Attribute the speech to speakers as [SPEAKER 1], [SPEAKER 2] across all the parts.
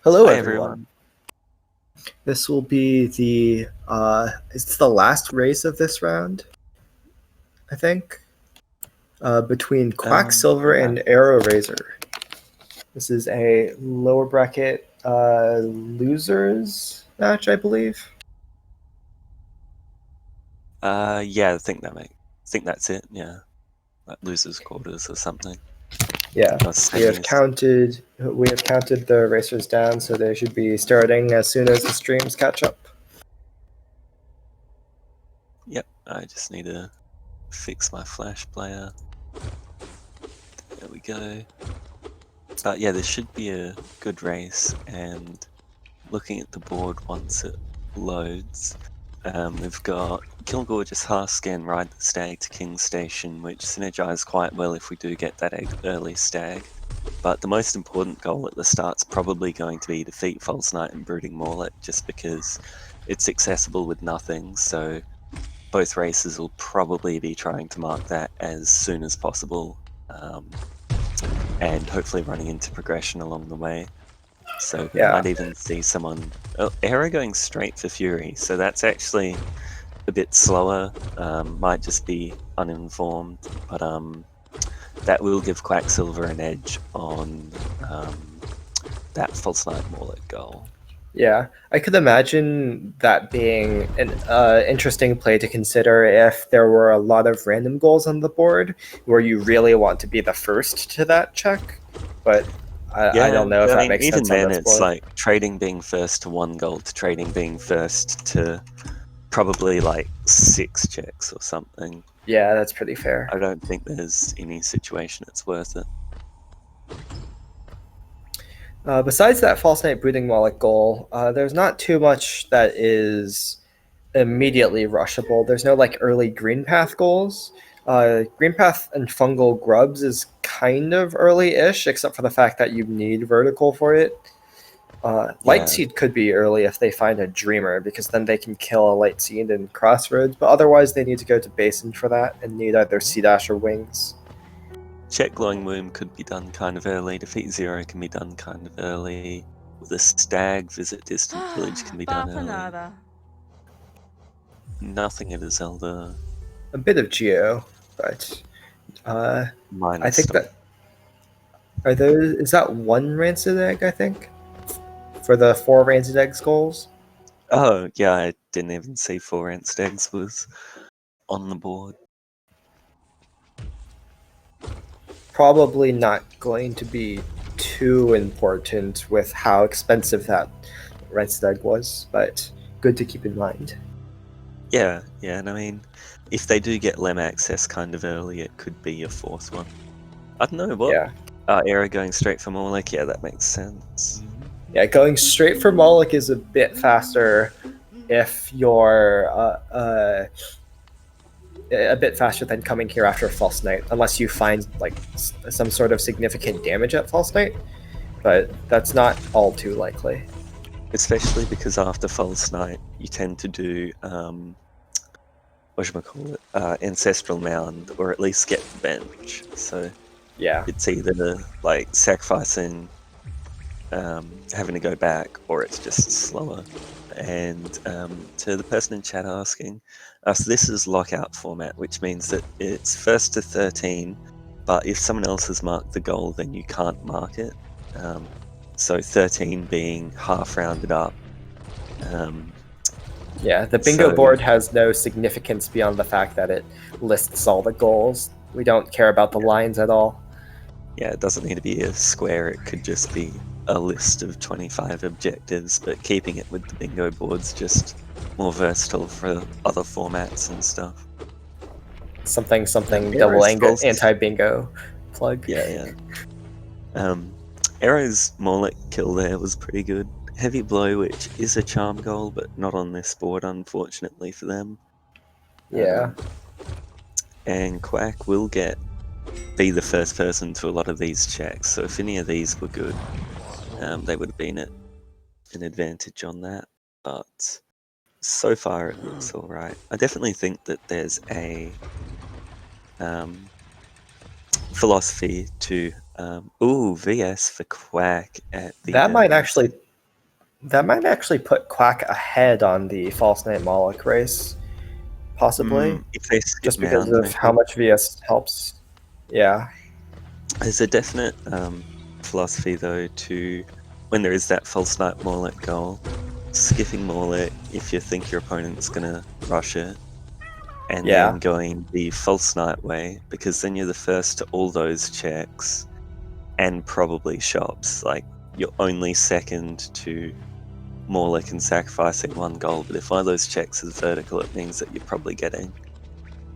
[SPEAKER 1] Hello,
[SPEAKER 2] Hi
[SPEAKER 1] everyone. This will be it's the last race of this round, I think, between Quacksilver
[SPEAKER 2] Yeah.
[SPEAKER 1] and AeroRaiser. This is a lower bracket losers match, I believe.
[SPEAKER 2] Yeah, I think that's it. Yeah, like losers quarters or something.
[SPEAKER 1] Yeah,
[SPEAKER 2] Or
[SPEAKER 1] we have
[SPEAKER 2] semis.
[SPEAKER 1] counted the racers down, so they should be starting as soon as the streams catch up.
[SPEAKER 2] Yep, I just need to fix my Flash player. There we go. But yeah, this should be a good race, and looking at the board once it loads, we've got Kilgorgeous Harscan ride the stag to King's Station, which synergize quite well if we do get that early stag. But the most important goal at the start's probably going to be defeat False Knight and Brooding Maulet, just because it's accessible with nothing, so both races will probably be trying to mark that as soon as possible, and hopefully running into progression along the way. So we
[SPEAKER 1] Yeah,
[SPEAKER 2] might even see someone... Oh, Arrow going straight for Fury, so that's actually a bit slower, might just be uninformed, but that will give Quacksilver an edge on that False Knight Maulet goal.
[SPEAKER 1] yeah. I could imagine that being an interesting play to consider if there were a lot of random goals on the board where you really want to be the first to that check. But I
[SPEAKER 2] Yeah,
[SPEAKER 1] don't know if
[SPEAKER 2] I
[SPEAKER 1] that
[SPEAKER 2] mean,
[SPEAKER 1] makes
[SPEAKER 2] even
[SPEAKER 1] sense on
[SPEAKER 2] then,
[SPEAKER 1] this
[SPEAKER 2] it's
[SPEAKER 1] board.
[SPEAKER 2] like trading being first to 1 goal to trading being first to probably like 6 checks or something.
[SPEAKER 1] Yeah, that's pretty fair.
[SPEAKER 2] I don't think there's any situation it's worth it.
[SPEAKER 1] Besides that False Knight Brooding Wallet goal, there's not too much that is immediately rushable. There's no like early Green Path goals. Green Path and Fungal Grubs is kind of early-ish, except for the fact that you need vertical for it. Light
[SPEAKER 2] Yeah,
[SPEAKER 1] Seed could be early if they find a Dreamer, because then they can kill a Light Seed in Crossroads, but otherwise they need to go to Basin for that and need either Sea Dash or Wings.
[SPEAKER 2] check Glowing Womb could be done kind of early. Defeat Zero can be done kind of early. The Stag Visit Distant Village can be done early. Nothing at a Zelda.
[SPEAKER 1] A bit of Geo, but I
[SPEAKER 2] Minus
[SPEAKER 1] think
[SPEAKER 2] some.
[SPEAKER 1] that is that one Rancid Egg, I think, for the 4 Rancid Eggs goals?
[SPEAKER 2] Oh, yeah, I didn't even see 4 Ant Stags was on the board.
[SPEAKER 1] Probably not going to be too important with how expensive that Rancid Egg was, but good to keep in mind.
[SPEAKER 2] Yeah, and I mean, if they do get Lem access kind of early, it could be a 4th one. I don't know, what?
[SPEAKER 1] Yeah.
[SPEAKER 2] Arrow going straight for Morlik, yeah, that makes sense.
[SPEAKER 1] Yeah, going straight for Moloch is a bit faster if you're a bit faster than coming here after False Knight, unless you find like some sort of significant damage at False Knight, but that's not all too likely.
[SPEAKER 2] Especially because after False Knight, you tend to do, Ancestral Mound, or at least get the bench. So
[SPEAKER 1] Yeah.
[SPEAKER 2] it's either like sacrificing, having to go back, or it's just slower. And to the person in chat asking, so this is Lockout format, which means that it's first to 13, but if someone else has marked the goal, then you can't mark it. So 13 being half rounded up.
[SPEAKER 1] Yeah, the bingo board has no significance beyond the fact that it lists all the goals. We don't care about the lines at all.
[SPEAKER 2] Yeah, it doesn't need to be a square, it could just be a list of 25 objectives, but keeping it with the bingo board's just more versatile for other formats and stuff.
[SPEAKER 1] Something double anti-bingo plug.
[SPEAKER 2] Yeah. Arrow's Morlik kill there was pretty good. Heavy Blow, which is a charm goal, but not on this board, unfortunately for them.
[SPEAKER 1] Yeah.
[SPEAKER 2] And Quack will be the first person to a lot of these checks, so if any of these were good, they would have been at an advantage on that. But so far it looks alright. I definitely think that there's a philosophy to Ooh, VS for Quack at the
[SPEAKER 1] That might actually put Quack ahead on the False Knight Moloch race, possibly,
[SPEAKER 2] if they skip
[SPEAKER 1] just because
[SPEAKER 2] Mound,
[SPEAKER 1] of how
[SPEAKER 2] maybe.
[SPEAKER 1] much VS helps. Yeah,
[SPEAKER 2] There's a definite philosophy, though, to when there is that false knight Morlet goal, skipping Morlet if you think your opponent's going to rush it, and
[SPEAKER 1] yeah,
[SPEAKER 2] then going the false knight way, because then you're the first to all those checks and probably shops. Like, you're only second to Morlet and sacrificing one goal, but if one of those checks is vertical, it means that you're probably getting,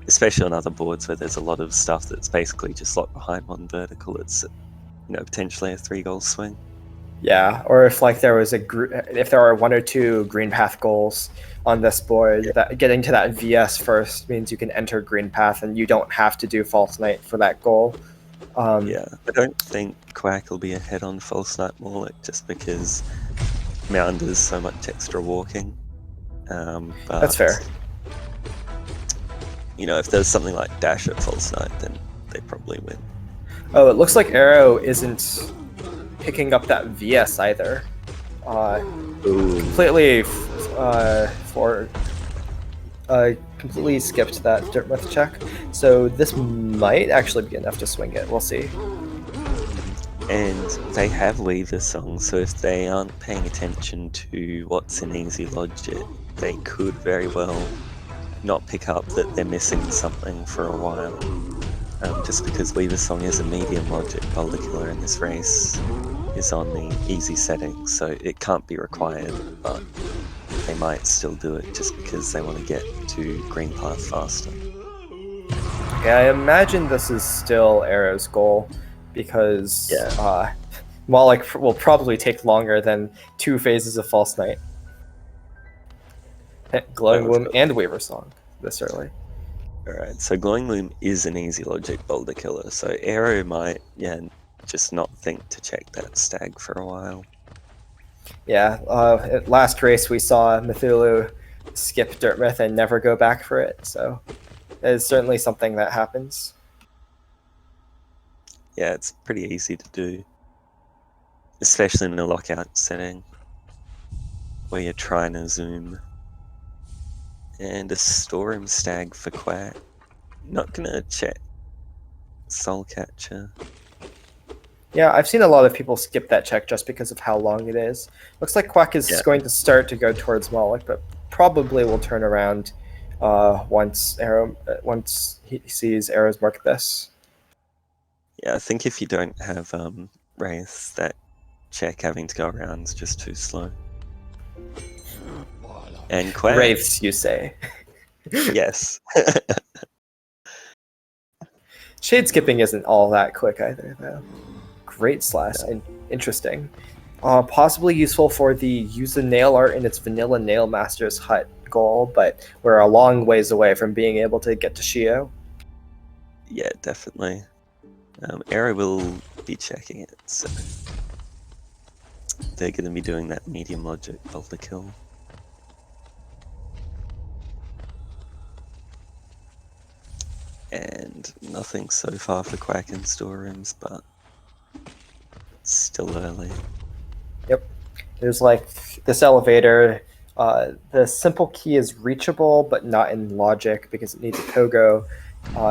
[SPEAKER 2] especially on other boards where there's a lot of stuff that's basically just locked behind one vertical, it's potentially a 3-goal swing.
[SPEAKER 1] yeah. Or if like there was if there are 1 or 2 green path goals on this board,
[SPEAKER 2] Yeah.
[SPEAKER 1] that getting to that VS first means you can enter green path and you don't have to do False Knight for that goal.
[SPEAKER 2] Yeah, I don't think Quack will be ahead on False Knight Morlock just because Mound is so much extra walking. But
[SPEAKER 1] That's fair.
[SPEAKER 2] if there's something like Dash at False Knight, then they probably win.
[SPEAKER 1] Oh, it looks like Arrow isn't picking up that VS either. Completely completely skipped that Dirtmouth check. So this might actually be enough to swing it. We'll see.
[SPEAKER 2] And they have Weaver songs, so if they aren't paying attention to what's in Easy Logic, they could very well not pick up that they're missing something for a while. Just because Weaver Song is a medium logic boulder killer in this race is on the easy setting, so it can't be required, but they might still do it just because they want to get to green path faster.
[SPEAKER 1] Yeah, I imagine this is still Arrow's goal because Moloch will probably take longer than 2 phases of False Knight. Glowing Womb and Weaver Song this early.
[SPEAKER 2] Alright, so Glowing Loom is an easy logic boulder killer, so Arrow might, just not think to check that stag for a while.
[SPEAKER 1] Yeah, at last race we saw Cthulhu skip Dirtmouth and never go back for it, so it's certainly something that happens.
[SPEAKER 2] Yeah, it's pretty easy to do, especially in a lockout setting where you're trying to zoom. And a Storm Stag for Quack. Not gonna check Soul Catcher.
[SPEAKER 1] Yeah, I've seen a lot of people skip that check just because of how long it is. Looks like Quack is going to start to go towards Moloch, but probably will turn around once he sees Arrow's mark this.
[SPEAKER 2] Yeah, I think if you don't have Wraith, that check having to go around is just too slow. And Quack.
[SPEAKER 1] Wraiths, you say?
[SPEAKER 2] Yes.
[SPEAKER 1] Shade skipping isn't all that quick either, though. Great slash and interesting. Possibly useful for the use a nail art in its vanilla nail master's hut goal, but we're a long ways away from being able to get to Shio.
[SPEAKER 2] Yeah, definitely. Arrow will be checking it, so they're going to be doing that medium logic boulder kill. And nothing so far for Quack and storerooms, but it's still early.
[SPEAKER 1] Yep. There's like this elevator. The simple key is reachable, but not in logic because it needs a Pogo.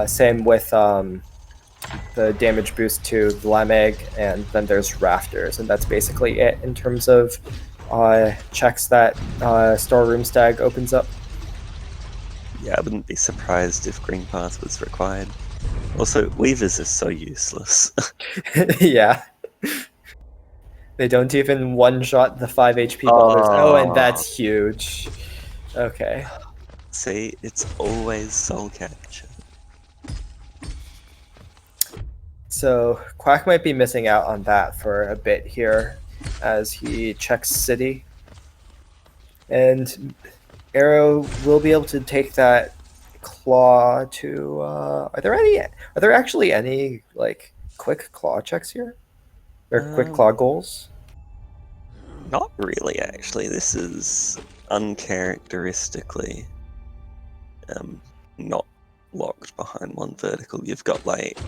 [SPEAKER 1] Same with the damage boost to the Lameg, and then there's rafters, and that's basically it in terms of checks that Storeroom Stag opens up.
[SPEAKER 2] Yeah, I wouldn't be surprised if Green Path was required. Also, Weavers are so useless.
[SPEAKER 1] Yeah. They don't even one-shot the 5 HP boulders. Oh, and that's huge. Okay.
[SPEAKER 2] See, it's always Soul Catcher.
[SPEAKER 1] So Quack might be missing out on that for a bit here as he checks City. And Arrow will be able to take that claw to are there actually any like quick claw checks here? Or quick claw goals?
[SPEAKER 2] Not really, actually. This is uncharacteristically not locked behind one vertical. You've got like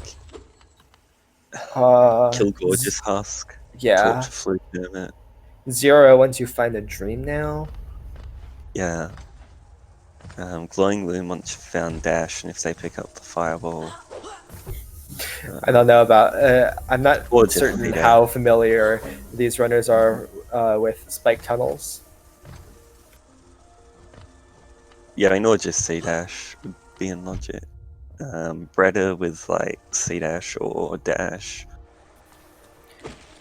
[SPEAKER 2] Kill Gorgeous Husk.
[SPEAKER 1] Yeah.
[SPEAKER 2] Torture Fluke Hermit.
[SPEAKER 1] 0 once you find a dream nail.
[SPEAKER 2] Yeah. Glowing Loom once you found Dash, and if they pick up the Fireball.
[SPEAKER 1] I don't know about. I'm not
[SPEAKER 2] Or just
[SPEAKER 1] certain
[SPEAKER 2] Sea Dash.
[SPEAKER 1] how familiar these runners are with spike tunnels.
[SPEAKER 2] Yeah, I know just C Dash would be in logic. Breda with like C Dash or Dash.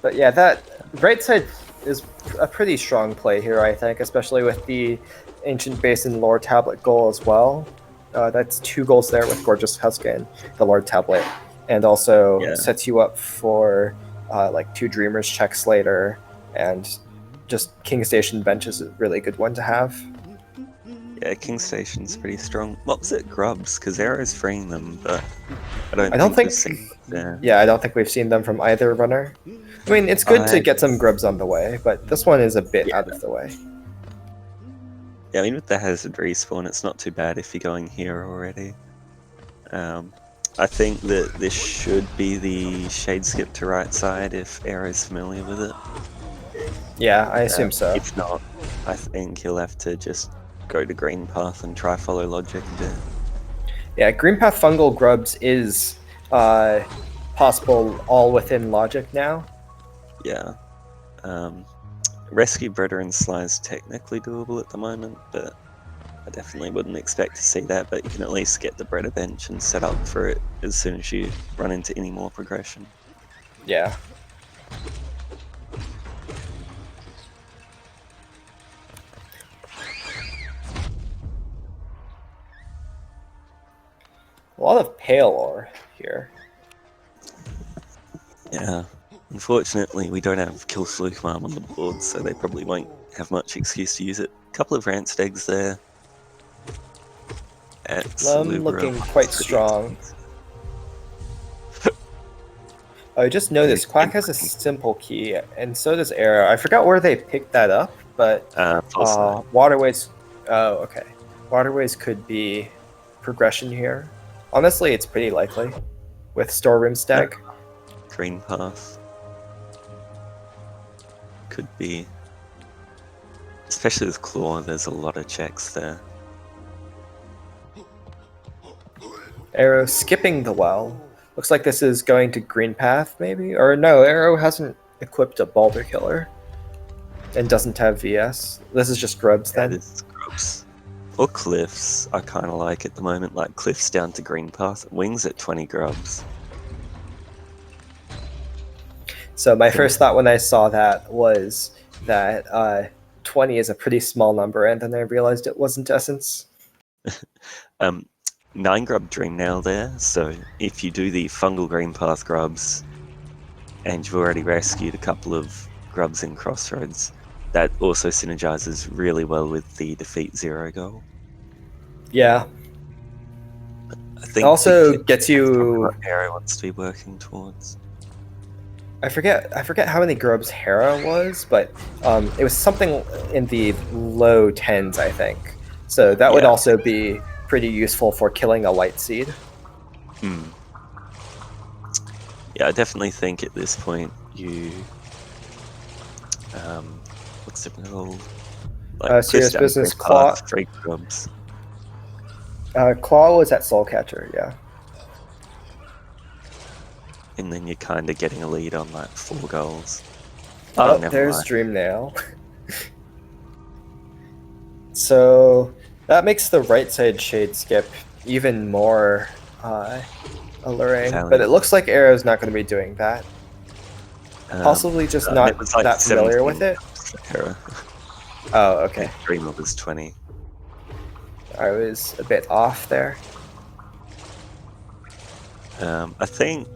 [SPEAKER 1] But yeah, that right side is a pretty strong play here, I think, especially with the Ancient Basin Lore Tablet goal as well. That's 2 goals there with Gorgeous Husk and the Lore Tablet, and also sets you up for like 2 Dreamers checks later, and just King Station bench is a really good one to have.
[SPEAKER 2] Yeah, King Station's pretty strong. What was it, Grubs? Because Arrow's freeing them, but I don't think we've seen them there.
[SPEAKER 1] Yeah, I don't think we've seen them from either runner. I mean, it's good to get some grubs on the way, but this one is a bit out of the way.
[SPEAKER 2] Yeah, I mean, with the hazard respawn, it's not too bad if you're going here already. I think that this should be the shade skip to right side if Arrow's familiar with it.
[SPEAKER 1] Yeah, I assume so.
[SPEAKER 2] If not, I think he'll have to just go to green path and try follow logic a bit.
[SPEAKER 1] Yeah, green path fungal grubs is possible all within logic now.
[SPEAKER 2] Yeah. Rescue Breda and Sly is technically doable at the moment, but I definitely wouldn't expect to see that, but you can at least get the Breda bench and set up for it as soon as you run into any more progression.
[SPEAKER 1] Yeah. A lot of pale ore here.
[SPEAKER 2] Yeah. Unfortunately, we don't have Kill Fluke Arm on the board, so they probably won't have much excuse to use it. A couple of Rancid Eggs there.
[SPEAKER 1] Lum looking quite strong. I just noticed Quack has a simple key, and so does Arrow. I forgot where they picked that up, but Waterways. Oh, okay. Waterways could be progression here. Honestly, it's pretty likely with Storeroom Stag.
[SPEAKER 2] Green Path. Could be. Especially with Claw, there's a lot of checks there.
[SPEAKER 1] Arrow skipping the well. Looks like this is going to green path, maybe? Or no, Arrow hasn't equipped a Boulder Killer and doesn't have VS. This is just grubs then?
[SPEAKER 2] Yeah, this is grubs. Or Cliffs, I kind of like at the moment, like Cliffs down to green path, Wings at 20 grubs.
[SPEAKER 1] So my first thought when I saw that was that 20 is a pretty small number, and then I realized it wasn't Essence.
[SPEAKER 2] 9 grub Dream Nail there, so if you do the fungal green path grubs and you've already rescued a couple of grubs in Crossroads, that also synergizes really well with the defeat 0 goal.
[SPEAKER 1] Yeah.
[SPEAKER 2] I think
[SPEAKER 1] it also gets you
[SPEAKER 2] Hera wants to be working towards.
[SPEAKER 1] I forget how many grubs Hera was, but it was something in the low 10s, I think. So that would also be pretty useful for killing a light seed.
[SPEAKER 2] Yeah, I definitely think at this point you what's the called? Like
[SPEAKER 1] Serious Business Claw.
[SPEAKER 2] 3 grubs.
[SPEAKER 1] Claw was at Soulcatcher, yeah.
[SPEAKER 2] And then you're kind of getting a lead on like 4 goals.
[SPEAKER 1] Oh, there's Dream Nail. So that makes the right side shade skip even more alluring, but it looks like Arrow's not going to be doing that. Possibly just not like that familiar with it.
[SPEAKER 2] Hera.
[SPEAKER 1] Oh, okay.
[SPEAKER 2] Dreamer was 20.
[SPEAKER 1] I was a bit off there.
[SPEAKER 2] I think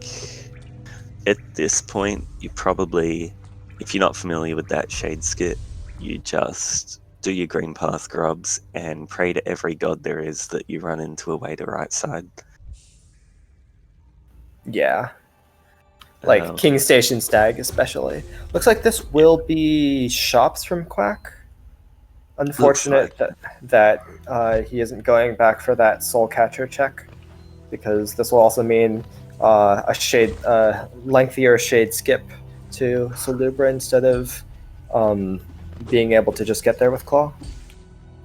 [SPEAKER 2] at this point, you probably, if you're not familiar with that shade skip, you just do your green path grubs and pray to every god there is that you run into a way to right side.
[SPEAKER 1] Yeah. Like King Station Stag especially. Looks like this will be shops from Quack. Unfortunate that he isn't going back for that Soul Catcher check, because this will also mean a shade lengthier shade skip to Salubra instead of being able to just get there with Claw.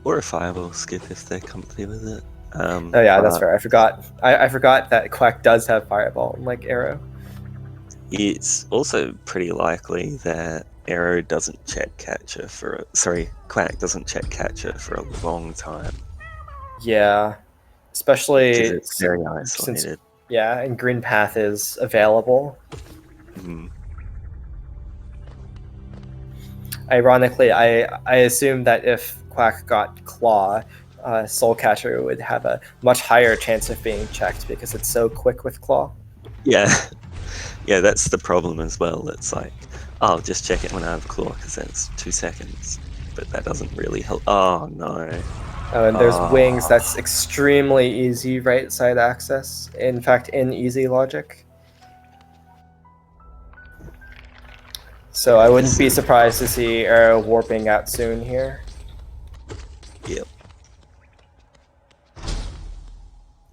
[SPEAKER 2] Or a fireball skip if they're comfy with it.
[SPEAKER 1] Oh yeah, that's
[SPEAKER 2] But
[SPEAKER 1] fair. I forgot. I forgot that Quack does have Fireball, like Arrow.
[SPEAKER 2] it's also pretty likely that Arrow doesn't check catcher for Quack doesn't check catcher for a long time
[SPEAKER 1] Yeah,
[SPEAKER 2] because
[SPEAKER 1] especially
[SPEAKER 2] it's very
[SPEAKER 1] since
[SPEAKER 2] isolated.
[SPEAKER 1] yeah, and Green Path is available.
[SPEAKER 2] Mm.
[SPEAKER 1] Ironically, I assume that if Quack got Claw, Soulcatcher would have a much higher chance of being checked because it's so quick with Claw.
[SPEAKER 2] Yeah, yeah, that's the problem as well. It's like, I'll just check it when I have claw because that's 2 seconds, but that doesn't really help. Oh no!
[SPEAKER 1] Oh, and there's Wings. That's extremely easy right side access. In fact, in easy logic. So I wouldn't be surprised to see Arrow warping out soon here.
[SPEAKER 2] Yep.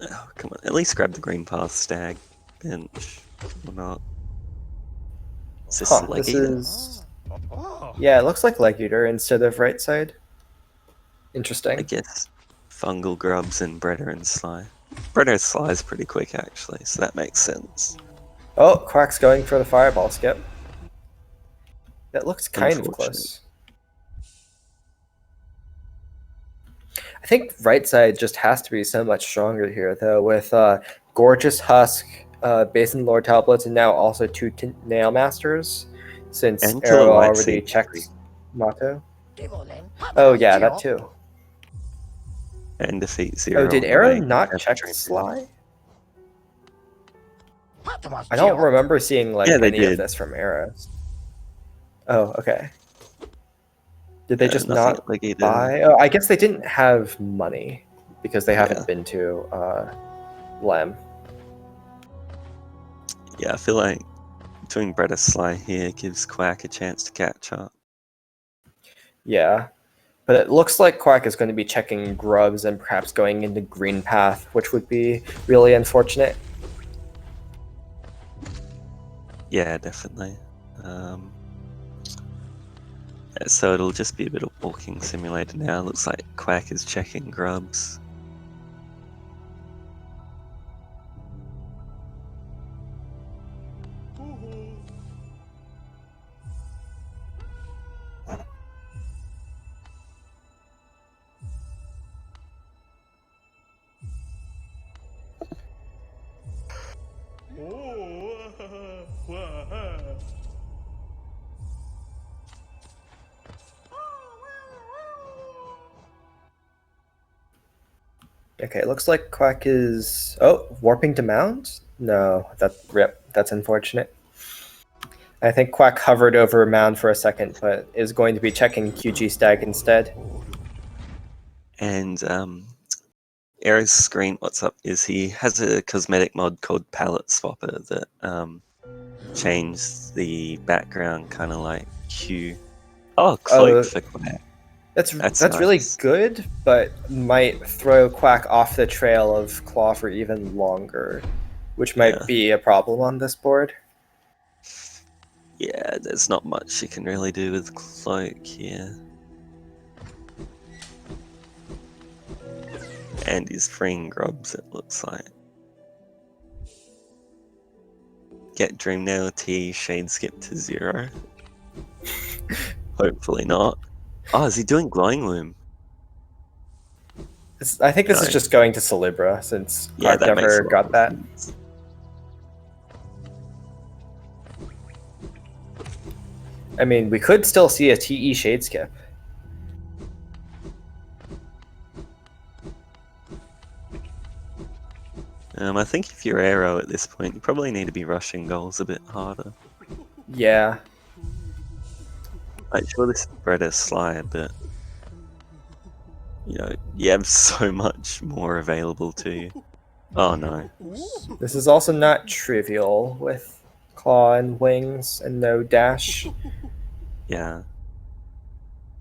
[SPEAKER 2] Oh, come on. At least grab the green path stag bench or not. Is this
[SPEAKER 1] Huh,
[SPEAKER 2] leg
[SPEAKER 1] this
[SPEAKER 2] eater?
[SPEAKER 1] is... Yeah, it looks like leg eater instead of right side.
[SPEAKER 2] I
[SPEAKER 1] Interesting.
[SPEAKER 2] guess fungal grubs and Bretter and Sly. Bretter Sly is pretty quick actually, so that makes sense.
[SPEAKER 1] Oh, Quack's going for the fireball skip. That looks kind of
[SPEAKER 2] Unfortunate.
[SPEAKER 1] close. I think right side just has to be so much stronger here, though, with Gorgeous Husk, Basin Lord Tablets, and now also two Nail Masters, since
[SPEAKER 2] And Killer
[SPEAKER 1] Arrow
[SPEAKER 2] White
[SPEAKER 1] already
[SPEAKER 2] Seed.
[SPEAKER 1] checked Mato. Oh, yeah, that too.
[SPEAKER 2] And defeat
[SPEAKER 1] Oh,
[SPEAKER 2] Zero
[SPEAKER 1] did
[SPEAKER 2] on the
[SPEAKER 1] Arrow
[SPEAKER 2] way.
[SPEAKER 1] not check Sly? I don't remember seeing like
[SPEAKER 2] Yeah, they
[SPEAKER 1] any of
[SPEAKER 2] did.
[SPEAKER 1] this from Arrows. Oh, okay. Did they just
[SPEAKER 2] Nothing
[SPEAKER 1] not
[SPEAKER 2] like either.
[SPEAKER 1] buy? Oh, I guess they didn't have money because they
[SPEAKER 2] Yeah.
[SPEAKER 1] haven't been to Lem.
[SPEAKER 2] Yeah, I feel like doing Bretter Sly here gives Quack a chance to catch up.
[SPEAKER 1] Yeah. But it looks like Quack is going to be checking grubs and perhaps going into Green Path, which would be really unfortunate.
[SPEAKER 2] Yeah, definitely. So it'll just be a bit of walking simulator now. Looks like Quack is checking grubs.
[SPEAKER 1] Okay, it looks like Quack is... Oh, warping to Mound? No, that's unfortunate. I think Quack hovered over Mound for a second, but is going to be checking QG Stag instead.
[SPEAKER 2] And Aero's screen, what's up, is he has a cosmetic mod called Palette Swapper that changed the background kind of like hue. Oh, cloak for Quack.
[SPEAKER 1] That's
[SPEAKER 2] nice.
[SPEAKER 1] really good, but might throw Quack off the trail of Claw for even longer, which might be a problem on this board.
[SPEAKER 2] Yeah, there's not much you can really do with cloak here. And he's freeing grubs, it looks like. Get Dream Nail T, Shade Skip to 0. Hopefully not. Oh, is he doing Glowing Loom?
[SPEAKER 1] I think this is just going to Celebra, since Quack never got that.
[SPEAKER 2] Sense.
[SPEAKER 1] I mean, we could still see a TE Shade Skip.
[SPEAKER 2] I think if you're Aero at this point, you probably need to be rushing goals a bit harder.
[SPEAKER 1] Yeah.
[SPEAKER 2] I'm sure this is Bretter Sly, but you know, you have so much more available to you. Oh no.
[SPEAKER 1] This is also not trivial with Claw and Wings and no dash.
[SPEAKER 2] Yeah.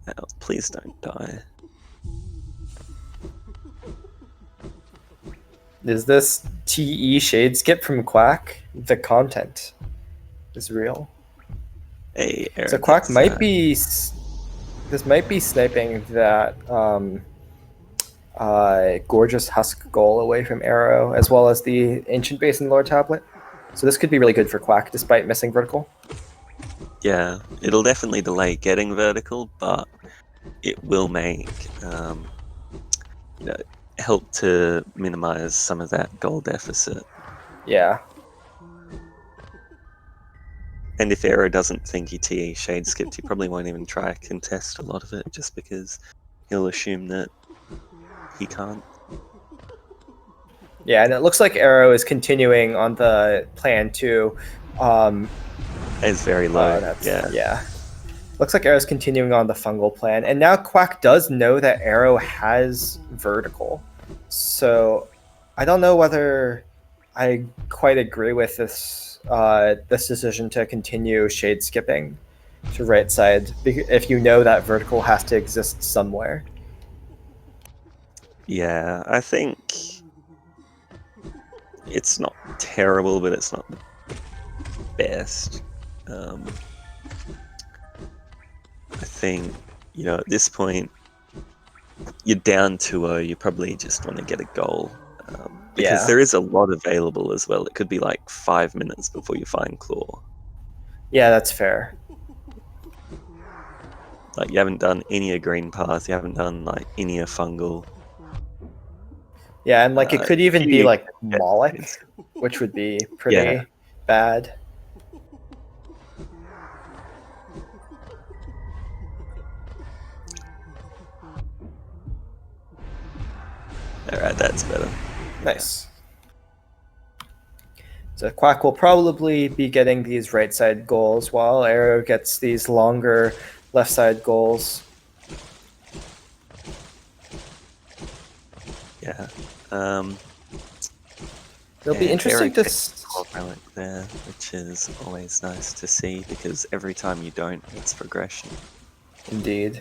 [SPEAKER 2] Oh, please don't die.
[SPEAKER 1] Is this TE shade skip from Quack? The content is real.
[SPEAKER 2] Hey, Aaron,
[SPEAKER 1] So Quack
[SPEAKER 2] that's,
[SPEAKER 1] might be. This might be sniping that gorgeous husk goal away from Arrow, as well as the Ancient Basin lore tablet. So this could be really good for Quack, despite missing vertical.
[SPEAKER 2] yeah, it'll definitely delay getting vertical, but it will make help to minimize some of that goal deficit.
[SPEAKER 1] Yeah.
[SPEAKER 2] And if Arrow doesn't think he TE shade skipped, he probably won't even try to contest a lot of it, just because he'll assume that he can't.
[SPEAKER 1] Yeah, and it looks like Arrow is continuing on the plan too.
[SPEAKER 2] It's very low.
[SPEAKER 1] Yeah. Looks like Arrow's continuing on the fungal plan, and now Quack does know that Arrow has vertical. So I don't know whether I quite agree with this decision to continue shade skipping to right side if you know that vertical has to exist somewhere.
[SPEAKER 2] Yeah, I think it's not terrible, but it's not the best. I think, at this point, you're down 2-0, you probably just want to get a goal. Because there is a lot available as well. It could be like 5 minutes before you find Claw.
[SPEAKER 1] Yeah, that's fair.
[SPEAKER 2] Like, you haven't done any a green path, you haven't done like any a fungal.
[SPEAKER 1] Yeah, and like it could even be like Moloch, which would be pretty bad.
[SPEAKER 2] Alright, that's better.
[SPEAKER 1] Nice. So Quack will probably be getting these right side goals while Arrow gets these longer left side goals.
[SPEAKER 2] Yeah.
[SPEAKER 1] It'll be interesting to
[SPEAKER 2] relic there, which is always nice to see because every time you don't, it's progression.
[SPEAKER 1] Indeed.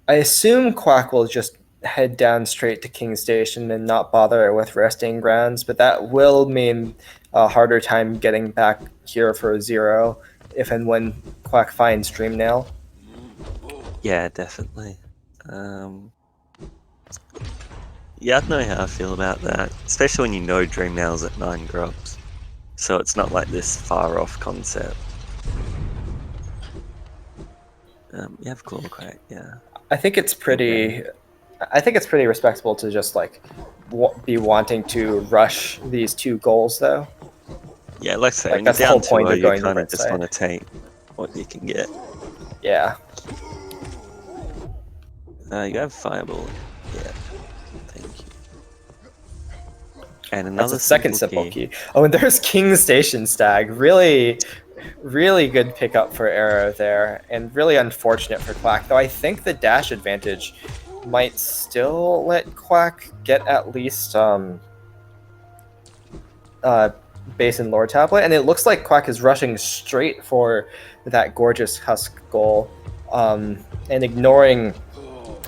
[SPEAKER 1] I assume Quack will just head down straight to King Station and not bother with resting grounds, but that will mean a harder time getting back here for a 0 if and when Quack finds Dreamnail.
[SPEAKER 2] Yeah, definitely. Yeah, I don't know how I feel about that, especially when you know Dreamnail's at 9 grubs, so it's not like this far off concept. You have Claw Quack, yeah.
[SPEAKER 1] I think it's pretty. I think it's pretty respectable to just like be wanting to rush these 2 goals, though.
[SPEAKER 2] Yeah, like I say,
[SPEAKER 1] like,
[SPEAKER 2] when you're
[SPEAKER 1] that's the
[SPEAKER 2] down
[SPEAKER 1] whole point
[SPEAKER 2] 2-0,
[SPEAKER 1] of going
[SPEAKER 2] you kind
[SPEAKER 1] to
[SPEAKER 2] of just want to take what you can get.
[SPEAKER 1] Yeah.
[SPEAKER 2] You have Fireball. Yeah. Thank you. And another
[SPEAKER 1] That's a second simple key. Oh, and there's King Station Stag. Really, really good pickup for Arrow there, and really unfortunate for Quack. Though I think the dash advantage might still let Quack get at least Basin lore tablet, and it looks like Quack is rushing straight for that gorgeous husk goal, and ignoring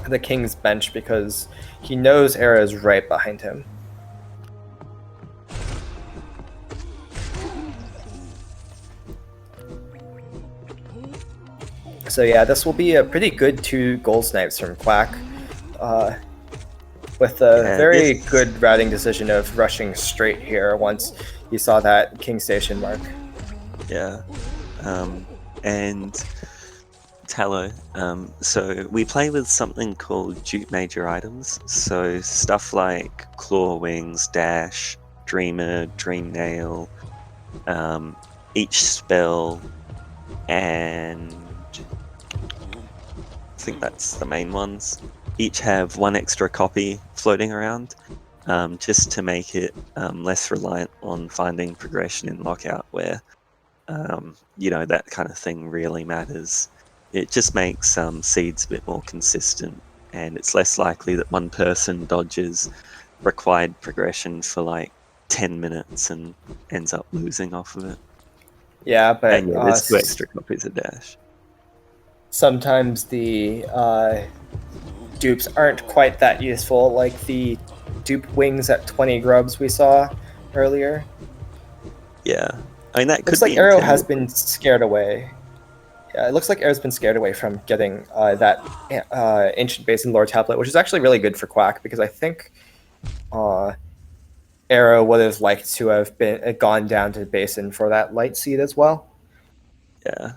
[SPEAKER 1] the King's bench because he knows Arrow is right behind him. So yeah, this will be a pretty good 2 goal snipes from Quack, with a very good routing decision of rushing straight here once he saw that King Station mark.
[SPEAKER 2] Yeah, and Tallow. So we play with something called dupe major items. So stuff like Claw Wings, Dash, Dreamer, Dream Nail, each spell, and I think that's the main ones. Each have 1 extra copy floating around, just to make it less reliant on finding progression in Lockout, where that kind of thing really matters. It just makes seeds a bit more consistent, and it's less likely that one person dodges required progression for like 10 minutes and ends up losing off of it.
[SPEAKER 1] Yeah, but
[SPEAKER 2] and yeah, there's 2 extra copies of Dash.
[SPEAKER 1] Sometimes the dupes aren't quite that useful, like the dupe wings at 20 grubs we saw earlier.
[SPEAKER 2] Yeah. I mean, that
[SPEAKER 1] Looks
[SPEAKER 2] could be
[SPEAKER 1] like Arrow has
[SPEAKER 2] intended.
[SPEAKER 1] been scared away. Yeah, it looks like Arrow's been scared away from getting that Ancient Basin lore tablet, which is actually really good for Quack because I think Arrow would have liked to have been gone down to Basin for that light seed as well.
[SPEAKER 2] Yeah.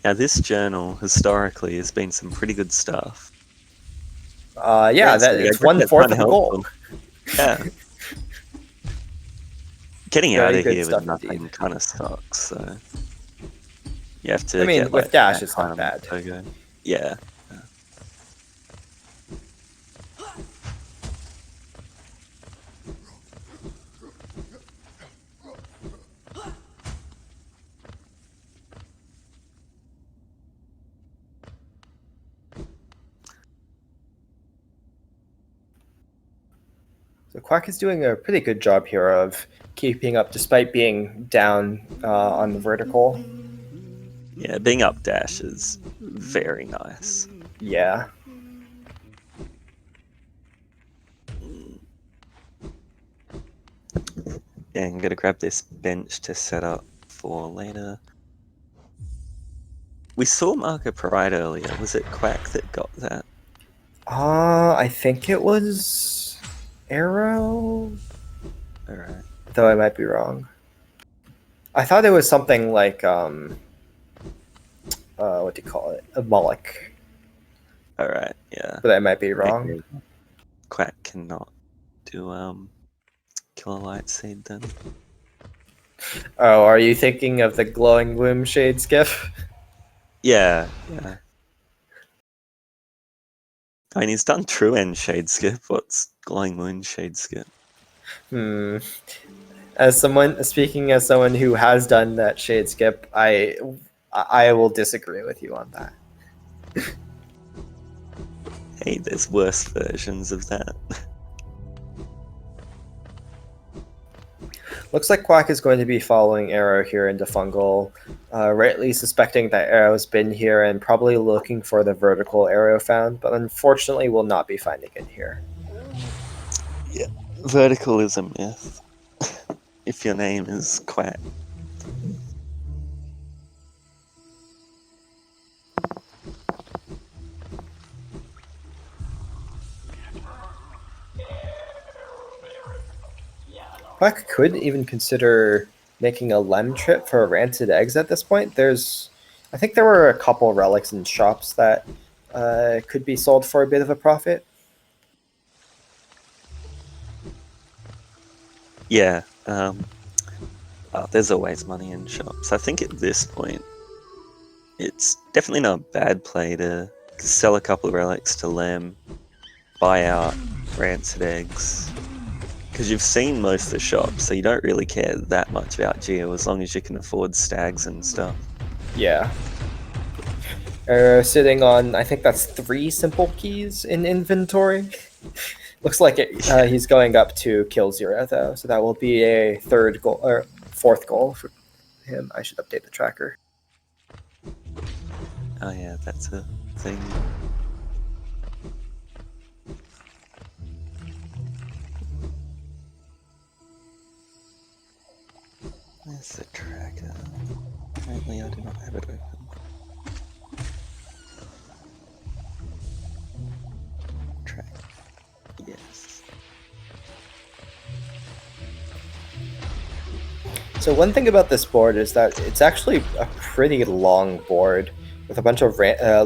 [SPEAKER 2] Now, this journal historically has been some pretty good stuff.
[SPEAKER 1] Yeah, that
[SPEAKER 2] Seriously, I
[SPEAKER 1] it's
[SPEAKER 2] think that's
[SPEAKER 1] 1/4
[SPEAKER 2] kind
[SPEAKER 1] of
[SPEAKER 2] of
[SPEAKER 1] a goal.
[SPEAKER 2] helpful. Yeah. Getting out
[SPEAKER 1] Very
[SPEAKER 2] of
[SPEAKER 1] good
[SPEAKER 2] here with
[SPEAKER 1] stuff
[SPEAKER 2] nothing
[SPEAKER 1] indeed.
[SPEAKER 2] kind of sucks, so you have
[SPEAKER 1] I
[SPEAKER 2] to
[SPEAKER 1] mean,
[SPEAKER 2] get
[SPEAKER 1] with
[SPEAKER 2] like
[SPEAKER 1] dash,
[SPEAKER 2] that
[SPEAKER 1] it's
[SPEAKER 2] kind
[SPEAKER 1] not
[SPEAKER 2] of
[SPEAKER 1] bad.
[SPEAKER 2] Pogo. Yeah.
[SPEAKER 1] So Quack is doing a pretty good job here of keeping up despite being down on the vertical.
[SPEAKER 2] Yeah, being up dash is very nice.
[SPEAKER 1] Yeah.
[SPEAKER 2] Yeah, I'm gonna grab this bench to set up for later. We saw Marker Pride earlier. Was it Quack that got that?
[SPEAKER 1] I think it was Arrow,
[SPEAKER 2] Alright.
[SPEAKER 1] though I might be wrong. I thought it was something like what do you call it? A Moloch,
[SPEAKER 2] Alright, yeah.
[SPEAKER 1] but I might be wrong.
[SPEAKER 2] Maybe Quack cannot do Killer Light Seed then.
[SPEAKER 1] Oh, are you thinking of the glowing womb shade skiff?
[SPEAKER 2] Yeah, yeah. I mean, he's done True End Shade Skip. What's Glowing Moon Shade Skip?
[SPEAKER 1] As someone speaking as someone who has done that shade skip, I will disagree with you on that.
[SPEAKER 2] Hey, there's worse versions of that.
[SPEAKER 1] Looks like Quack is going to be following Arrow here into Fungal, rightly suspecting that Arrow's been here and probably looking for the vertical Arrow found, but unfortunately will not be finding it here.
[SPEAKER 2] Yeah, vertical is a myth. If your name is Quack.
[SPEAKER 1] Quack could even consider making a Lem trip for rancid eggs at this point. I think there were a couple relics in shops that could be sold for a bit of a profit.
[SPEAKER 2] Yeah, there's always money in shops. I think at this point, it's definitely not a bad play to sell a couple of relics to Lem, buy out rancid eggs, because you've seen most of the shops, so you don't really care that much about Geo as long as you can afford stags and stuff.
[SPEAKER 1] Yeah. Sitting on, I think that's 3 simple keys in inventory. Looks like he's going up to kill 0 though, so that will be a 3rd goal or 4th goal for him. I should update the tracker.
[SPEAKER 2] Oh yeah, that's a thing. Where's the tracker? Apparently I do not have it open. Track. Yes.
[SPEAKER 1] So one thing about this board is that it's actually a pretty long board with a bunch of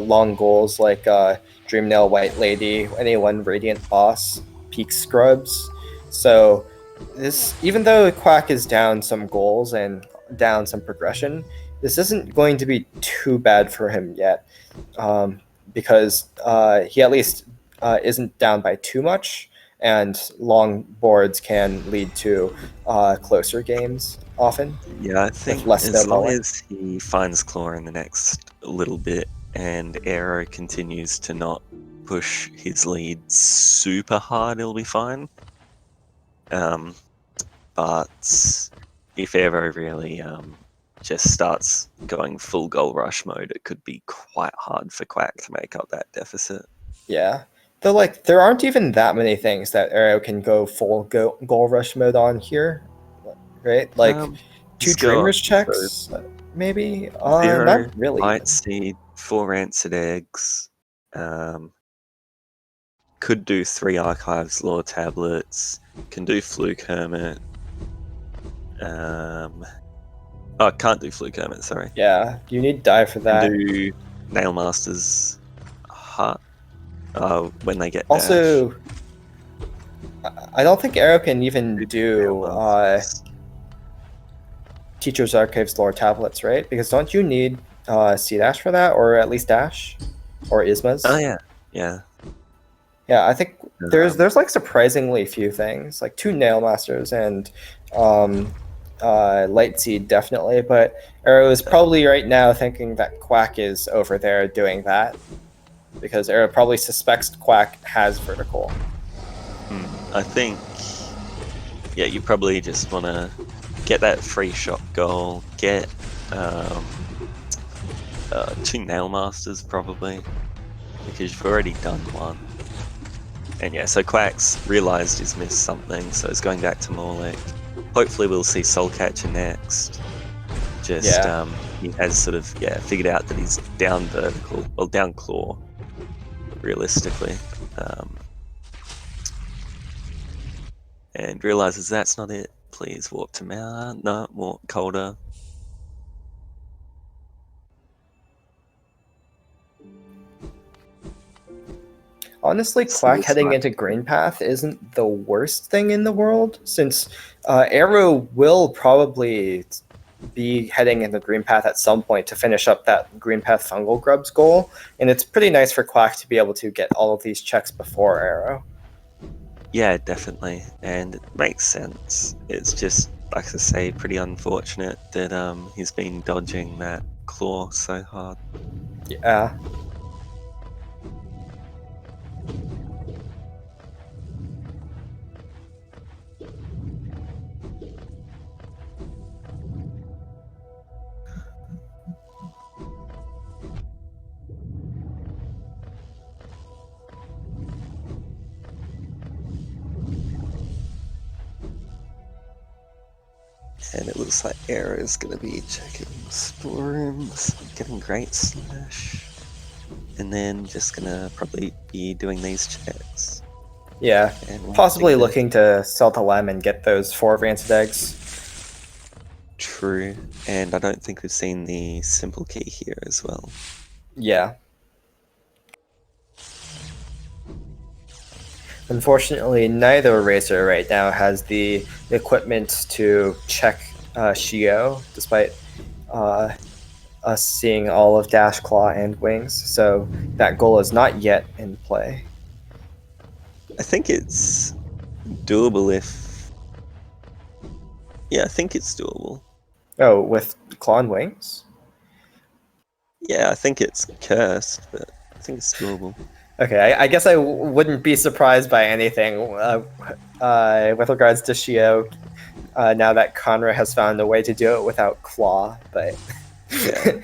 [SPEAKER 1] long goals like Dreamnail White Lady, anyone Radiant Boss, Peak Scrubs. So this, even though Quack is down some goals and down some progression, this isn't going to be too bad for him yet, because he at least isn't down by too much, and long boards can lead to closer games often.
[SPEAKER 2] Yeah, I think
[SPEAKER 1] less
[SPEAKER 2] as long
[SPEAKER 1] snowballing.
[SPEAKER 2] as he finds Claw in the next little bit and Arrow continues to not push his lead super hard, he'll be fine. But if Aero really just starts going full goal rush mode, it could be quite hard for Quack to make up that deficit.
[SPEAKER 1] Yeah. Though, like, there aren't even that many things that Arrow can go full goal rush mode on here, right? Like, two
[SPEAKER 2] He's got
[SPEAKER 1] Dreamers checks, maybe? Not
[SPEAKER 2] 0
[SPEAKER 1] really.
[SPEAKER 2] Light Seed, 4 Rancid Eggs, could do 3 Archives Lore Tablets, can do Fluke Hermit. Oh, can't do Fluke Hermit, sorry.
[SPEAKER 1] Yeah, you need die for
[SPEAKER 2] Can
[SPEAKER 1] that.
[SPEAKER 2] do Nailmaster's Heart when they get dash.
[SPEAKER 1] Also, I don't think Arrow can even do
[SPEAKER 2] Nailmasters.
[SPEAKER 1] Teacher's Archives lore tablets, right? Because don't you need C dash for that, or at least dash, or Ismas?
[SPEAKER 2] Oh yeah, yeah.
[SPEAKER 1] Yeah, I think there's like surprisingly few things, like 2 Nail Masters and Light Seed definitely, but Arrow is probably right now thinking that Quack is over there doing that, because Arrow probably suspects Quack has vertical.
[SPEAKER 2] I think, yeah, you probably just want to get that free shot goal, get 2 Nail Masters probably, because you've already done one. And yeah, so Quack's realised he's missed something, so he's going back to Morlick. Hopefully we'll see Soul Catcher next. Just, he has sort of, figured out that he's down vertical, well, down claw, realistically. And realises that's not it. Please warp to Mount. No, more colder.
[SPEAKER 1] Honestly, Quack heading into Green Path isn't the worst thing in the world, since Arrow will probably be heading into Green Path at some point to finish up that Green Path Fungal Grubs goal, and it's pretty nice for Quack to be able to get all of these checks before Arrow.
[SPEAKER 2] Yeah, definitely, and it makes sense. It's just, like I say, pretty unfortunate that he's been dodging that claw so hard.
[SPEAKER 1] Yeah.
[SPEAKER 2] And it looks like Arrow's going to be checking storerooms, getting Great Slash, and then just going to probably be doing these checks.
[SPEAKER 1] Yeah, possibly looking to sell to Lem and get those 4 Rancid Eggs.
[SPEAKER 2] True, and I don't think we've seen the simple key here as well.
[SPEAKER 1] Yeah. Unfortunately, neither racer right now has the equipment to check Shio, despite us seeing all of Dash, Claw, and Wings, so that goal is not yet in play.
[SPEAKER 2] I think it's doable if... Yeah, I think it's doable.
[SPEAKER 1] Oh, with Claw and Wings?
[SPEAKER 2] Yeah, I think it's cursed, but I think it's doable.
[SPEAKER 1] Okay, I guess I wouldn't be surprised by anything with regards to Shio now that Conra has found a way to do it without Claw, but...
[SPEAKER 2] Yeah.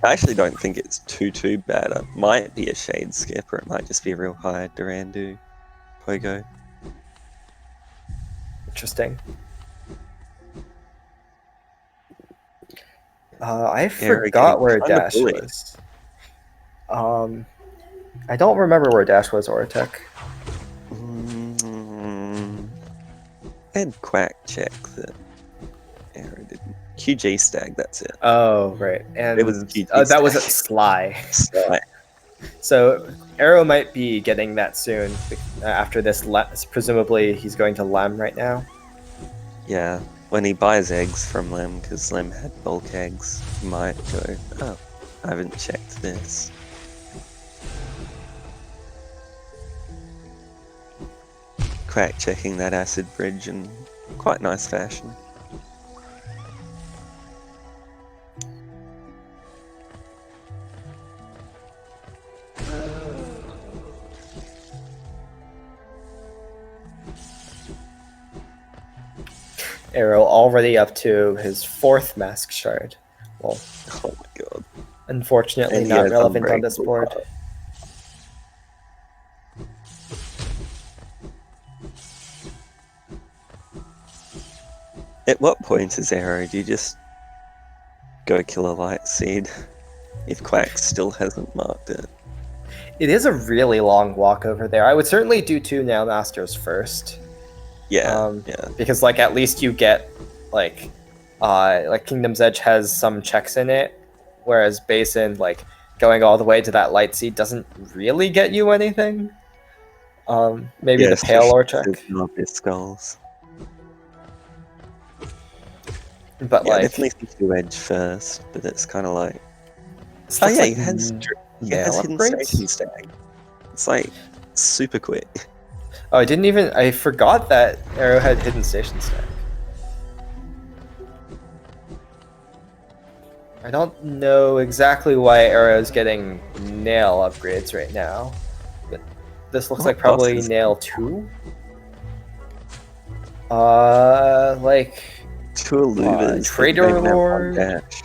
[SPEAKER 2] I actually don't think it's too bad. It might be a shade skip, or it might just be a real high Durandu Pogo.
[SPEAKER 1] Interesting. I forgot where Dash was. I don't remember where Dash was or Tech.
[SPEAKER 2] And Quack check that Arrow didn't. QG stag, that's it.
[SPEAKER 1] Oh, right. And
[SPEAKER 2] it was QG
[SPEAKER 1] that was at Sly.
[SPEAKER 2] Sly.
[SPEAKER 1] So Arrow might be getting that soon after this. Presumably he's going to Lem right now.
[SPEAKER 2] Yeah, when he buys eggs from Lem, because Lem had bulk eggs, he might go, oh, I haven't checked this. Quack checking that acid bridge in quite nice fashion.
[SPEAKER 1] Arrow already up to his 4th mask shard. Well,
[SPEAKER 2] Oh my god.
[SPEAKER 1] unfortunately
[SPEAKER 2] And he
[SPEAKER 1] not
[SPEAKER 2] has
[SPEAKER 1] relevant on this
[SPEAKER 2] unbreakable
[SPEAKER 1] board.
[SPEAKER 2] power. At what point is Arrow? Do you just go kill a light seed if Quack still hasn't marked it?
[SPEAKER 1] It is a really long walk over there. I would certainly do 2 Nail Masters first.
[SPEAKER 2] Yeah, yeah.
[SPEAKER 1] Because like at least you get like Kingdom's Edge has some checks in it, whereas Basin, like going all the way to that light seed doesn't really get you anything. Maybe
[SPEAKER 2] Yeah,
[SPEAKER 1] the Pale
[SPEAKER 2] especially
[SPEAKER 1] Ore
[SPEAKER 2] if there's
[SPEAKER 1] check,
[SPEAKER 2] no obvious skulls.
[SPEAKER 1] but
[SPEAKER 2] Yeah, I
[SPEAKER 1] like
[SPEAKER 2] definitely think you edge first, but it's kind of like,
[SPEAKER 1] this
[SPEAKER 2] oh
[SPEAKER 1] looks
[SPEAKER 2] yeah,
[SPEAKER 1] like
[SPEAKER 2] he has
[SPEAKER 1] nail
[SPEAKER 2] hidden station
[SPEAKER 1] upgrades.
[SPEAKER 2] stack. It's like super quick.
[SPEAKER 1] Oh, I forgot that Arrow had hidden station stack. I don't know exactly why Arrow's getting nail upgrades right now, but this looks like
[SPEAKER 2] What
[SPEAKER 1] probably
[SPEAKER 2] bosses?
[SPEAKER 1] nail 2. Like
[SPEAKER 2] Two Aluvas that
[SPEAKER 1] Trader
[SPEAKER 2] don't even have one
[SPEAKER 1] Lord.
[SPEAKER 2] dash.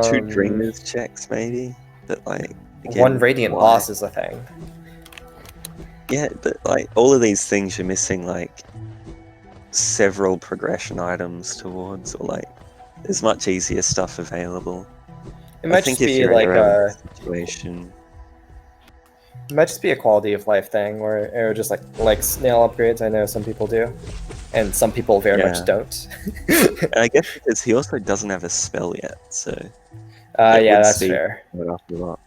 [SPEAKER 2] Two Dreamers checks maybe, but like
[SPEAKER 1] One
[SPEAKER 2] again,
[SPEAKER 1] Radiant
[SPEAKER 2] why?
[SPEAKER 1] Boss is a thing.
[SPEAKER 2] Yeah, but like all of these things you're missing like several progression items towards, or like there's much easier stuff available.
[SPEAKER 1] It
[SPEAKER 2] I
[SPEAKER 1] might
[SPEAKER 2] think
[SPEAKER 1] just
[SPEAKER 2] if
[SPEAKER 1] be
[SPEAKER 2] you're
[SPEAKER 1] like
[SPEAKER 2] Arrow in
[SPEAKER 1] a
[SPEAKER 2] this situation,
[SPEAKER 1] it might just be a quality of life thing where Arrow just like likes nail upgrades. I know some people do, and some people very much
[SPEAKER 2] yeah.
[SPEAKER 1] don't.
[SPEAKER 2] And I guess because he also doesn't have a spell yet, so it
[SPEAKER 1] Yeah,
[SPEAKER 2] would
[SPEAKER 1] that's
[SPEAKER 2] speed
[SPEAKER 1] fair.
[SPEAKER 2] it up a lot.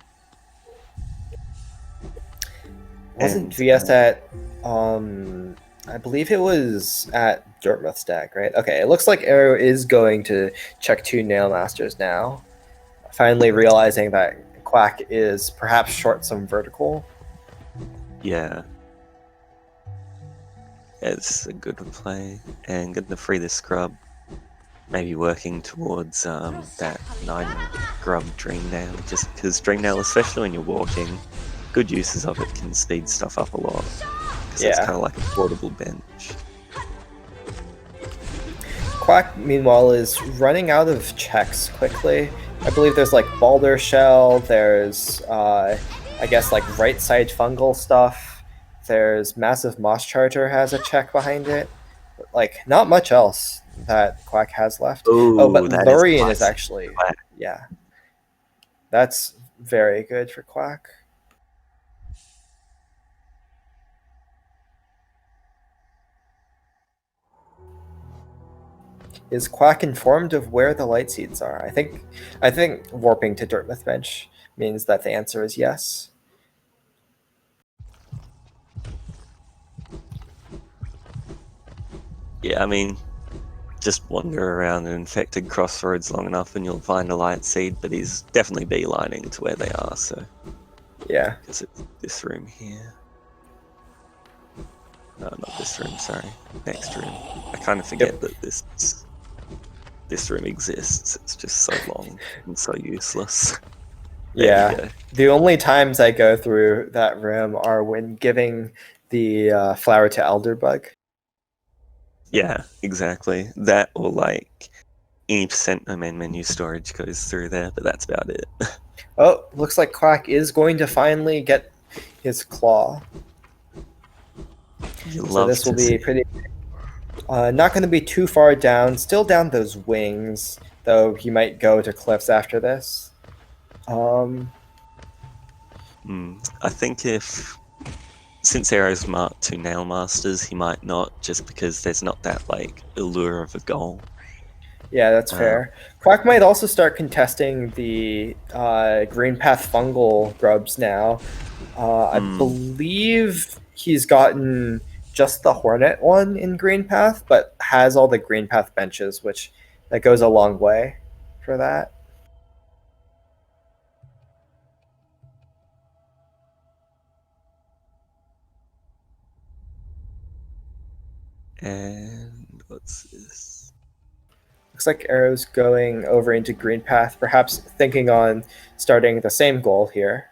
[SPEAKER 1] Wasn't
[SPEAKER 2] And
[SPEAKER 1] VS at I believe it was at Dartmouth Stack, right? Okay, it looks like Arrow is going to check 2 Nail Masters now. Finally realizing that Quack is perhaps short some vertical.
[SPEAKER 2] yeah, it's a good play. And getting to free the scrub, maybe working towards that 9 grub dream nail, just because dream nail, especially when you're walking, good uses of it can speed stuff up a lot. Because it's kind of like a portable bench.
[SPEAKER 1] Quack, meanwhile, is running out of checks quickly. I believe there's like Balder Shell, there's, I guess, like right side fungal stuff. There's Massive Moss Charger has a check behind it. Like, not much else that Quack has left. Oh, but
[SPEAKER 2] Oh, that is
[SPEAKER 1] Lurian is
[SPEAKER 2] classic.
[SPEAKER 1] actually, yeah. That's very good for Quack. Is Quack informed of where the light seeds are? I think warping to Dartmouth Bench means that the answer is yes.
[SPEAKER 2] Yeah, I mean, just wander around an infected crossroads long enough and you'll find a light seed, but he's definitely beelining to where they are, so.
[SPEAKER 1] Yeah.
[SPEAKER 2] Because it's this room here. No, not this room, sorry. Next room. I kind of forget that this room exists. It's just so long and so useless. There you go.
[SPEAKER 1] The only times I go through that room are when giving the flower to Elderbug.
[SPEAKER 2] Yeah, exactly. That or like any percent no main menu storage goes through there, but that's about it.
[SPEAKER 1] Oh, looks like Quack is going to finally get his claw.
[SPEAKER 2] You
[SPEAKER 1] So
[SPEAKER 2] love
[SPEAKER 1] this will
[SPEAKER 2] to see.
[SPEAKER 1] be pretty. Not going to be too far down. Still down those wings, though he might go to cliffs after this.
[SPEAKER 2] I think since Arrow's marked 2 Nail Masters, he might not, just because there's not that like allure of a goal.
[SPEAKER 1] Yeah, that's fair. Quack might also start contesting the Green Path fungal grubs now. I believe he's gotten just the Hornet one in Green Path, but has all the Green Path benches, which that goes a long way for that.
[SPEAKER 2] And what's this?
[SPEAKER 1] Looks like Arrow's going over into Green Path, perhaps thinking on starting the same goal here.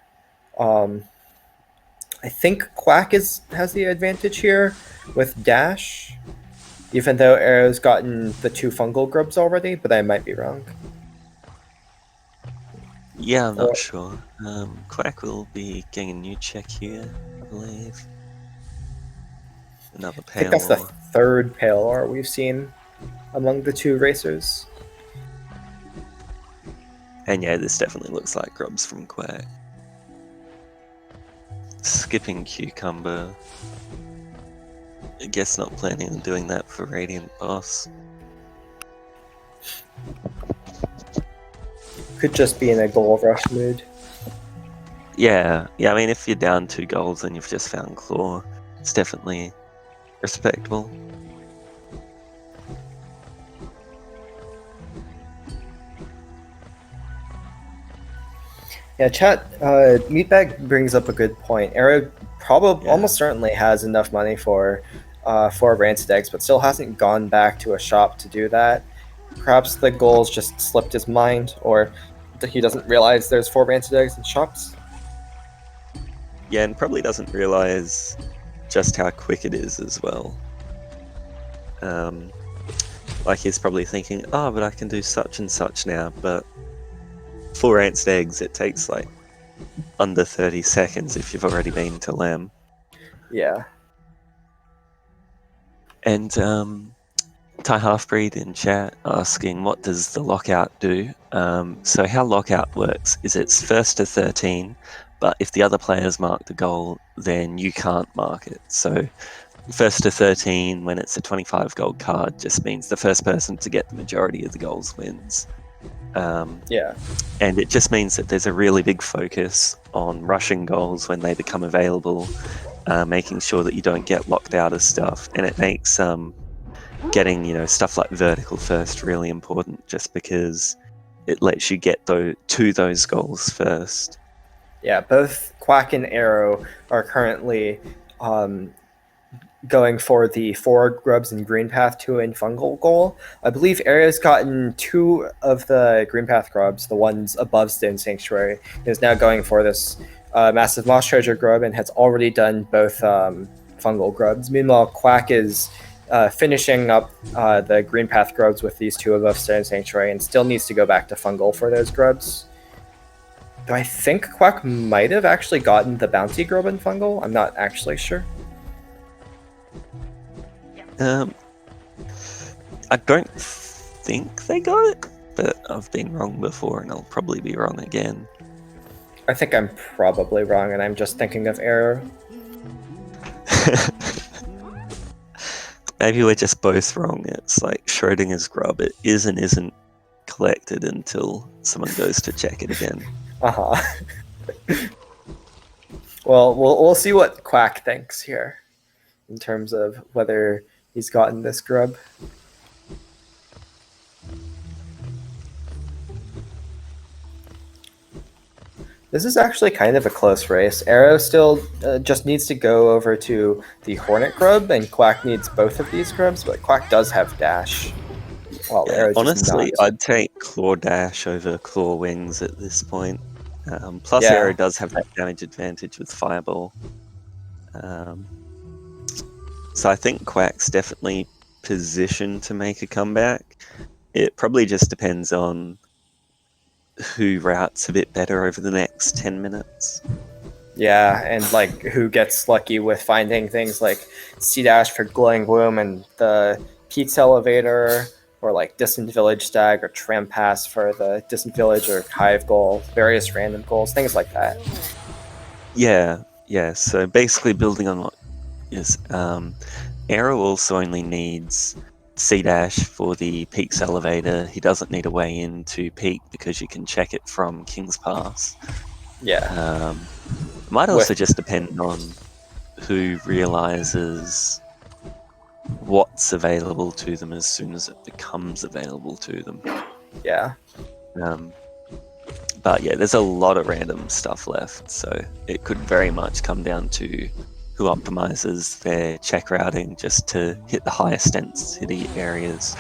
[SPEAKER 1] I think Quack has the advantage here with dash, even though Arrow's gotten the 2 fungal grubs already, but I might be wrong.
[SPEAKER 2] Yeah, I'm
[SPEAKER 1] Or
[SPEAKER 2] not sure. Quack will be getting a new check here, I believe. Another
[SPEAKER 1] I think that's the
[SPEAKER 2] pale.
[SPEAKER 1] 3rd pale ore we've seen among the 2 racers.
[SPEAKER 2] And yeah, this definitely looks like grubs from Quack. Skipping cucumber. I guess not planning on doing that for Radiant Boss.
[SPEAKER 1] Could just be in a goal rush mood.
[SPEAKER 2] Yeah, I mean, if you're down 2 goals and you've just found Claw, it's definitely respectable.
[SPEAKER 1] Yeah, chat. Meatbag brings up a good point. Arrow probably almost certainly has enough money for 4 rancid eggs, but still hasn't gone back to a shop to do that. Perhaps the goals just slipped his mind, or he doesn't realize there's 4 rancid eggs in shops.
[SPEAKER 2] Yeah, and probably doesn't realize just how quick it is as well. Like he's probably thinking, oh, but I can do such and such now, but 4 rancid eggs, it takes like under 30 seconds if you've already been to Lamb.
[SPEAKER 1] Yeah.
[SPEAKER 2] And Thai Halfbreed in chat asking, what does the Lockout do? So how Lockout works is it's first to 13, but if the other players mark the goal, then you can't mark it. So first to 13, when it's a 25 gold card, just means the first person to get the majority of the goals wins.
[SPEAKER 1] Yeah.
[SPEAKER 2] And it just means that there's a really big focus on rushing goals when they become available, making sure that you don't get locked out of stuff. And it makes getting stuff like vertical first really important, just because it lets you get to those goals first.
[SPEAKER 1] Yeah, both Quack and Arrow are currently going for the 4 grubs and green path 2 and fungal goal. I believe Arrow's gotten 2 of the green path grubs, the ones above Stone Sanctuary, and is now going for this massive moss treasure grub and has already done both fungal grubs. Meanwhile, Quack is finishing up the green path grubs with these 2 above Stone Sanctuary and still needs to go back to fungal for those grubs. Though I think Quack might have actually gotten the bounty grub in fungal. I'm not actually sure.
[SPEAKER 2] I don't think they got it, but I've been wrong before and I'll probably be wrong again.
[SPEAKER 1] I think I'm probably wrong and I'm just thinking of Arrow.
[SPEAKER 2] Maybe we're just both wrong. It's like Schrodinger's grub. It is and isn't collected until someone goes to check it again.
[SPEAKER 1] Well, we'll see what Quack thinks here in terms of whether he's gotten this grub. This is actually kind of a close race. Arrow still just needs to go over to the Hornet grub, and Quack needs both of these grubs, but Quack does have dash. While Arrow's
[SPEAKER 2] honestly,
[SPEAKER 1] just not.
[SPEAKER 2] I'd take Claw Dash over Claw Wings at this point. Plus,
[SPEAKER 1] Yeah.
[SPEAKER 2] Arrow does have that damage advantage with Fireball. So I think Quack's definitely positioned to make a comeback. It probably just depends on who routes a bit better over the next 10 minutes.
[SPEAKER 1] Yeah, and like who gets lucky with finding things like C-Dash for Glowing Womb and the Peaks Elevator, or like Distant Village Stag or Tram Pass for the Distant Village or Hive goal, various random goals, things like that.
[SPEAKER 2] Yeah. So basically building on what is Arrow also only needs C-Dash for the Peaks Elevator. He doesn't need a way into Peak because you can check it from King's Pass.
[SPEAKER 1] Yeah.
[SPEAKER 2] It might also just depend on who realizes what's available to them as soon as it becomes available to them.
[SPEAKER 1] Yeah.
[SPEAKER 2] But yeah, there's a lot of random stuff left, so it could very much come down to who optimizes their check routing just to hit the highest density areas.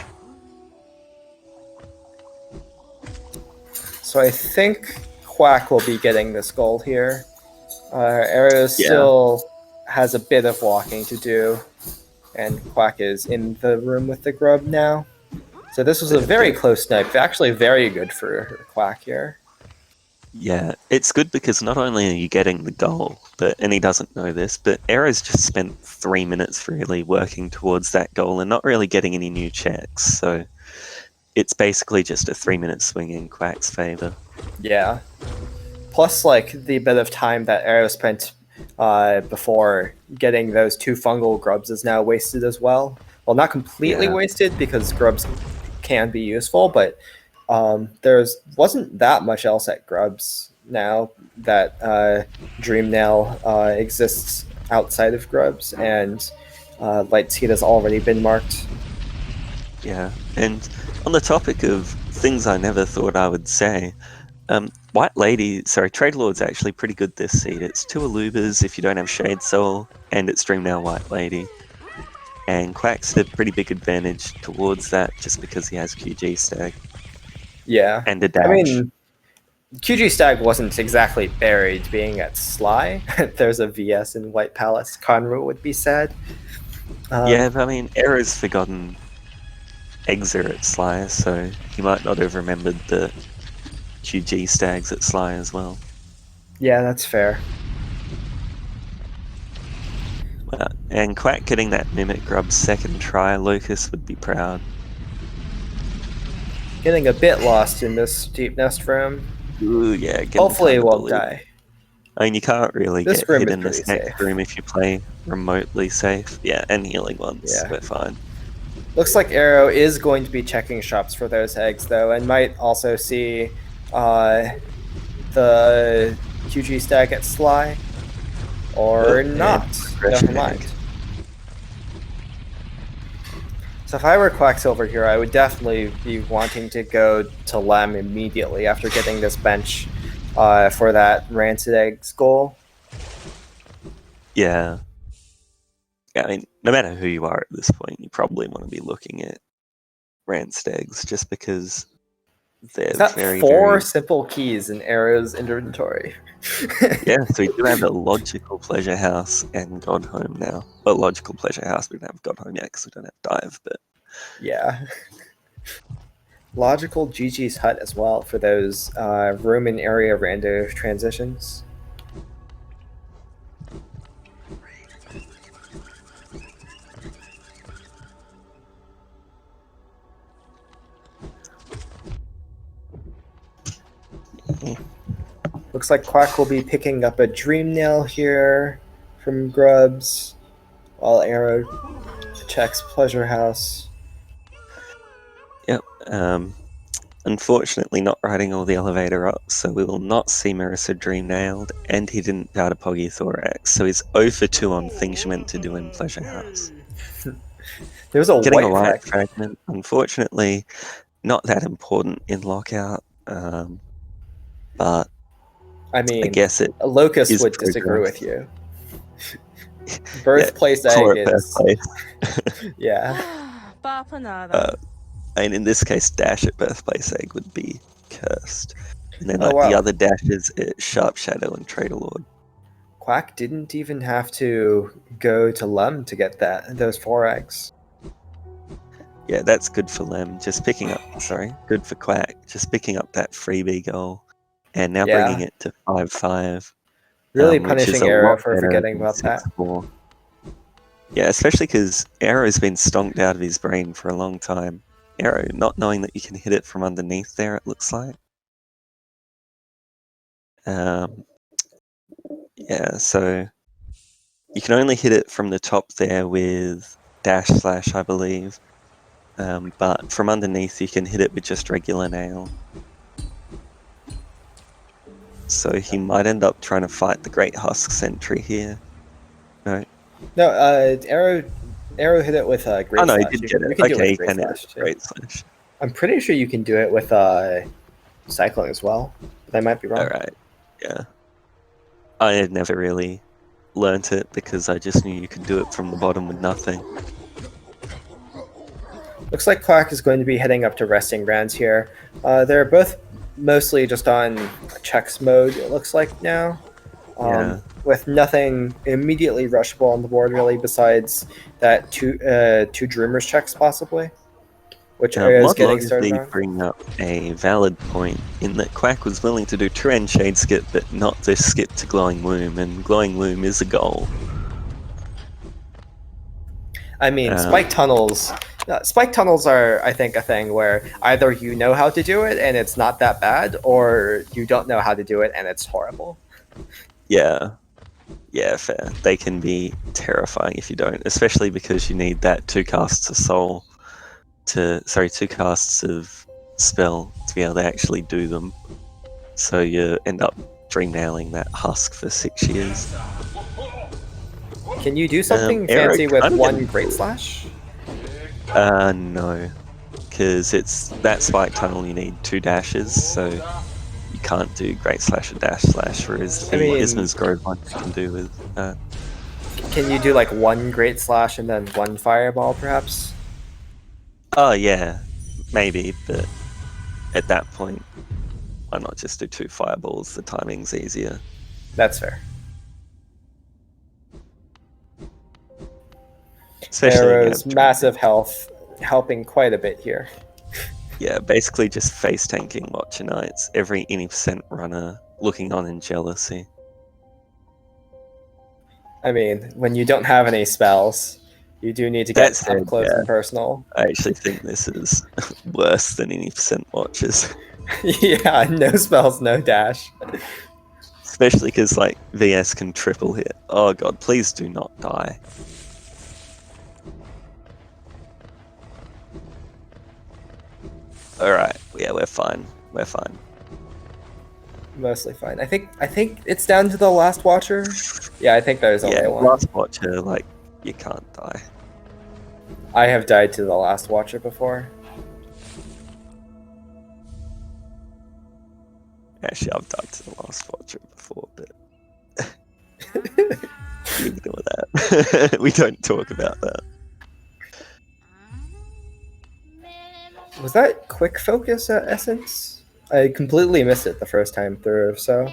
[SPEAKER 1] So I think Quack will be getting this goal here. Arrow
[SPEAKER 2] Yeah.
[SPEAKER 1] still has a bit of walking to do, and Quack is in the room with the grub now. So this was a very close snipe. Actually, very good for Quack here.
[SPEAKER 2] Yeah, it's good because not only are you getting the goal, and he doesn't know this, but Arrow's just spent 3 minutes really working towards that goal and not really getting any new checks. So it's basically just a 3-minute swing in Quack's favor.
[SPEAKER 1] Yeah. Plus, like, the bit of time that Arrow spent before getting those 2 fungal grubs is now wasted as well. Well, not completely wasted because grubs can be useful, but there's wasn't that much else at grubs now that Dream Nail exists outside of grubs, and Light Seed has already been marked.
[SPEAKER 2] Yeah, and on the topic of things I never thought I would say, Trade Lord's actually pretty good this seed. It's 2 Alubas if you don't have Shade Soul, and it's Dream Nail White Lady. And Quack's a pretty big advantage towards that just because he has QG Stag.
[SPEAKER 1] Yeah.
[SPEAKER 2] And a dash.
[SPEAKER 1] I mean, QG Stag wasn't exactly buried being at Sly. There's a VS in White Palace. Conroe would be sad.
[SPEAKER 2] Yeah, but I mean, Arrow's forgotten Exer at Sly, so he might not have remembered the QG Stags at Sly as well.
[SPEAKER 1] Yeah, that's fair.
[SPEAKER 2] And Quack getting that Mimic Grub second try, Lucas would be proud.
[SPEAKER 1] Getting a bit lost in this deep nest room.
[SPEAKER 2] Ooh, yeah.
[SPEAKER 1] Hopefully it won't die.
[SPEAKER 2] I mean, you can't really
[SPEAKER 1] This
[SPEAKER 2] get
[SPEAKER 1] room
[SPEAKER 2] hit
[SPEAKER 1] is
[SPEAKER 2] in this
[SPEAKER 1] pretty
[SPEAKER 2] next
[SPEAKER 1] safe.
[SPEAKER 2] room if you play remotely safe. Yeah, and healing ones.
[SPEAKER 1] Yeah.
[SPEAKER 2] We're fine.
[SPEAKER 1] Looks like Arrow is going to be checking shops for those eggs, though, and might also see the QG Stag at Sly. Or not. Never mind. So if I were Quacksilver here, I would definitely be wanting to go to Lem immediately after getting this bench for that Rancid Eggs goal.
[SPEAKER 2] Yeah. Yeah, I mean, no matter who you are at this point, you probably want to be looking at Rancid Eggs just because they're very,
[SPEAKER 1] four simple keys in Arrow's inventory.
[SPEAKER 2] Yeah, so we do have a Logical Pleasure House and God Home now. Well, Logical Pleasure House, we don't have God Home yet because we don't have Dive, but...
[SPEAKER 1] Yeah. Logical GG's Hut as well for those room and area rando transitions. Looks like Quack will be picking up a Dream Nail here from Grubs, while Arrow checks Pleasure House.
[SPEAKER 2] Yep. Unfortunately, not riding all the elevator up, so we will not see Marissa Dream Nailed, and he didn't bow to Poggy Thorax, so he's 0 for 2 on things she meant to do in Pleasure House.
[SPEAKER 1] There's a
[SPEAKER 2] Getting
[SPEAKER 1] white
[SPEAKER 2] a light fragment, unfortunately, not that important in Lockout, but
[SPEAKER 1] I mean,
[SPEAKER 2] I guess it
[SPEAKER 1] Locust would disagree with you. Birthplace egg is...
[SPEAKER 2] birthplace.
[SPEAKER 1] Yeah.
[SPEAKER 2] And in this case, dash at Birthplace Egg would be cursed. And then the other dashes, it's Sharp Shadow and Trader Lord.
[SPEAKER 1] Quack didn't even have to go to Lem to get those 4 eggs.
[SPEAKER 2] Yeah, that's good for Lem. Just picking up, good for Quack. Just picking up that freebie goal. And now bringing it to 5-5.
[SPEAKER 1] Really punishing Arrow for forgetting about that.
[SPEAKER 2] 6-4. Yeah, especially because Arrow's been stonked out of his brain for a long time. Arrow, not knowing that you can hit it from underneath there, it looks like. Yeah, so you can only hit it from the top there with dash slash, I believe. But from underneath, you can hit it with just regular nail. So he might end up trying to fight the Great Husk Sentry here. No.
[SPEAKER 1] No, Arrow hit it with a Great Slash.
[SPEAKER 2] Oh no, he did get it. Okay, he can hit it with Great Slash.
[SPEAKER 1] I'm pretty sure you can do it with Cyclone as well, but I might be wrong.
[SPEAKER 2] Alright, yeah. I had never really learnt it because I just knew you could do it from the bottom with nothing.
[SPEAKER 1] Looks like Quack is going to be heading up to resting grounds here. They're both mostly just on checks mode, it looks like now. with nothing immediately rushable on the board really besides that two Dreamers checks possibly, which area is getting started
[SPEAKER 2] Modlogly
[SPEAKER 1] on.
[SPEAKER 2] bring up a valid point in that Quack was willing to do Terrain Shade skip, but not the skip to Glowing Womb, and Glowing Womb is a goal.
[SPEAKER 1] I mean, spike tunnels are, I think, a thing where either you know how to do it and it's not that bad, or you don't know how to do it and it's horrible.
[SPEAKER 2] Yeah, fair. They can be terrifying if you don't, especially because you need that 2 casts of soul two casts of spell to be able to actually do them. So you end up dream nailing that husk for 6 years.
[SPEAKER 1] Can you do something
[SPEAKER 2] Aero
[SPEAKER 1] fancy with
[SPEAKER 2] kinda
[SPEAKER 1] one
[SPEAKER 2] getting
[SPEAKER 1] Great
[SPEAKER 2] cool.
[SPEAKER 1] Slash?
[SPEAKER 2] No, because it's that spike tunnel. You need 2 dashes, so you can't do Great Slash or Dash Slash. Whereas the
[SPEAKER 1] I mean,
[SPEAKER 2] Isma's Grove one you can do with that.
[SPEAKER 1] can you do like one Great Slash and then one Fireball, perhaps?
[SPEAKER 2] Oh yeah, maybe, but at that point, why not just do 2 fireballs? The timing's easier.
[SPEAKER 1] That's fair.
[SPEAKER 2] Especially when you
[SPEAKER 1] Arrow's
[SPEAKER 2] have
[SPEAKER 1] massive health helping quite a bit here.
[SPEAKER 2] Yeah, basically just face tanking Watcher Knights, every any percent runner looking on in jealousy.
[SPEAKER 1] I mean, when you don't have any spells, you do need to
[SPEAKER 2] That
[SPEAKER 1] get up
[SPEAKER 2] said,
[SPEAKER 1] close
[SPEAKER 2] yeah,
[SPEAKER 1] and personal.
[SPEAKER 2] I actually think this is worse than any percent Watchers.
[SPEAKER 1] Yeah, no spells, no dash.
[SPEAKER 2] Especially because, like, VS can triple hit. Oh god, please do not die. Alright, yeah, we're fine. We're fine.
[SPEAKER 1] Mostly fine. I think it's down to the last Watcher. Yeah, I think there's only
[SPEAKER 2] Yeah,
[SPEAKER 1] one.
[SPEAKER 2] last Watcher, like, you can't die.
[SPEAKER 1] I have died to the last Watcher before.
[SPEAKER 2] Actually, I've died to the last Watcher before, but we ignore that. We don't talk about that.
[SPEAKER 1] Was that quick focus at Essence? I completely missed it the first time through, so.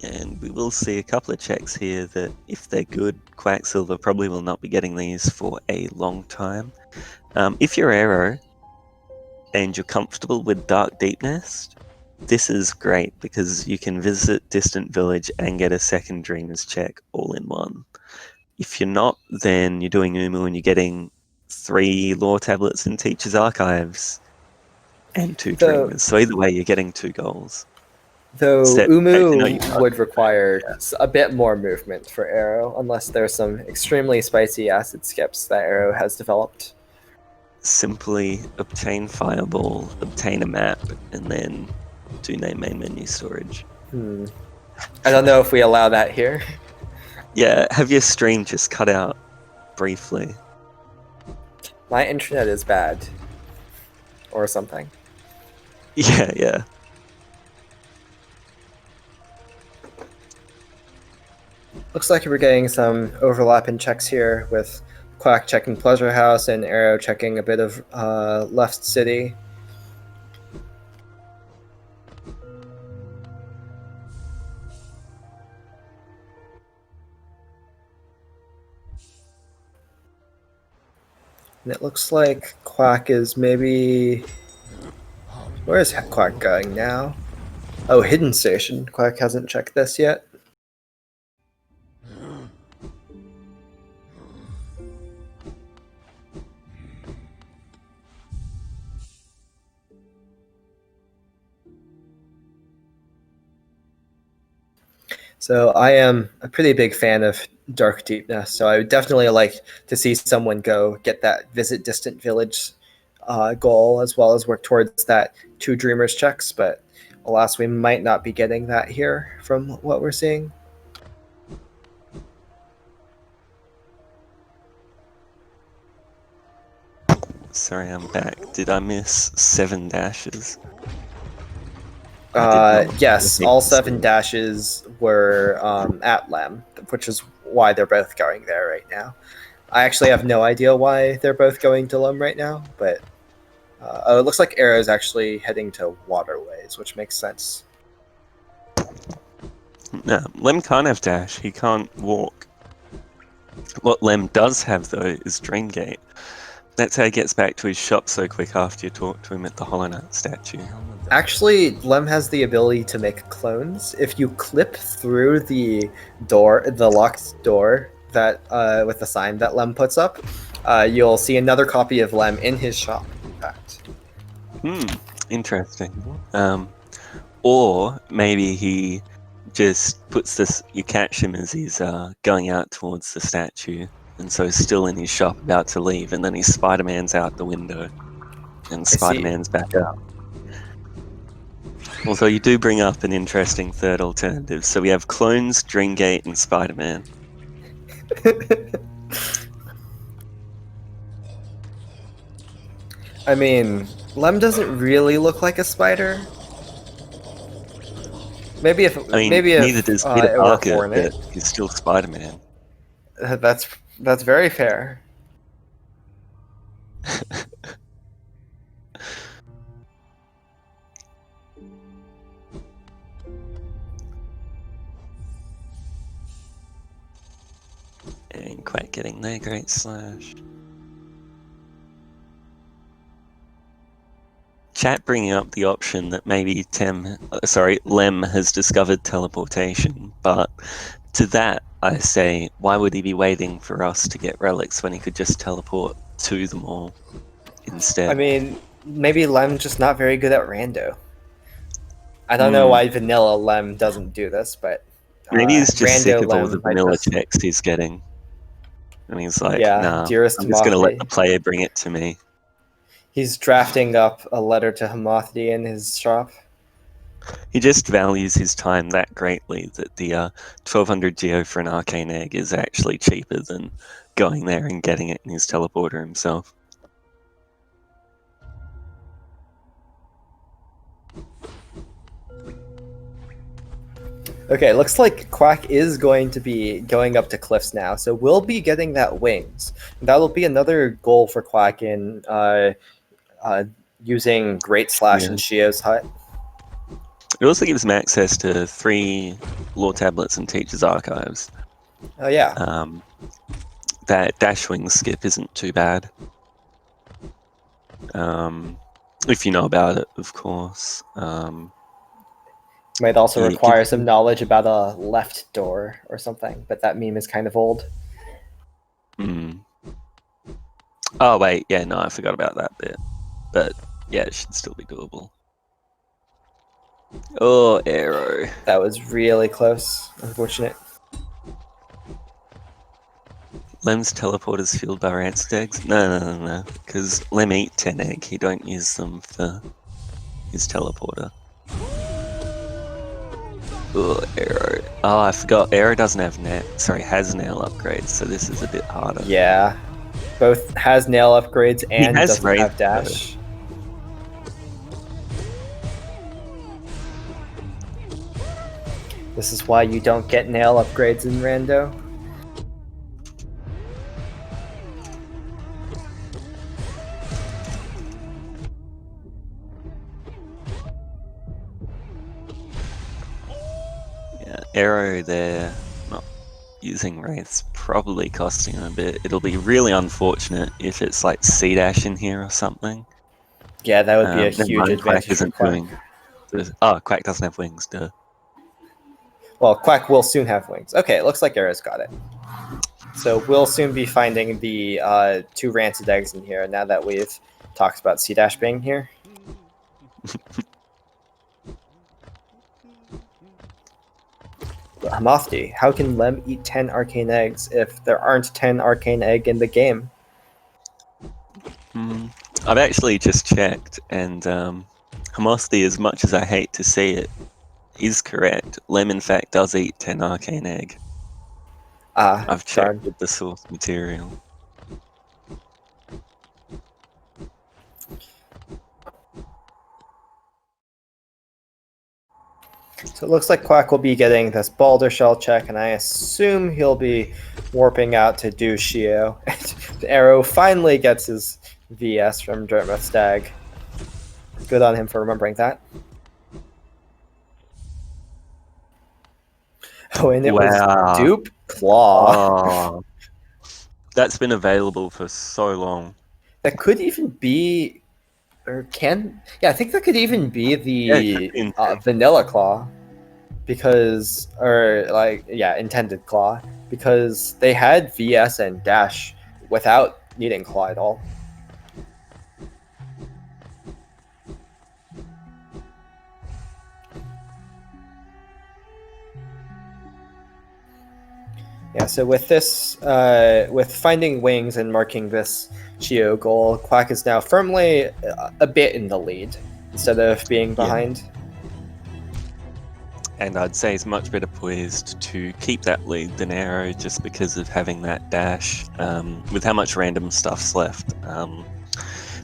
[SPEAKER 2] And we will see a couple of checks here that, if they're good, Quacksilver probably will not be getting these for a long time. If you're Aero and you're comfortable with Dark Deep Nest, this is great because you can visit Distant Village and get a second Dreamer's check all in one. If you're not, then you're doing Umu and you're getting 3 lore tablets in Teacher's Archives and 2 Dreamers. So either way, you're getting 2 goals.
[SPEAKER 1] Though
[SPEAKER 2] Except,
[SPEAKER 1] Umu would require a bit more movement for Arrow, unless there's some extremely spicy acid skips that Arrow has developed.
[SPEAKER 2] Simply obtain Fireball, obtain a map, and then do main menu storage.
[SPEAKER 1] I don't know if we allow that here.
[SPEAKER 2] Yeah, have your stream just cut out briefly.
[SPEAKER 1] My internet is bad. Or something.
[SPEAKER 2] Yeah.
[SPEAKER 1] Looks like we're getting some overlap in checks here, with Quack checking Pleasure House and Arrow checking a bit of Left City. And it looks like Quack is maybe... Where is Quack going now? Oh, Hidden Station. Quack hasn't checked this yet. So I am a pretty big fan of Dark Deepness, so I would definitely like to see someone go get that Visit Distant Village goal, as well as work towards that 2 Dreamers checks, but alas, we might not be getting that here from what we're seeing.
[SPEAKER 2] Sorry, I'm back. Did I miss 7 dashes?
[SPEAKER 1] Yes, all 7 dashes were at Lem, which is why they're both going there right now. I actually have no idea why they're both going to Lem right now, but it looks like Aero is actually heading to Waterways, which makes sense.
[SPEAKER 2] No, Lem can't have dash. He can't walk. What Lem does have, though, is Dreamgate. That's how he gets back to his shop so quick after you talk to him at the Hollow Knight statue.
[SPEAKER 1] Actually, Lem has the ability to make clones. If you clip through the door, the locked door that with the sign that Lem puts up, you'll see another copy of Lem in his shop. In fact.
[SPEAKER 2] Interesting. Or maybe he just puts this. You catch him as he's going out towards the statue, and so he's still in his shop, about to leave, and then he Spider-Man's out the window, and Spider-Man's back up. Although you do bring up an interesting third alternative. So we have clones, Dreamgate, and Spider-Man.
[SPEAKER 1] I mean, Lem doesn't really look like a spider. Maybe if
[SPEAKER 2] neither does Peter
[SPEAKER 1] it were
[SPEAKER 2] Parker,
[SPEAKER 1] Hornet.
[SPEAKER 2] but he's still Spider-Man.
[SPEAKER 1] That's very fair.
[SPEAKER 2] Ain't quite getting there, great slash. Chat bringing up the option that maybe Lem has discovered teleportation, but to that I say, why would he be waiting for us to get relics when he could just teleport to them all instead?
[SPEAKER 1] I mean, maybe Lem's just not very good at rando. I don't know why vanilla Lem doesn't do this, but
[SPEAKER 2] maybe he's just sick of all
[SPEAKER 1] Lem
[SPEAKER 2] the vanilla checks he's getting. And he's like,
[SPEAKER 1] yeah,
[SPEAKER 2] nah,
[SPEAKER 1] dearest
[SPEAKER 2] I'm just going to let the player bring it to me.
[SPEAKER 1] He's drafting up a letter to Hamathi in his shop.
[SPEAKER 2] He just values his time that greatly that the 1200 geo for an arcane egg is actually cheaper than going there and getting it in his teleporter himself.
[SPEAKER 1] Okay, looks like Quack is going to be going up to cliffs now, so we'll be getting that wings. That'll be another goal for Quack in using Great Slash and Shio's Hut.
[SPEAKER 2] It also gives him access to 3 lore tablets and teacher's archives.
[SPEAKER 1] Oh yeah.
[SPEAKER 2] That dash wing skip isn't too bad. If you know about it, of course.
[SPEAKER 1] Might also require some knowledge about a left door or something, but that meme is kind of old.
[SPEAKER 2] Oh wait, yeah, no, I forgot about that bit. But yeah, it should still be doable. Oh, Aero.
[SPEAKER 1] That was really close. Unfortunate.
[SPEAKER 2] Lem's teleporters fueled by rancid eggs? No. Because Lem eat 10 egg, he don't use them for his teleporter. Oh, Aero. Oh, I forgot. Aero doesn't have has nail upgrades, so this is a bit harder.
[SPEAKER 1] Yeah. Both has nail upgrades and doesn't have dash.
[SPEAKER 2] Though.
[SPEAKER 1] This is why you don't get nail upgrades in Rando.
[SPEAKER 2] Yeah, Aero there, not using Wraiths, probably costing him a bit. It'll be really unfortunate if it's like C-Dash in here or something.
[SPEAKER 1] Yeah, that would be a huge advantage for Quack.
[SPEAKER 2] Quack doesn't have wings, duh.
[SPEAKER 1] Well, Quack will soon have wings. Okay, it looks like Aero's got it. So we'll soon be finding the 2 rancid eggs in here now that we've talked about C-Dash being here. Hamathi, how can Lem eat 10 arcane eggs if there aren't 10 arcane egg in the game?
[SPEAKER 2] I've actually just checked, and Hamathi, as much as I hate to see it, is correct. Lem, in fact, does eat 10 arcane egg. I've checked with the source material.
[SPEAKER 1] So it looks like Quack will be getting this Boulder Shell check, and I assume he'll be warping out to do Shio. Arrow finally gets his VS from Dartmouth Stag. Good on him for remembering that. Oh, and it was Dupe Claw.
[SPEAKER 2] Oh, that's been available for so long.
[SPEAKER 1] That could even be, or can, yeah, I think that could even be the Vanilla Claw. Because, or like, yeah, intended Claw. Because they had VS and Dash without needing Claw at all. Yeah, so with this, with finding wings and marking this Chio goal, Quack is now firmly a bit in the lead instead of being behind.
[SPEAKER 2] Yeah. And I'd say he's much better poised to keep that lead than Arrow just because of having that dash. With how much random stuff's left,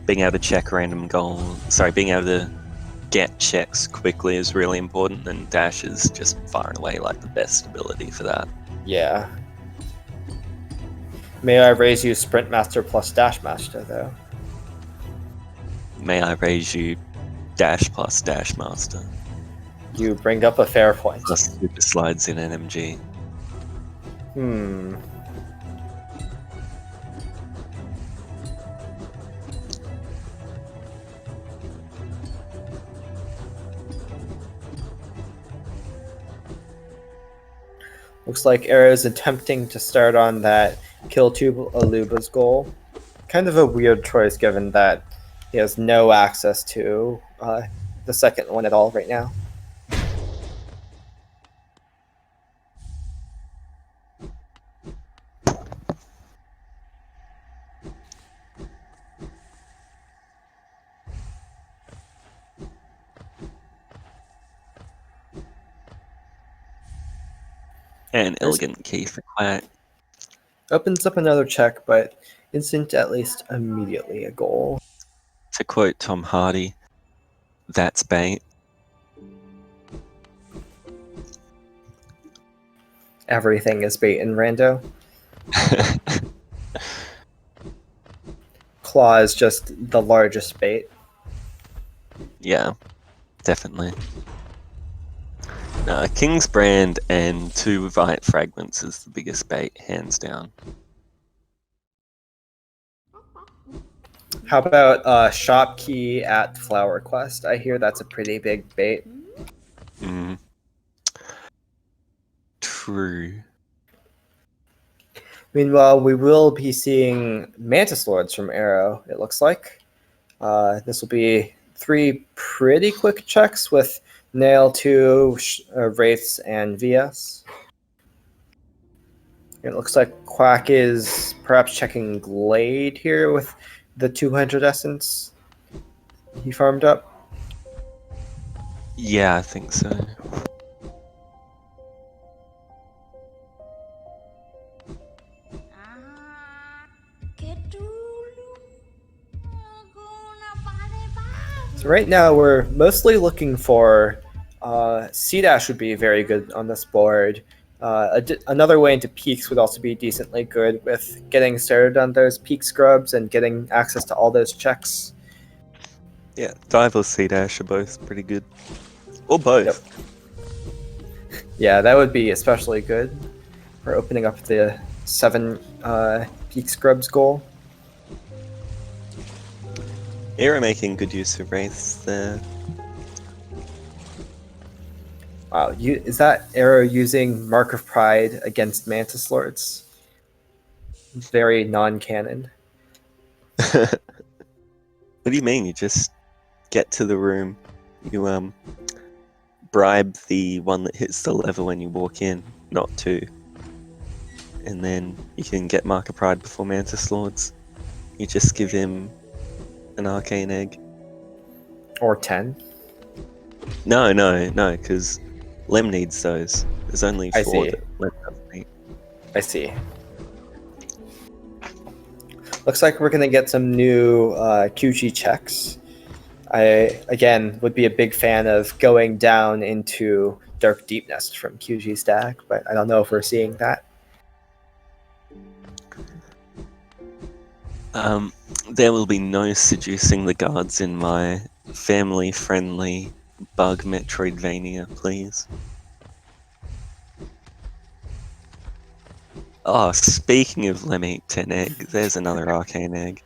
[SPEAKER 2] being able to check random being able to get checks quickly is really important, and dash is just far and away like the best ability for that.
[SPEAKER 1] Yeah. May I raise you Sprint Master plus Dash Master, though?
[SPEAKER 2] May I raise you Dash plus Dash Master?
[SPEAKER 1] You bring up a fair point.
[SPEAKER 2] Plus super slides in NMG.
[SPEAKER 1] Looks like Arrow's attempting to start on that kill two Aluba's goal. Kind of a weird choice given that he has no access to the second one at all right now.
[SPEAKER 2] An elegant key for Quack.
[SPEAKER 1] Opens up another check, but isn't at least immediately a goal.
[SPEAKER 2] To quote Tom Hardy, that's bait.
[SPEAKER 1] Everything is bait in Rando. Claw is just the largest bait.
[SPEAKER 2] Yeah, definitely. King's Brand and 2 Vite Fragments is the biggest bait, hands down.
[SPEAKER 1] How about Shop Key at Flower Quest? I hear that's a pretty big bait.
[SPEAKER 2] True.
[SPEAKER 1] Meanwhile, we will be seeing Mantis Lords from Arrow, it looks like. This will be 3 pretty quick checks with Nail 2, Wraiths, and VS. It looks like Quack is perhaps checking Glade here with the 200 Essence he farmed up.
[SPEAKER 2] Yeah, I think so.
[SPEAKER 1] So right now we're mostly looking for C-Dash would be very good on this board. Another way into peaks would also be decently good with getting started on those peak scrubs and getting access to all those checks.
[SPEAKER 2] Yeah, Dive or C-Dash are both pretty good. Or both.
[SPEAKER 1] Yep. Yeah, that would be especially good for opening up the 7 peak scrubs goal.
[SPEAKER 2] Arrow making good use of Wraiths there.
[SPEAKER 1] Wow, is that Arrow using Mark of Pride against Mantis Lords? Very non-canon.
[SPEAKER 2] What do you mean? You just get to the room, you bribe the one that hits the lever when you walk in, not 2. And then you can get Mark of Pride before Mantis Lords. You just give him an arcane egg.
[SPEAKER 1] Or 10.
[SPEAKER 2] No, because Lem needs those. There's only 4 that Lem doesn't need.
[SPEAKER 1] I see. Looks like we're going to get some new QG checks. I again would be a big fan of going down into Dark Deep Nest from QG Stack, but I don't know if we're seeing that.
[SPEAKER 2] There will be no seducing the guards in my family-friendly bug Metroidvania, please. Oh, speaking of Lem Eat 10 Egg, there's another arcane egg.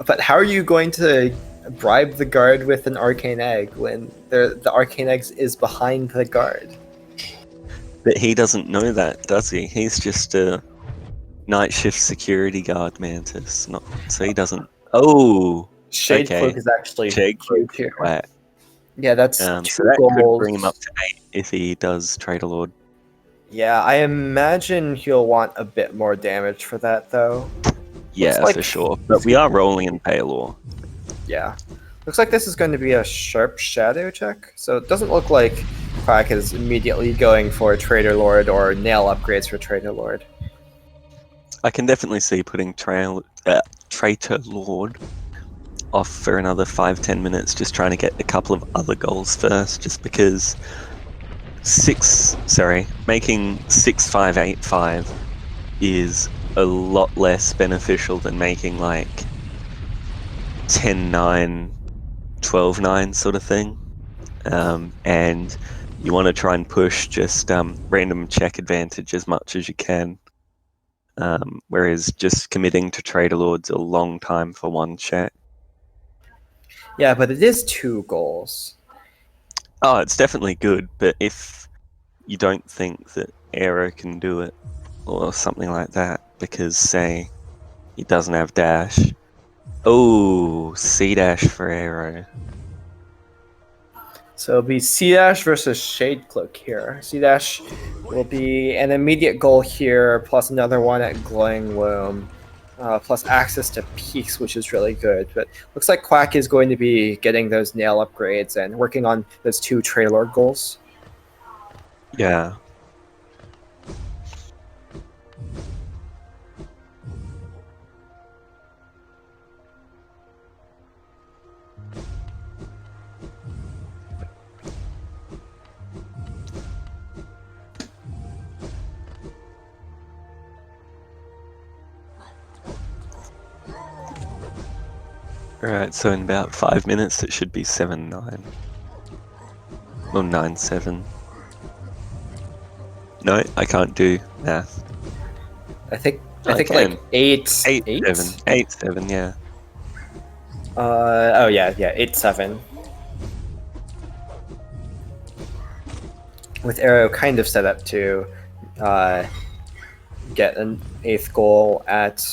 [SPEAKER 1] But how are you going to bribe the guard with an arcane egg when the arcane egg is behind the guard?
[SPEAKER 2] But he doesn't know that, does he? He's just a night shift security guard mantis, not so he doesn't. Oh,
[SPEAKER 1] Shade
[SPEAKER 2] okay.
[SPEAKER 1] Cloak is actually
[SPEAKER 2] Shade
[SPEAKER 1] huge
[SPEAKER 2] Cloak
[SPEAKER 1] here.
[SPEAKER 2] quack.
[SPEAKER 1] Yeah, that's
[SPEAKER 2] So
[SPEAKER 1] 2
[SPEAKER 2] that
[SPEAKER 1] goals.
[SPEAKER 2] could bring him up to 8 if he does Trader Lord.
[SPEAKER 1] Yeah, I imagine he'll want a bit more damage for that, though.
[SPEAKER 2] Yeah,
[SPEAKER 1] like
[SPEAKER 2] for sure. But we are rolling in Paylor.
[SPEAKER 1] Yeah. Looks like this is going to be a sharp shadow check, so it doesn't look like Quack is immediately going for Trader Lord or nail upgrades for Trader Lord.
[SPEAKER 2] I can definitely see putting Traitor Lord off for another 5-10 minutes, just trying to get a couple of other goals first, just because making 6-5-8-5 is a lot less beneficial than making like 10-9, 12-9 sort of thing. And you want to try and push just random check advantage as much as you can. Whereas just committing to Trader Lord's a long time for one check.
[SPEAKER 1] Yeah, but it is 2 goals.
[SPEAKER 2] Oh, it's definitely good, but if you don't think that Aero can do it, or something like that, because, say, he doesn't have dash. Oh, C dash for Aero.
[SPEAKER 1] So it'll be C-Dash versus Shade Cloak here. C-Dash will be an immediate goal here, plus another one at Glowing Loom, plus access to Peaks, which is really good. But looks like Quack is going to be getting those nail upgrades and working on those 2 Trader Lord goals.
[SPEAKER 2] Yeah. Alright, so in about 5 minutes it should be 7-9. Or 9-7. No, I can't do math.
[SPEAKER 1] I think
[SPEAKER 2] I
[SPEAKER 1] like 8
[SPEAKER 2] 7. 8-7, yeah.
[SPEAKER 1] Oh yeah, 8-7. With Arrow kind of set up to get an 8th goal at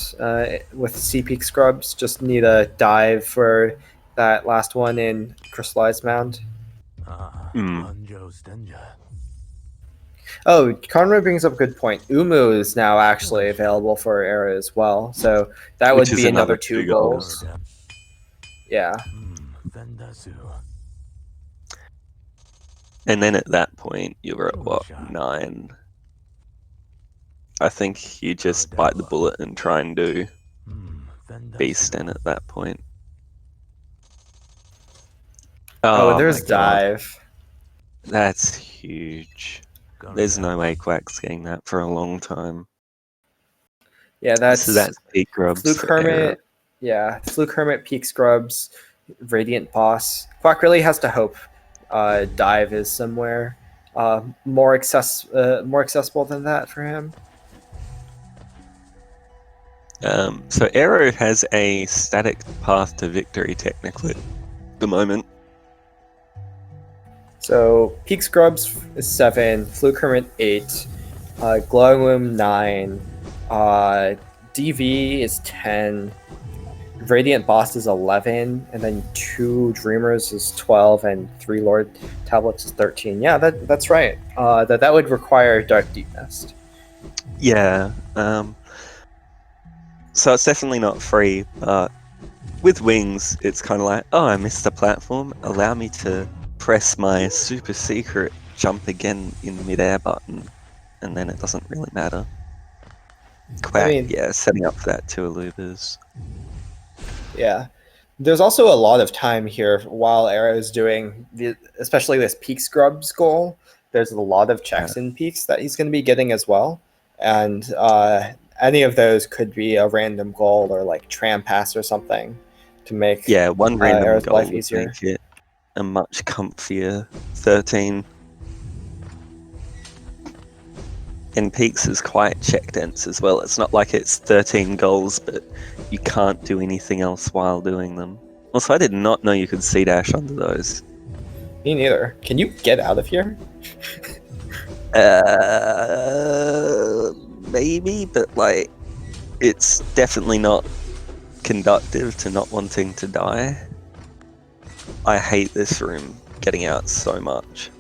[SPEAKER 1] with C Peak Scrubs. Just need a dive for that last one in Crystallized Mound. Oh, Conroy brings up a good point. Umu is now actually available for Arrow as well, so that
[SPEAKER 2] Which
[SPEAKER 1] would
[SPEAKER 2] is
[SPEAKER 1] be
[SPEAKER 2] another
[SPEAKER 1] another
[SPEAKER 2] 2
[SPEAKER 1] 2 goals. Yeah.
[SPEAKER 2] And then at that point, you're at what, 9? I think you just bite the bullet and try and do Beastin at that point.
[SPEAKER 1] Oh, there's
[SPEAKER 2] my God.
[SPEAKER 1] dive.
[SPEAKER 2] That's huge. There's no way Quack's getting that for a long time.
[SPEAKER 1] Yeah, that's
[SPEAKER 2] So that's Peak Grubs
[SPEAKER 1] Fluke
[SPEAKER 2] for Arrow.
[SPEAKER 1] Hermit. Yeah, Fluke Hermit, Peak Scrubs, Radiant Boss. Quack really has to hope dive is somewhere more accessible than that for him.
[SPEAKER 2] So Arrow has a static path to victory technically at the moment.
[SPEAKER 1] So Peak Scrubs is 7, Fluke Hermit 8, Glowing Loom 9, DV is 10, Radiant Boss is 11, and then 2 Dreamers is 12, and 3 Lord Tablets is 13. Yeah, that's right. That would require Dark Deep Nest.
[SPEAKER 2] Yeah. So it's definitely not free, but with Wings, it's kind of like, oh, I missed the platform. Allow me to press my super secret jump again in midair button, and then it doesn't really matter. Quack, yeah, setting up for that 2 Alubas.
[SPEAKER 1] Yeah. There's also a lot of time here while Arrow's doing especially this peak scrubs goal. There's a lot of checks in peaks that he's going to be getting as well, and any of those could be a random goal or like tram pass or something to make
[SPEAKER 2] one random
[SPEAKER 1] Arrow's
[SPEAKER 2] goal
[SPEAKER 1] life
[SPEAKER 2] would
[SPEAKER 1] easier.
[SPEAKER 2] make it a much comfier 13. And peaks is quite check dense as well. It's not like it's 13 goals, but you can't do anything else while doing them. Also, I did not know you could sea dash under those.
[SPEAKER 1] Me neither. Can you get out of here?
[SPEAKER 2] Maybe, but like, it's definitely not conductive to not wanting to die. I hate this room getting out so much.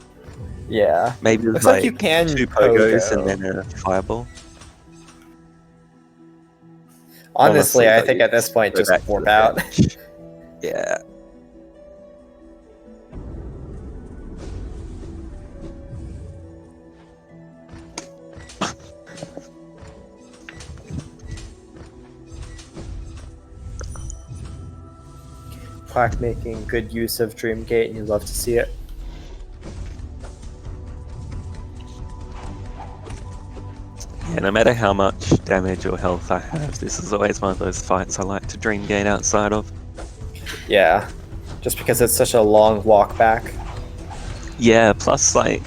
[SPEAKER 1] Yeah.
[SPEAKER 2] Maybe
[SPEAKER 1] Looks
[SPEAKER 2] like
[SPEAKER 1] like you can
[SPEAKER 2] 2 pogos
[SPEAKER 1] pogo.
[SPEAKER 2] and then a fireball.
[SPEAKER 1] Honestly, I
[SPEAKER 2] though,
[SPEAKER 1] think at this point
[SPEAKER 2] go
[SPEAKER 1] just
[SPEAKER 2] back to
[SPEAKER 1] warp
[SPEAKER 2] the
[SPEAKER 1] out.
[SPEAKER 2] bench. Yeah.
[SPEAKER 1] Quack making good use of Dreamgate, and you'd love to see it.
[SPEAKER 2] Yeah, no matter how much damage or health I have, this is always one of those fights I like to Dreamgate outside of.
[SPEAKER 1] Yeah, just because it's such a long walk back.
[SPEAKER 2] Yeah, plus like,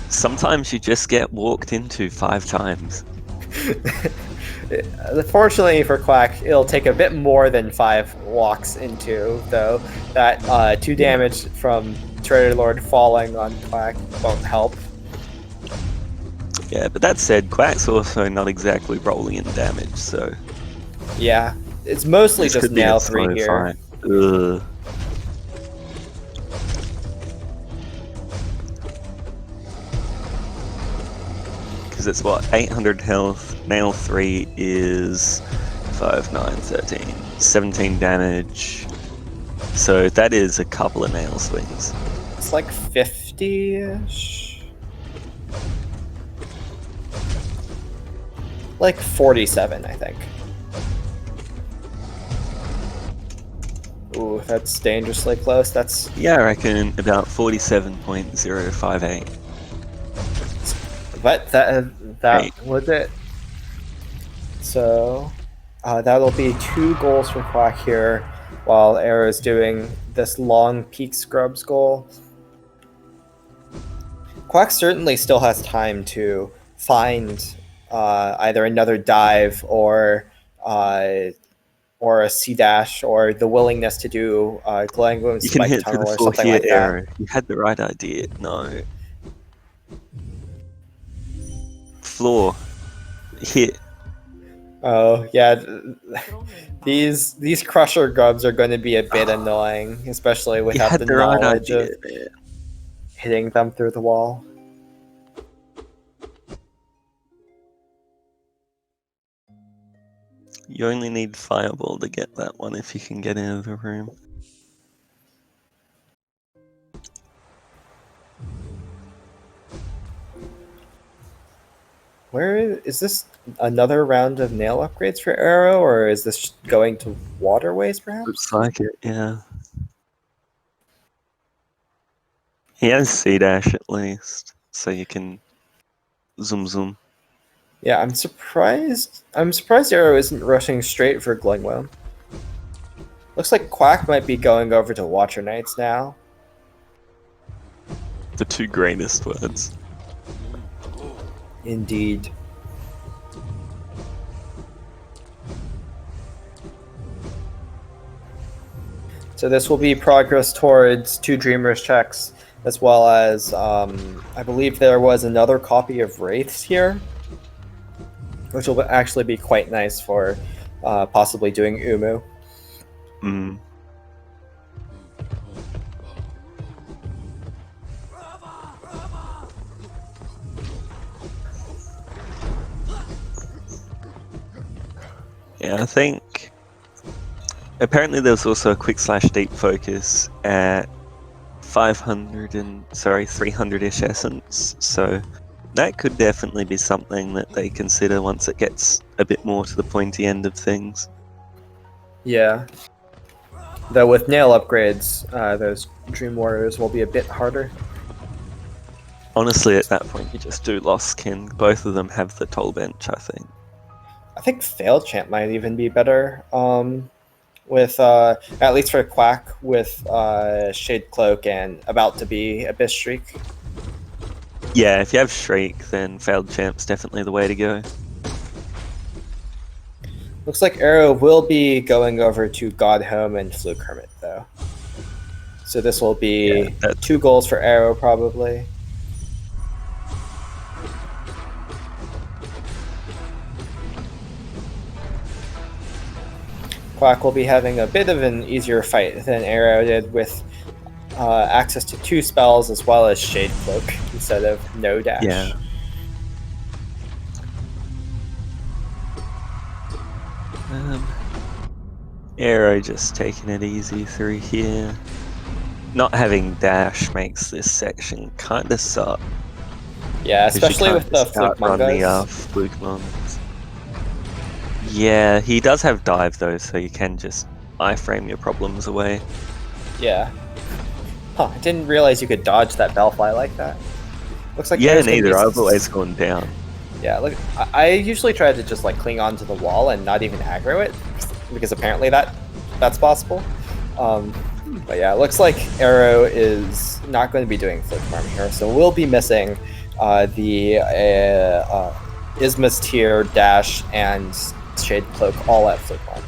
[SPEAKER 2] sometimes you just get walked into 5 times.
[SPEAKER 1] Fortunately for Quack, it'll take a bit more than 5 walks into, though. That 2 damage from Trader Lord falling on Quack won't help.
[SPEAKER 2] Yeah, but that said, Quack's also not exactly rolling in damage, so...
[SPEAKER 1] Yeah, it's mostly
[SPEAKER 2] this
[SPEAKER 1] just
[SPEAKER 2] could be a
[SPEAKER 1] nail 3
[SPEAKER 2] slow
[SPEAKER 1] here.
[SPEAKER 2] fight. Ugh. Because it's what, 800 health, nail 3 is 5, 9, 13, 17 damage. So that is a couple of nail swings.
[SPEAKER 1] It's like 50-ish. Like 47, I think. Ooh, that's dangerously close. That's...
[SPEAKER 2] Yeah, I reckon about 47.058.
[SPEAKER 1] But that was it. So that'll be 2 goals for Quack here, while Arrow's doing this long peak scrubs goal. Quack certainly still has time to find either another dive or a C dash, or the willingness to do glowing gloom
[SPEAKER 2] You can
[SPEAKER 1] spike
[SPEAKER 2] hit through
[SPEAKER 1] tunnel
[SPEAKER 2] the
[SPEAKER 1] or
[SPEAKER 2] floor
[SPEAKER 1] something
[SPEAKER 2] here,
[SPEAKER 1] like that.
[SPEAKER 2] Arrow. You had the right idea. No. Floor. Hit.
[SPEAKER 1] Oh yeah, these crusher grubs are going to be a bit annoying, especially
[SPEAKER 2] You
[SPEAKER 1] without
[SPEAKER 2] had
[SPEAKER 1] the
[SPEAKER 2] the right
[SPEAKER 1] knowledge
[SPEAKER 2] idea,
[SPEAKER 1] of
[SPEAKER 2] man.
[SPEAKER 1] hitting them through the wall.
[SPEAKER 2] You only need Fireball to get that one if you can get into the room.
[SPEAKER 1] Where is this another round of nail upgrades for Arrow, or is this going to waterways perhaps?
[SPEAKER 2] Looks like it, yeah. He has C-Dash at least, so you can zoom zoom.
[SPEAKER 1] Yeah, I'm surprised Arrow isn't rushing straight for Glingwell. Looks like Quack might be going over to Watcher Knights now.
[SPEAKER 2] The 2 greatest words.
[SPEAKER 1] Indeed. So this will be progress towards 2 Dreamers checks, as well as I believe there was another copy of Wraiths here, which will actually be quite nice for possibly doing Umu.
[SPEAKER 2] Mm. Yeah, I think apparently there was also a quick slash deep focus at 300-ish essence, so that could definitely be something that they consider once it gets a bit more to the pointy end of things.
[SPEAKER 1] Yeah. Though with nail upgrades, those Dream Warriors will be a bit harder.
[SPEAKER 2] Honestly, at that point, you just do Lost Kin. Both of them have the toll bench, I think.
[SPEAKER 1] I think Failed Champ might even be better. With at least for Quack with Shade Cloak and about to be Abyss Shriek.
[SPEAKER 2] Yeah, if you have Shriek, then Failed Champ's definitely the way to go.
[SPEAKER 1] Looks like Arrow will be going over to God Home and Fluke Hermit though. So this will be 2 goals for Arrow probably. Quack will be having a bit of an easier fight than Arrow did with access to 2 spells as well as Shade Cloak instead of no dash.
[SPEAKER 2] Yeah. Arrow just taking it easy through here. Not having dash makes this section kind of suck.
[SPEAKER 1] Yeah, especially with the Fluke Mungas.
[SPEAKER 2] Fluke Mungas. Yeah, he does have dive though, so you can just iframe your problems away.
[SPEAKER 1] Yeah. Huh, I didn't realize you could dodge that Bellfly like that. Looks like
[SPEAKER 2] yeah, neither. I've always gone down.
[SPEAKER 1] Yeah, look, I usually try to just like cling onto the wall and not even aggro it, because apparently that's possible. But yeah, it looks like Arrow is not going to be doing Fluke Farm here, so we'll be missing the Ismus Tier, Dash, and Shade Cloak all at Fluke Farm.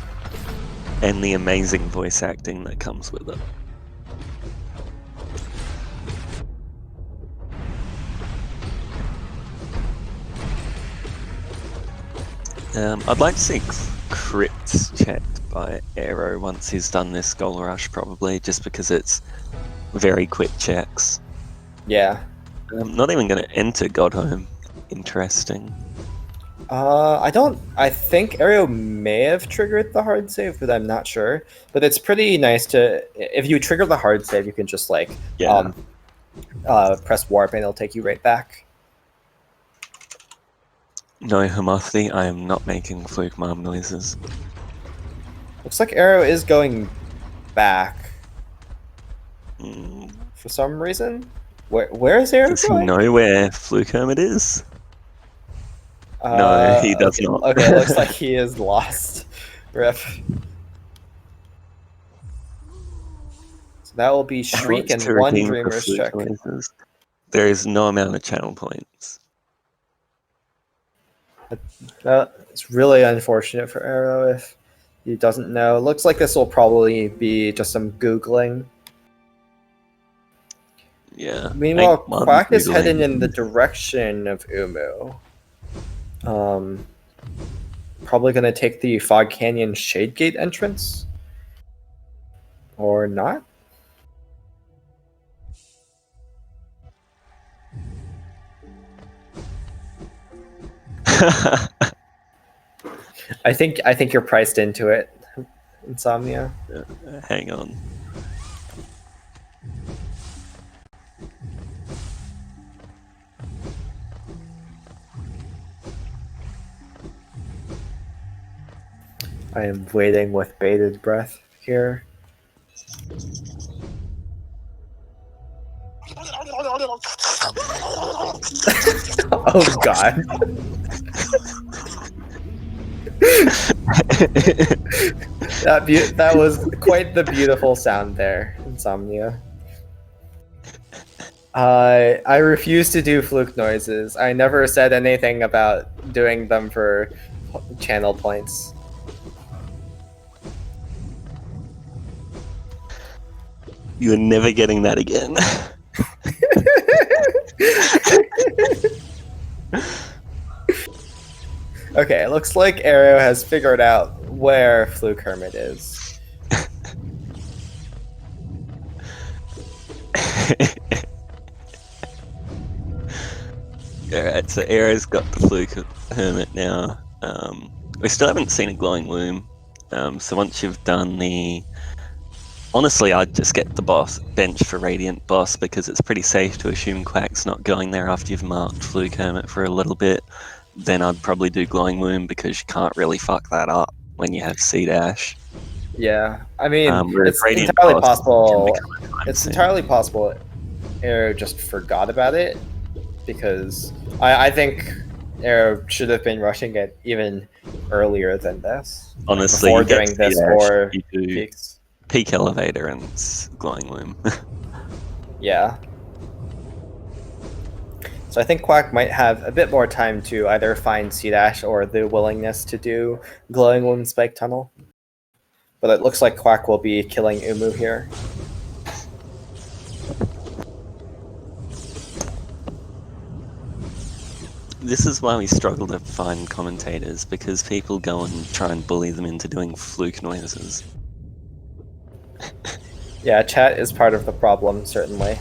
[SPEAKER 2] And the amazing voice acting that comes with it. I'd like to see crits checked by Aero once he's done this goal rush, probably, just because it's very quick checks.
[SPEAKER 1] Yeah.
[SPEAKER 2] I'm not even going to enter Godhome. Interesting.
[SPEAKER 1] I think Aero may have triggered the hard save, but I'm not sure. But it's pretty nice to, if you trigger the hard save, you can just like press warp and it'll take you right back.
[SPEAKER 2] No, Hamathi, I am not making Fluke Mom noises.
[SPEAKER 1] Looks like Arrow is going back. For some reason. Where is Arrow going?
[SPEAKER 2] Does he know where Fluke Hermit is? No, he does not.
[SPEAKER 1] Okay, looks like he is lost. Rip. So that will be Shriek and 1 Dreamer's check.
[SPEAKER 2] There is no amount of channel points.
[SPEAKER 1] It's really unfortunate for Arrow if he doesn't know. Looks like this will probably be just some Googling.
[SPEAKER 2] Yeah.
[SPEAKER 1] Meanwhile, Quack is heading in the direction of Umu. Probably going to take the Fog Canyon Shade Gate entrance. Or not? I think you're priced into it, Insomnia.
[SPEAKER 2] Hang on.
[SPEAKER 1] I am waiting with bated breath here. Oh god. That was quite the beautiful sound there, Insomnia. I refuse to do fluke noises. I never said anything about doing them for channel points.
[SPEAKER 2] You're never getting that again.
[SPEAKER 1] Okay, it looks like Arrow has figured out where Fluke Hermit is.
[SPEAKER 2] Alright, so Arrow's got the Fluke Hermit now. We still haven't seen a glowing loom. So once you've done the... Honestly, I'd just get the boss bench for Radiant Boss because it's pretty safe to assume Quack's not going there after you've marked Fluke Hermit for a little bit. Then I'd probably do Glowing Loom because you can't really fuck that up when you have C-Dash.
[SPEAKER 1] Yeah, I mean,
[SPEAKER 2] Whereas
[SPEAKER 1] it's
[SPEAKER 2] Radiant
[SPEAKER 1] entirely
[SPEAKER 2] Boss can
[SPEAKER 1] possible.
[SPEAKER 2] become a time
[SPEAKER 1] It's
[SPEAKER 2] sim.
[SPEAKER 1] entirely possible Arrow just forgot about it because I think Arrow should have been rushing it even earlier than this, like
[SPEAKER 2] Honestly,
[SPEAKER 1] before
[SPEAKER 2] you get
[SPEAKER 1] doing
[SPEAKER 2] Speed
[SPEAKER 1] this
[SPEAKER 2] Ash,
[SPEAKER 1] for
[SPEAKER 2] you do
[SPEAKER 1] peaks.
[SPEAKER 2] Peak Elevator and Glowing Loom.
[SPEAKER 1] Yeah. So I think Quack might have a bit more time to either find Sea Dash or the willingness to do Glowing Loom Spike Tunnel. But it looks like Quack will be killing Umu here.
[SPEAKER 2] This is why we struggle to find commentators, because people go and try and bully them into doing fluke noises.
[SPEAKER 1] Yeah, chat is part of the problem, certainly.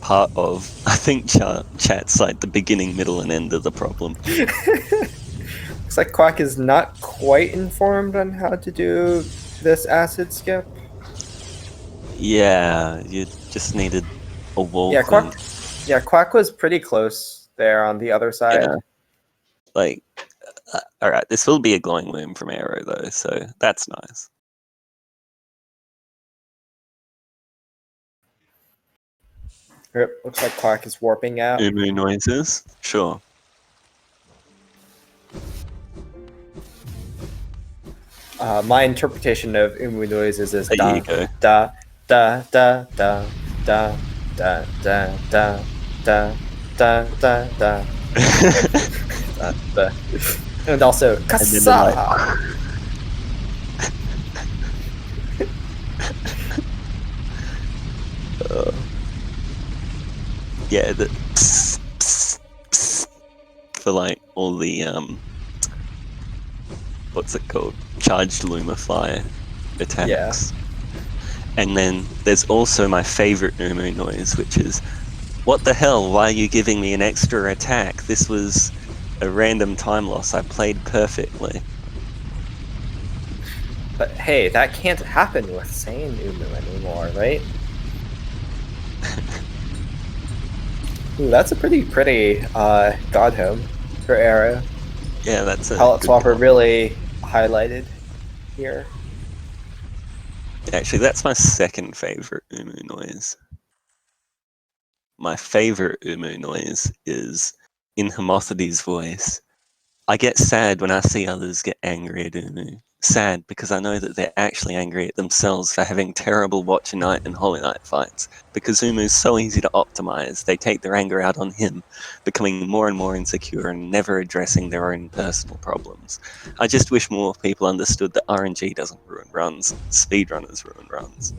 [SPEAKER 2] Part of, I think chat's like the beginning, middle, and end of the problem.
[SPEAKER 1] Looks like Quack is not quite informed on how to do this acid skip.
[SPEAKER 2] Yeah, you just needed a wall
[SPEAKER 1] Yeah,
[SPEAKER 2] cleanse.
[SPEAKER 1] Quack was pretty close there on the other side.
[SPEAKER 2] Yeah. Like, alright, this will be a Glowing Loom from Aero though, so that's nice.
[SPEAKER 1] Yep, looks like Quack is warping out.
[SPEAKER 2] Umu noises, sure.
[SPEAKER 1] My interpretation of Umu noises is
[SPEAKER 2] There
[SPEAKER 1] da
[SPEAKER 2] you go.
[SPEAKER 1] da da da da da da da da da da da da. And also kasa.
[SPEAKER 2] Yeah, the for like all the what's it called? Charged Lumify attacks. And then there's also my favorite Umu noise, which is, what the hell, why are you giving me an extra attack? This was a random time loss, I played perfectly.
[SPEAKER 1] But hey, that can't happen with Saiyan Umu anymore, right? Ooh, that's a pretty God Home for Arrow.
[SPEAKER 2] Yeah, that's a
[SPEAKER 1] Palette
[SPEAKER 2] good
[SPEAKER 1] Swapper
[SPEAKER 2] call.
[SPEAKER 1] really highlighted here.
[SPEAKER 2] Actually, that's my second favorite Umu noise. My favorite Umu noise is in Hermothide's voice. I get sad when I see others get angry at Umu. Sad because I know that they're actually angry at themselves for having terrible Watcher Knight and Holy Knight fights. Because Umu's so easy to optimize, they take their anger out on him, becoming more and more insecure and never addressing their own personal problems. I just wish more people understood that RNG doesn't ruin runs, speedrunners ruin runs.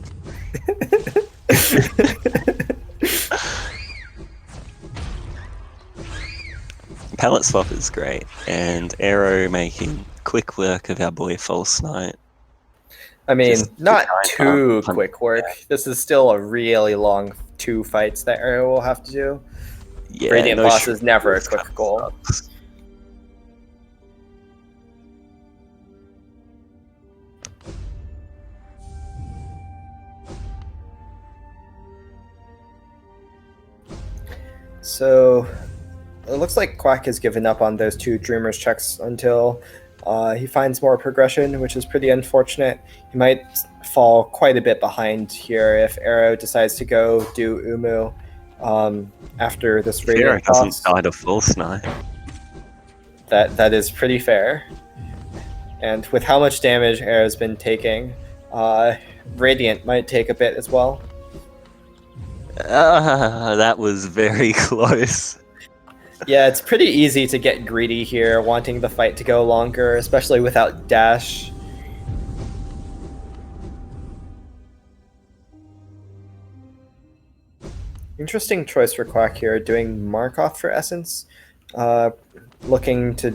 [SPEAKER 2] Palette Swap is great, and Aero making quick work of our boy False Knight.
[SPEAKER 1] I mean,
[SPEAKER 2] Just
[SPEAKER 1] not too quick work. This is still a really long 2 fights that Arrow will have to do.
[SPEAKER 2] Yeah,
[SPEAKER 1] Radiant
[SPEAKER 2] no
[SPEAKER 1] Boss is never a quick goal.
[SPEAKER 2] Sucks.
[SPEAKER 1] So it looks like Quack has given up on those 2 Dreamers checks until he finds more progression, which is pretty unfortunate. He might fall quite a bit behind here if Arrow decides to go do Umu after this Radiant
[SPEAKER 2] Arrow
[SPEAKER 1] Boss.
[SPEAKER 2] doesn't die to False Knight.
[SPEAKER 1] That is pretty fair. And with how much damage Arrow's been taking, Radiant might take a bit as well.
[SPEAKER 2] That was very close.
[SPEAKER 1] Yeah, it's pretty easy to get greedy here, wanting the fight to go longer, especially without dash. Interesting choice for Quack here, doing Markov for Essence. Looking to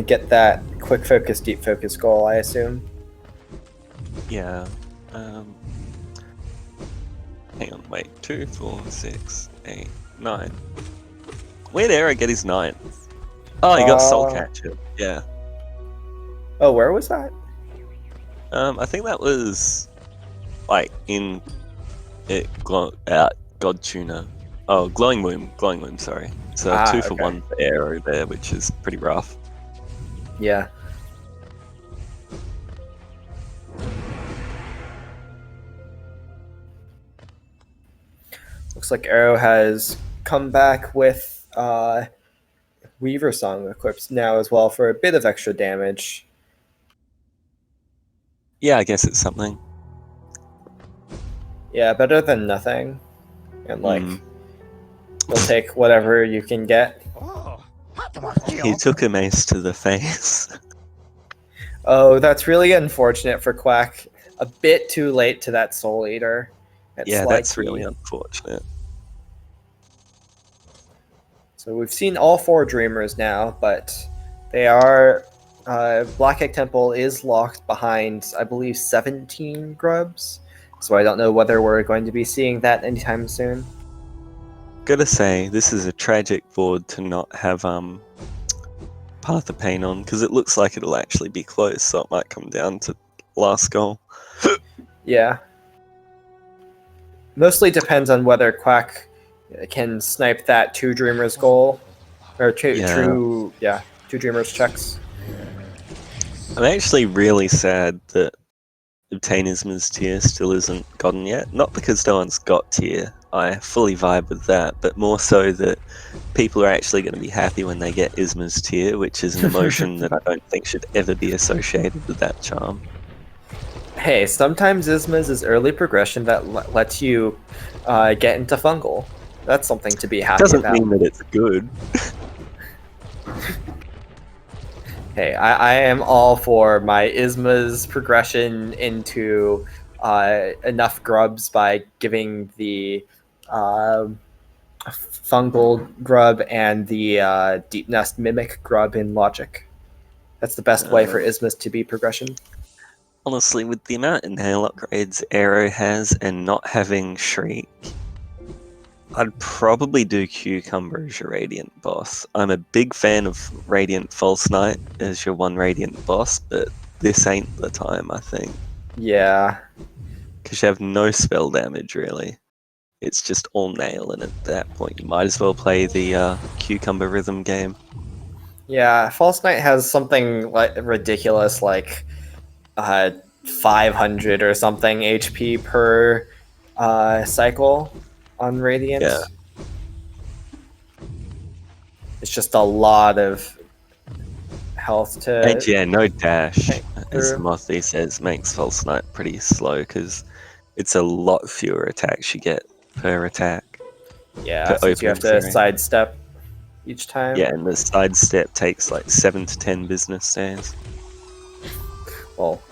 [SPEAKER 1] get that quick focus, deep focus goal, I assume.
[SPEAKER 2] Yeah. Hang on, wait. 2, 4, 6, 8, 9. Where'd Arrow get his 9? Oh, he got Soul Catcher. Yeah.
[SPEAKER 1] Oh, where was that?
[SPEAKER 2] I think that was like in God Tuner. Oh, Glowing Loom, sorry. So 2 for 1 for Arrow there, which is pretty rough.
[SPEAKER 1] Yeah. Looks like Arrow has come back with Weaver Song equipped now as well for a bit of extra damage.
[SPEAKER 2] Yeah, I guess it's something.
[SPEAKER 1] Yeah, better than nothing. And like,
[SPEAKER 2] Mm.
[SPEAKER 1] you'll take whatever you can get.
[SPEAKER 2] He took a mace to the face.
[SPEAKER 1] Oh, that's really unfortunate for Quack. A bit too late to that Soul Eater. It's
[SPEAKER 2] Yeah,
[SPEAKER 1] like
[SPEAKER 2] that's really unfortunate.
[SPEAKER 1] So we've seen all 4 Dreamers now, but they are... Black Egg Temple is locked behind, I believe, 17 grubs. So I don't know whether we're going to be seeing that anytime soon.
[SPEAKER 2] Gotta say, this is a tragic board to not have Path of Pain on, because it looks like it'll actually be close, so it might come down to last goal.
[SPEAKER 1] Yeah. Mostly depends on whether Quack can snipe that 2 Dreamers goal. Or 2 Dreamers checks.
[SPEAKER 2] I'm actually really sad that Obtain Isma's tier still isn't gotten yet. Not because no one's got tier, I fully vibe with that, but more so that people are actually going to be happy when they get Isma's tier, which is an emotion that I don't think should ever be associated with that charm.
[SPEAKER 1] Hey, sometimes Isma's is early progression that lets you get into Fungal. That's something to be happy
[SPEAKER 2] Doesn't
[SPEAKER 1] about.
[SPEAKER 2] mean that it's good.
[SPEAKER 1] Hey, I am all for my Isma's progression into enough grubs by giving the fungal grub and the deep nest mimic grub in logic. That's the best way for Isma's to be progression.
[SPEAKER 2] Honestly, with the amount of nail upgrades Aero has and not having Shriek, I'd probably do Cucumber as your Radiant boss. I'm a big fan of Radiant False Knight as your 1 Radiant boss, but this ain't the time, I think.
[SPEAKER 1] Yeah.
[SPEAKER 2] Because you have no spell damage, really. It's just all nail, and at that point you might as well play the Cucumber Rhythm game.
[SPEAKER 1] Yeah, False Knight has something like ridiculous, like 500 or something HP per cycle on Radiant.
[SPEAKER 2] Yeah.
[SPEAKER 1] It's just a lot of health to...
[SPEAKER 2] And yeah, no dash, as
[SPEAKER 1] through.
[SPEAKER 2] Mothy says, makes False Knight pretty slow, because it's a lot fewer attacks you get per attack.
[SPEAKER 1] Yeah, since you have to sidestep each time.
[SPEAKER 2] Yeah, and the sidestep takes like 7 to 10 business days.
[SPEAKER 1] Well,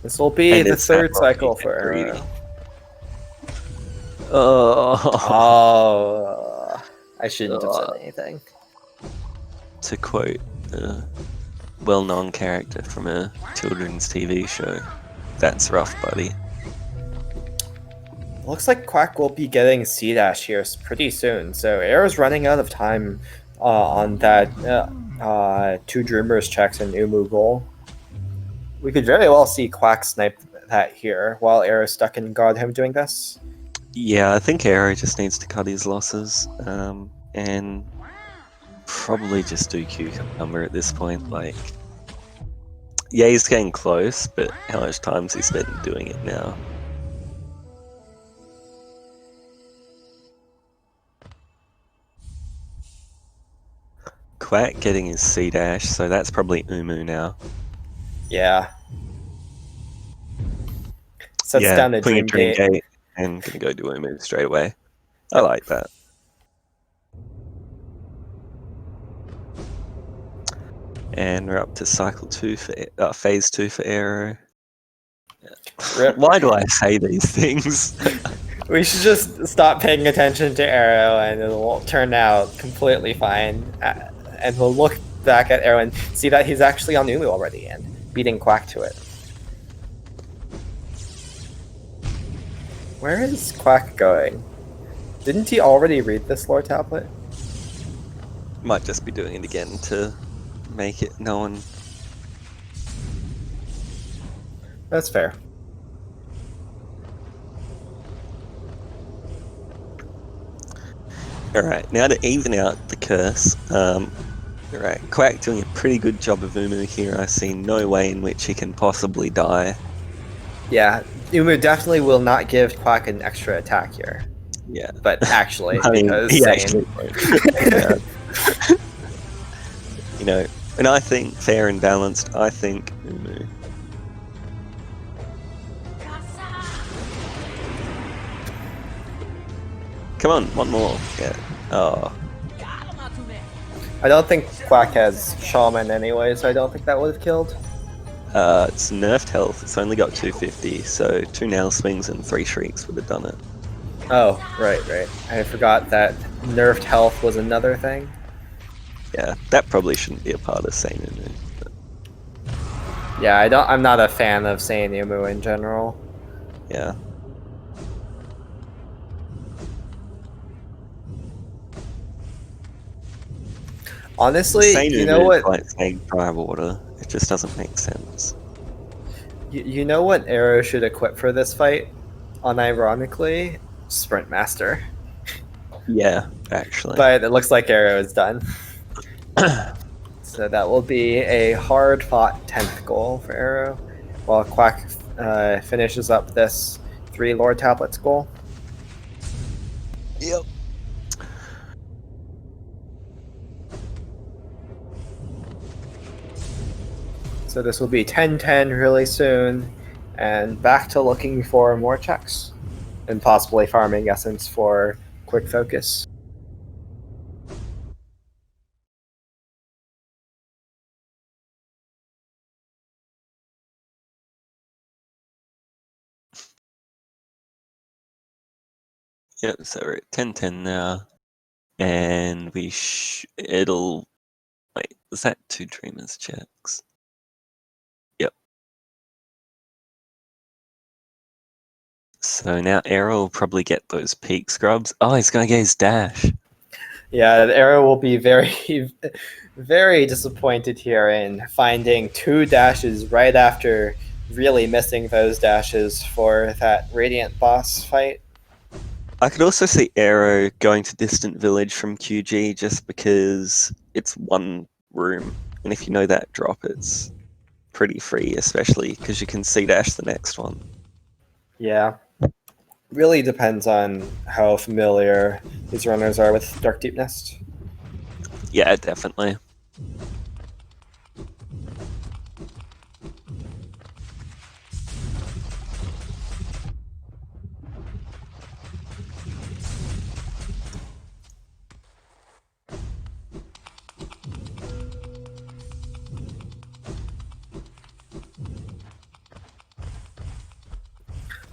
[SPEAKER 1] this will be the 3rd cycle for Arrow. Oh, I shouldn't have said anything.
[SPEAKER 2] To quote a well-known character from a children's TV show, that's rough, buddy.
[SPEAKER 1] Looks like Quack will be getting C-Dash here pretty soon, so Arrow's running out of time on that 2 Dreamers checks and Umu goal. We could very well see Quack snipe that here while Arrow's stuck in Godhome doing this.
[SPEAKER 2] Yeah, I think Arrow just needs to cut his losses, and probably just do Cucumber at this point. Like, yeah, he's getting close, but how much time's he spent doing it now? Quack getting his C-Dash, so that's probably Umu now.
[SPEAKER 1] Yeah. Sets down a Dream Gate.
[SPEAKER 2] And gonna go do Umu straight away. I like that. And we're up to cycle 2 for phase 2 for Arrow. Why do I say these things?
[SPEAKER 1] We should just stop paying attention to Arrow, and it'll turn out completely fine. And we'll look back at Arrow and see that he's actually on Umu already and beating Quack to it. Where is Quack going? Didn't he already read this lore tablet?
[SPEAKER 2] Might just be doing it again to make it known.
[SPEAKER 1] That's fair.
[SPEAKER 2] Alright, now to even out the curse, Right, Quack doing a pretty good job of Umu here. I see no way in which he can possibly die.
[SPEAKER 1] Yeah, Umu definitely will not give Quack an extra attack here.
[SPEAKER 2] Yeah.
[SPEAKER 1] But actually,
[SPEAKER 2] I mean,
[SPEAKER 1] because
[SPEAKER 2] he
[SPEAKER 1] sane.
[SPEAKER 2] actually won't. Yeah. You know, when I think fair and balanced, I think Umu. Come on, one more. Yeah. Oh.
[SPEAKER 1] I don't think Quack has Shaman anyway, so I don't think that would have killed.
[SPEAKER 2] It's nerfed health. It's only got 250, so 2 nail swings and 3 shrieks would have done it.
[SPEAKER 1] Oh, right. I forgot that nerfed health was another thing.
[SPEAKER 2] Yeah, that probably shouldn't be a part of Sane Umu. But...
[SPEAKER 1] Yeah, I'm not a fan of Sane Umu in general.
[SPEAKER 2] Yeah.
[SPEAKER 1] Honestly,
[SPEAKER 2] Sane
[SPEAKER 1] you
[SPEAKER 2] Umu
[SPEAKER 1] know what?
[SPEAKER 2] is like saying dry water. It just doesn't make sense.
[SPEAKER 1] You know what Arrow should equip for this fight? Unironically, Sprint Master.
[SPEAKER 2] Yeah, actually.
[SPEAKER 1] But it looks like Arrow is done. So that will be a hard-fought 10th goal for Arrow, while Quack finishes up this 3 Lord Tablets goal.
[SPEAKER 2] Yep.
[SPEAKER 1] So this will be 10-10 really soon, and back to looking for more checks, and possibly farming essence for quick focus.
[SPEAKER 2] Yep, so we're at 10-10 now. And it'll... Wait, was that 2 Dreamers checks? Yep. So now Arrow will probably get those peak scrubs. Oh, he's gonna get his dash.
[SPEAKER 1] Yeah, the Arrow will be very, very disappointed here in finding 2 dashes right after really missing those dashes for that Radiant boss fight.
[SPEAKER 2] I could also see Arrow going to Distant Village from QG just because it's 1 room. And if you know that drop, it's pretty free, especially because you can C-dash the next one.
[SPEAKER 1] Yeah. Really depends on how familiar these runners are with Dark Deep Nest.
[SPEAKER 2] Yeah, definitely.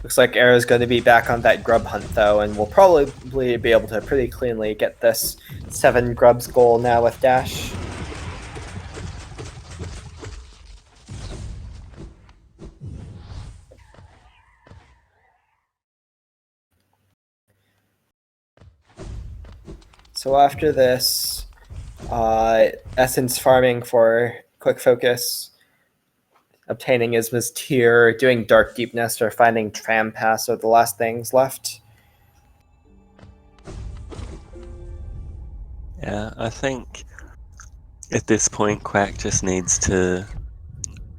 [SPEAKER 1] Looks like Arrow's going to be back on that grub hunt, though, and we'll probably be able to pretty cleanly get this 7 grubs goal now with Dash. So after this, Essence farming for quick focus, obtaining Isma's tier, doing Dark Deep Nest, or finding Tram Pass are the last things left.
[SPEAKER 2] Yeah, I think at this point Quack just needs to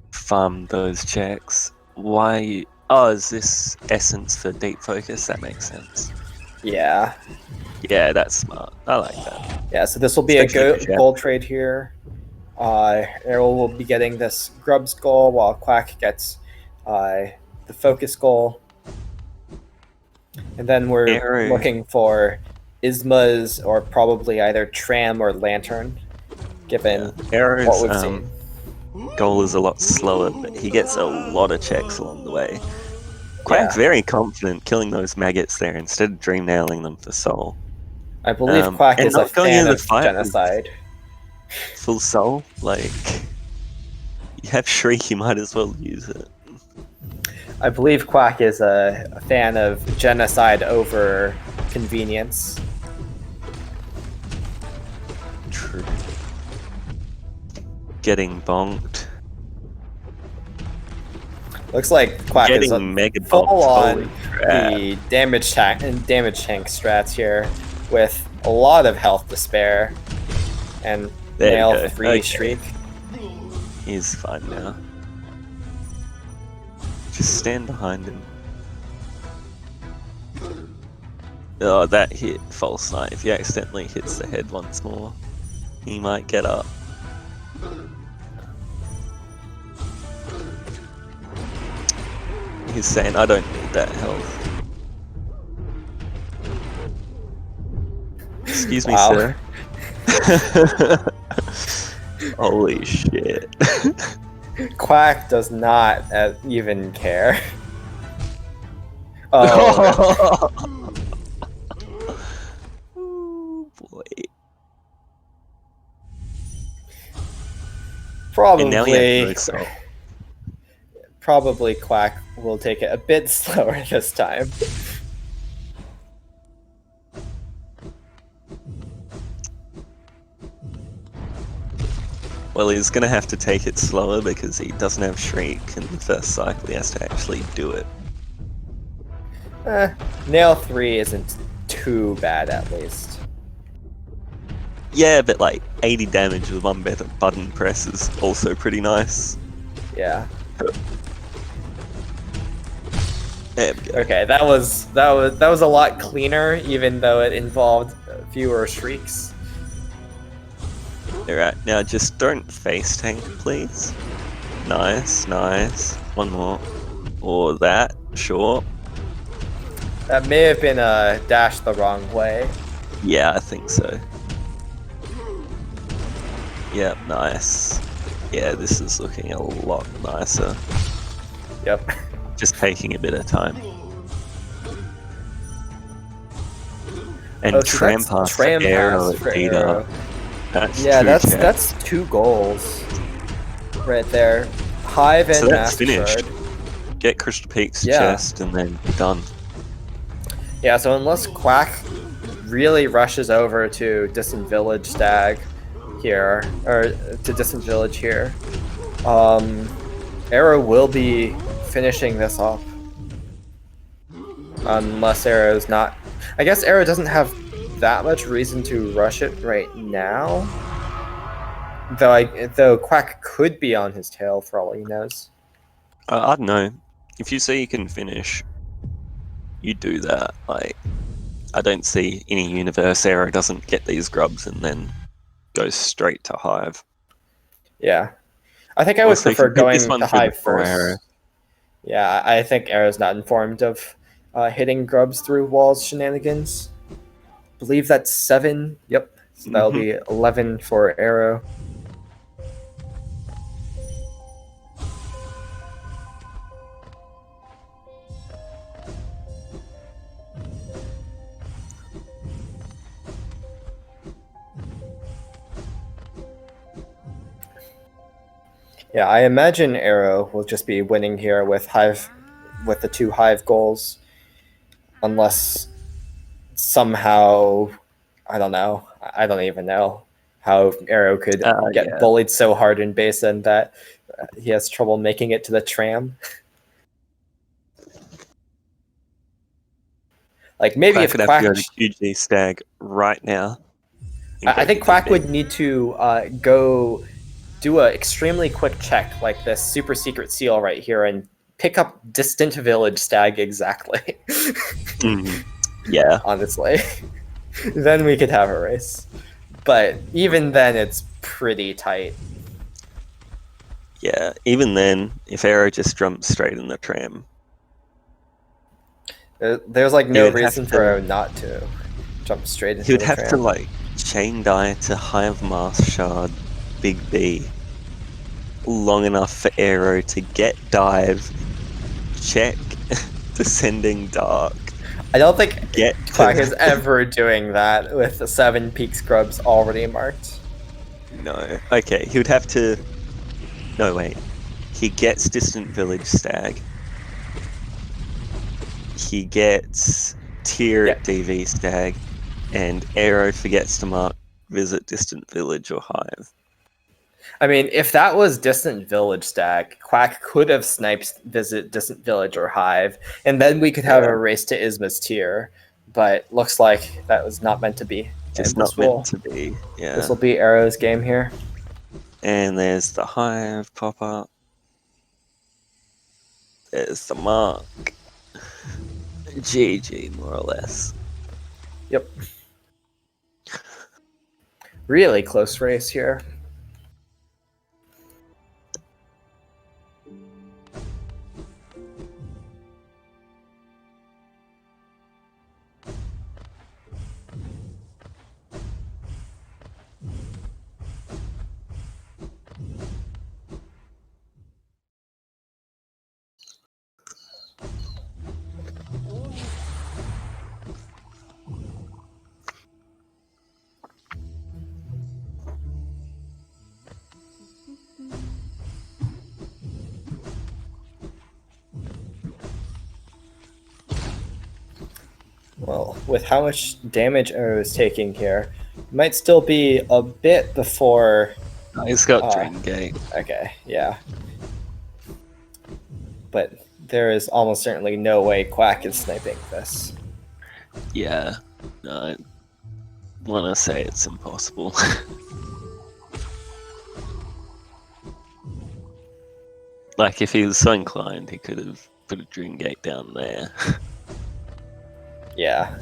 [SPEAKER 2] farm those checks. Why? Oh, is this essence for deep focus? That makes sense.
[SPEAKER 1] Yeah.
[SPEAKER 2] Yeah, that's smart. I like that.
[SPEAKER 1] Yeah, so this will be a gold trade here. Arrow will be getting this Grubs goal, while Quack gets the Focus goal. And then we're looking for Isma's, or probably either Tram or Lantern, given what we've seen.
[SPEAKER 2] Goal is a lot slower, but he gets a lot of checks along the way. Quack's very confident killing those maggots there instead of dream nailing them for soul.
[SPEAKER 1] I believe Quack is a fan of genocide.
[SPEAKER 2] Full soul? Like, you have Shriek, you might as well use it.
[SPEAKER 1] I believe Quack is a fan of genocide over convenience.
[SPEAKER 2] True. Getting bonked.
[SPEAKER 1] Looks like Quack is full on the damage tank strats here, with a lot of health to spare, and
[SPEAKER 2] There
[SPEAKER 1] Nail
[SPEAKER 2] we go.
[SPEAKER 1] 3
[SPEAKER 2] Okay.
[SPEAKER 1] streak.
[SPEAKER 2] He's fine now. Just stand behind him. Oh, that hit false knight. If he accidentally hits the head once more, he might get up. He's saying, I don't need that health. Excuse me,
[SPEAKER 1] Wow.
[SPEAKER 2] sir. Holy shit.
[SPEAKER 1] Quack does not even care. Oh,
[SPEAKER 2] Oh boy. And now he
[SPEAKER 1] probably,
[SPEAKER 2] has no soul.
[SPEAKER 1] probably Quack will take it a bit slower this time.
[SPEAKER 2] Well, he's gonna have to take it slower because he doesn't have Shriek in the first cycle. He has to actually do it.
[SPEAKER 1] Nail 3 isn't too bad, at least.
[SPEAKER 2] Yeah, but like 80 damage with one button press is also pretty nice.
[SPEAKER 1] Yeah.
[SPEAKER 2] There we go.
[SPEAKER 1] Okay, that was a lot cleaner, even though it involved fewer shrieks.
[SPEAKER 2] Alright, now just don't face tank, please. Nice, nice. One more. Or that, sure.
[SPEAKER 1] That may have been a dash the wrong way.
[SPEAKER 2] Yeah, I think so. Yep, nice. Yeah, this is looking a lot nicer.
[SPEAKER 1] Yep.
[SPEAKER 2] Just taking a bit of time. And
[SPEAKER 1] Oh, so
[SPEAKER 2] tram
[SPEAKER 1] that's
[SPEAKER 2] pass
[SPEAKER 1] tram
[SPEAKER 2] for Aero
[SPEAKER 1] pass for
[SPEAKER 2] at Data.
[SPEAKER 1] Aero.
[SPEAKER 2] That's
[SPEAKER 1] Yeah,
[SPEAKER 2] two
[SPEAKER 1] that's
[SPEAKER 2] checks.
[SPEAKER 1] 2 goals right there. Hive and
[SPEAKER 2] So that's
[SPEAKER 1] Master
[SPEAKER 2] finished.
[SPEAKER 1] Shard.
[SPEAKER 2] Get Crystal Peak's
[SPEAKER 1] Yeah.
[SPEAKER 2] chest and then done.
[SPEAKER 1] Yeah, so unless Quack really rushes over to Distant Village Stag here, or to Distant Village here, Arrow will be finishing this up. Unless Arrow's not... I guess Arrow doesn't have that much reason to rush it right now. Though Quack could be on his tail for all he knows.
[SPEAKER 2] I don't know. If you see you can finish, you do that. Like, I don't see any universe Arrow doesn't get these grubs and then goes straight to Hive.
[SPEAKER 1] Yeah. I think I would
[SPEAKER 2] Also, if
[SPEAKER 1] prefer
[SPEAKER 2] you hit this
[SPEAKER 1] going
[SPEAKER 2] one
[SPEAKER 1] to
[SPEAKER 2] through the
[SPEAKER 1] Hive
[SPEAKER 2] core
[SPEAKER 1] first.
[SPEAKER 2] arrow.
[SPEAKER 1] Yeah, I think Arrow's not informed of hitting grubs through walls shenanigans. Believe that's 7. Yep. So that'll be 11 for Arrow. Yeah, I imagine Arrow will just be winning here with the 2 Hive goals, unless somehow, I don't know. I don't even know how Arrow could get bullied so hard in Basin that he has trouble making it to the tram. Like maybe
[SPEAKER 2] Quack
[SPEAKER 1] if
[SPEAKER 2] would have
[SPEAKER 1] Quack,
[SPEAKER 2] to go to QG Stag right now.
[SPEAKER 1] I think Quack would need to go do a extremely quick check like this super secret seal right here and pick up Distant Village Stag exactly.
[SPEAKER 2] Yeah.
[SPEAKER 1] Honestly. Then we could have a race. But even then, it's pretty tight.
[SPEAKER 2] Yeah, even then, if Arrow just jumps straight in the tram.
[SPEAKER 1] There's like no reason for Arrow not to jump straight into the tram.
[SPEAKER 2] He would have to like chain die to Hive Mask Shard Big B long enough for Arrow to get dive, check Descending Dark.
[SPEAKER 1] I don't think Quack is
[SPEAKER 2] to...
[SPEAKER 1] ever doing that with the 7 peak scrubs already marked.
[SPEAKER 2] No. Okay, he would have to... No, wait. He gets Distant Village Stag. He gets Tier at DV Stag. And Arrow forgets to mark Visit Distant Village or Hive.
[SPEAKER 1] I mean, if that was Distant Village Stag, Quack could have sniped Visit Distant Village or Hive, and then we could have a race to Isma's Tier. but looks like that was not meant to be.
[SPEAKER 2] Just
[SPEAKER 1] And
[SPEAKER 2] not meant to be. Yeah.
[SPEAKER 1] This will be Arrow's game here.
[SPEAKER 2] And there's the hive pop up. There's the mark. GG, more or less.
[SPEAKER 1] Yep. Really close race here. Well, with how much damage Arrow is taking here, might still be a bit before.
[SPEAKER 2] He's got Dream Gate.
[SPEAKER 1] Okay, yeah. But there is almost certainly no way Quack is sniping this.
[SPEAKER 2] Yeah. No, I want to say it's impossible. Like, if he was so inclined, he could have put a Dream Gate down there.
[SPEAKER 1] Yeah.